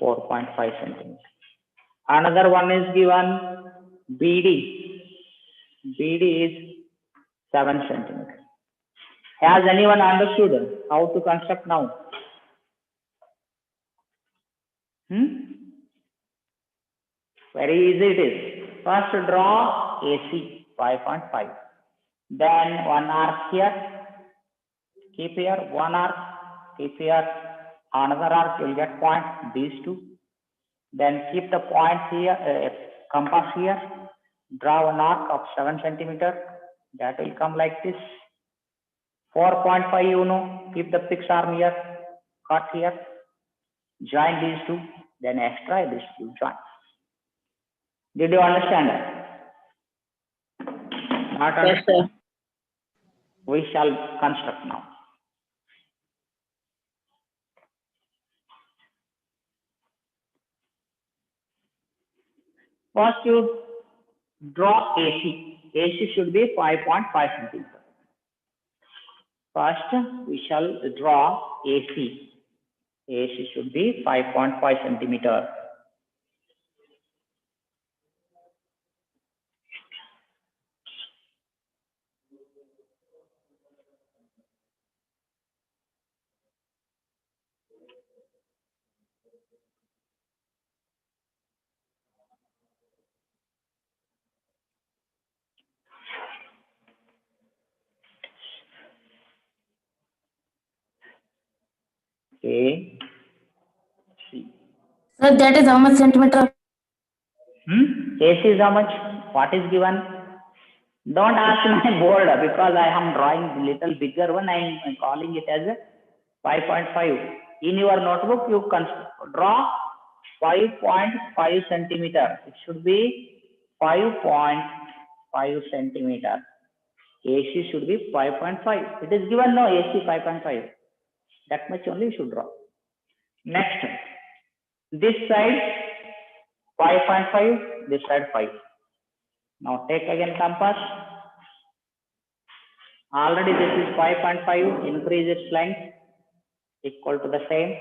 4.5 centimeter. Another one is given BD. BD is 7 centimeter. Has anyone understood how to construct now? Very easy it is. First draw AC 5.5. Then one arc here. Keep here one arc. Keep here another arc. You will get point these two. Then keep the point here, compass here. Draw an arc of 7 centimeter. That will come like this. 4.5 you know. Keep the fixed arm here. Cut here. Join these two. Then extra these two join. Did you understand that? Not Yes, sir. We shall construct now. First you draw AC. AC should be 5.5 centimeter. First we shall draw AC. AC should be 5.5 centimeter. A, C. Sir, that is how much centimeter? AC is how much? What is given? Don't ask my board because I am drawing little bigger one. I am calling it as a 5.5. In your notebook, you can draw 5.5 centimeter. It should be 5.5 centimeter. AC should be 5.5. It is given no AC 5.5. That much only you should draw. Next, this side 5.5, this side 5. Now take again compass. Already this is 5.5, increase its length equal to the same.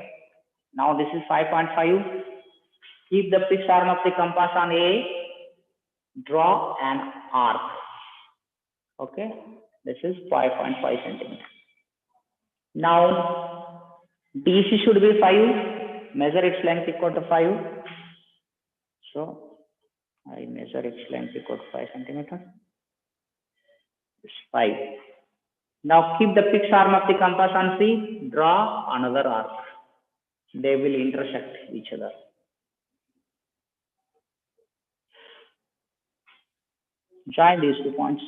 Now this is 5.5. Keep the fixed arm of the compass on A. Draw an arc. Okay, this is 5.5 centimeters. Now DC should be 5. Measure its length equal to 5. So I measure its length equal to 5 centimeters. It's 5. Now keep the fixed arm of the compass on C. Draw another arc. They will intersect each other. Join these 2 points.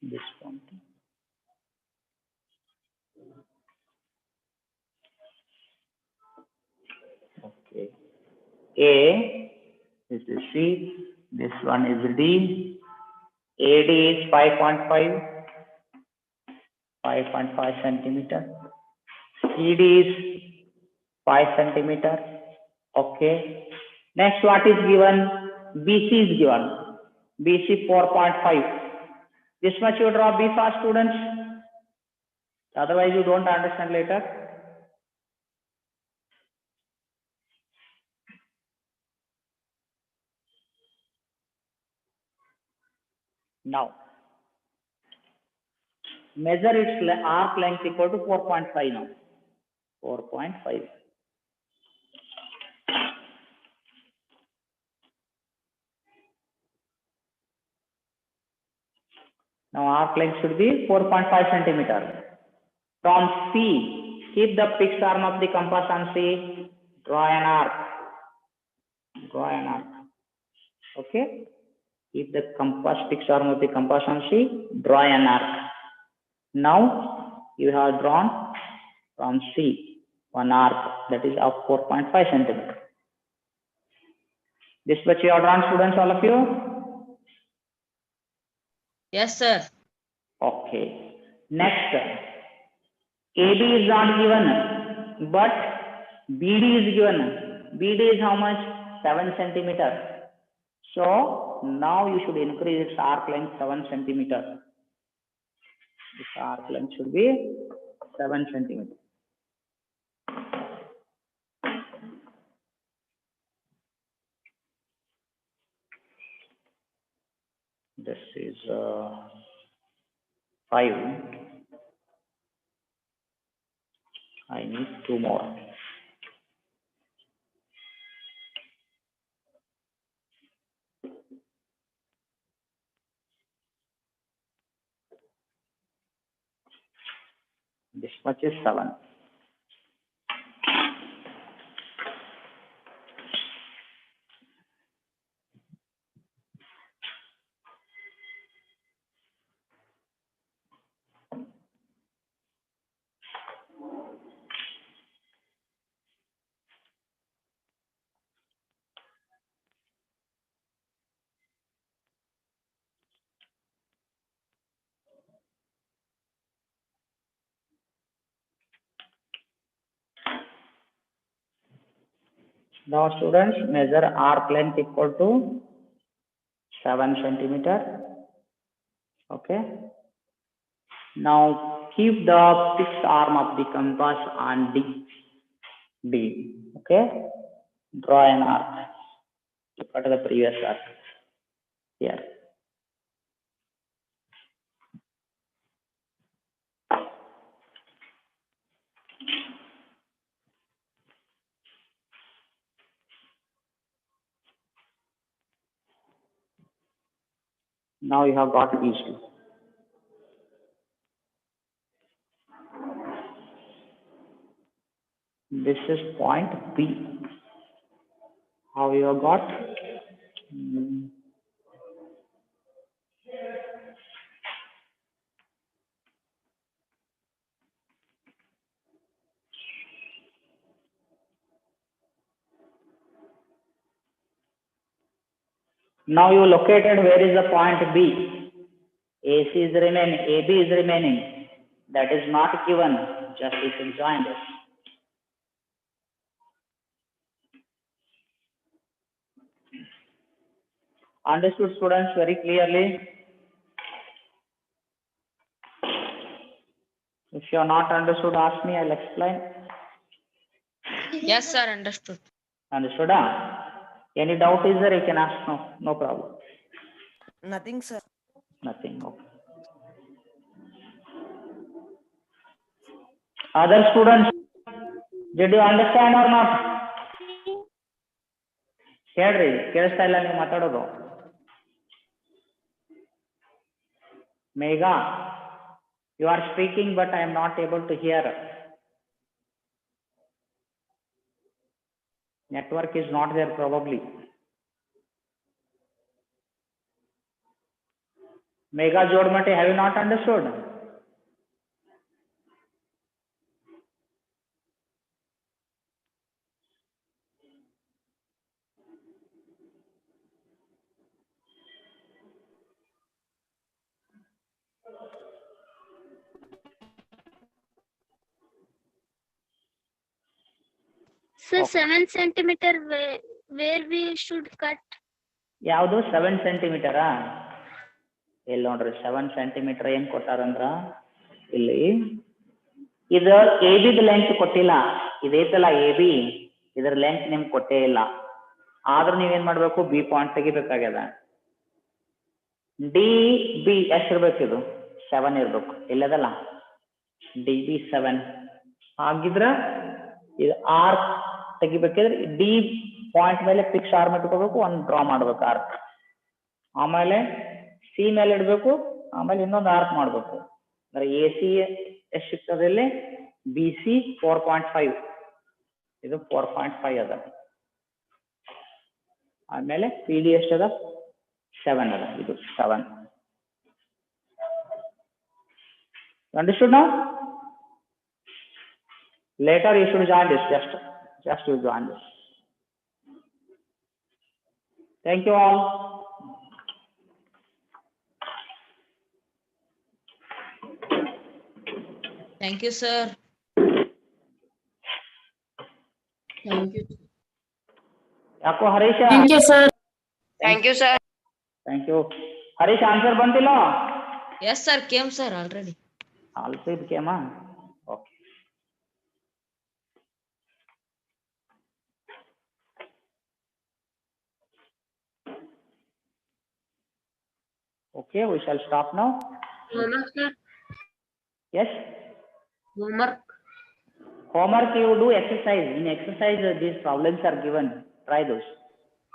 This point. Okay. A, this is C, this one is D. AD is 5.5 centimeter. CD is 5 centimeter. Okay. Next, what is given? BC is given. BC 4.5. This much you draw B fast, students. Otherwise, you don't understand later. Now, measure its arc length equal to 4.5 now. 4.5. Now arc length should be 4.5 centimeter. From C, keep the fixed arm of the compass on C. Draw an arc. Draw an arc. Okay. Keep the fixed arm of the compass on C. Draw an arc. Now you have drawn from C one arc that is of 4.5 centimeter. This much you have drawn, students, all of you? Yes, sir. Okay. Next, AB is not given, but BD is given. BD is how much? 7 centimeter. So now you should increase its arc length 7 centimeter. This arc length should be 7 centimeter. This is 5. I need 2 more. This much is 7. Now students, measure arc length equal to 7 centimeter. Okay. Now keep the fixed arm of the compass on D. Okay. Draw an arc. Look at the previous arc here. Now you have got these two. This is point B. How you have got? Now you located where is the point B. AC is remaining, AB is remaining. That is not given. Just you should join this. Understood, students, very clearly? If you are not understood, ask me, I'll explain. Yes, sir, understood. Understood? Any doubt is there, you can ask. No problem. Nothing, sir. Nothing, okay. Other students, did you understand or not? ಹೇಳ್ರಿ ಕೇಳಿಸ್ತಾ ಇಲ್ಲ ನೀವು ಮಾತಾಡೋದು. Megha, you are speaking but I am not able to hear. Network is not there probably. Megha Jodmati, have you not understood? So 7 centimeter where we should cut? ಯಾವುದು 7 centimeter ಇಲ್ಲಿ ನೋಡ್ರಿ 7 centimeter ಏನ್ ಕೊಟ್ಟಾರಂದ್ರ ಇಲ್ಲಿ ಇದು AB ದ ಲೆಂತ್ ಕೊಟ್ಟಿಲ್ಲ, ಇದೈತಲ್ಲ AB ಇದರ length ನಿಮ್ಗೆ ಕೊಟ್ಟೇ ಇಲ್ಲ. ಆದ್ರೂ ನೀವೇನ್ ಮಾಡ್ಬೇಕು, ಬಿ ಪಾಯಿಂಟ್ ತೆಗಿಬೇಕಾಗ್ಯದ. DB ಎಷ್ಟಿರ್ಬೇಕು, ಇದು 7 ಇರ್ಬೇಕು, ಇಲ್ಲದಲ್ಲ DB 7 ಆಗಿದ್ರ ಇದು ಆರ್ಕ್ ತೆಗಿಬೇಕಿದ್ರೆ D ಪಾಯಿಂಟ್ ಮೇಲೆ ಫಿಕ್ಸ್ ಆರ್ಮ್ ಇಟ್ಕೋಬೇಕು, ಒಂದು ಡ್ರಾ ಮಾಡ್ಬೇಕು ಆರ್ಕ್, ಆಮೇಲೆ C ಮೇಲೆ ಇಡ್ಬೇಕು, ಆಮೇಲೆ ಇನ್ನೊಂದು ಆರ್ಕ್ ಮಾಡ್ಬೇಕು. ಅಂದ್ರೆ AC ಎಷ್ಟು ಸಿಗ್ತದೆ ಇಲ್ಲಿ, BC 4.5, ಇದು 4.5 ಅದ. ಆಮೇಲೆ PD ಎಷ್ಟದ 7 ಅದ, ಇದು 7. Understood now? Later you should join this, just you join this. Thank you all. Thank you, sir. Thank you. ಯಾಕೋ Harisha? Thank you, sir. Thank you, sir. Thank you. Harish answer ಬಂದಿಲ್ಲ? Yes, sir, came, sir, already. Also ಇದು ಕೇಮಾ? Okay. Okay, we shall stop now. Homework, sir. Yes. Homework. Homework you do exercise. In exercise, these problems are given. Try those.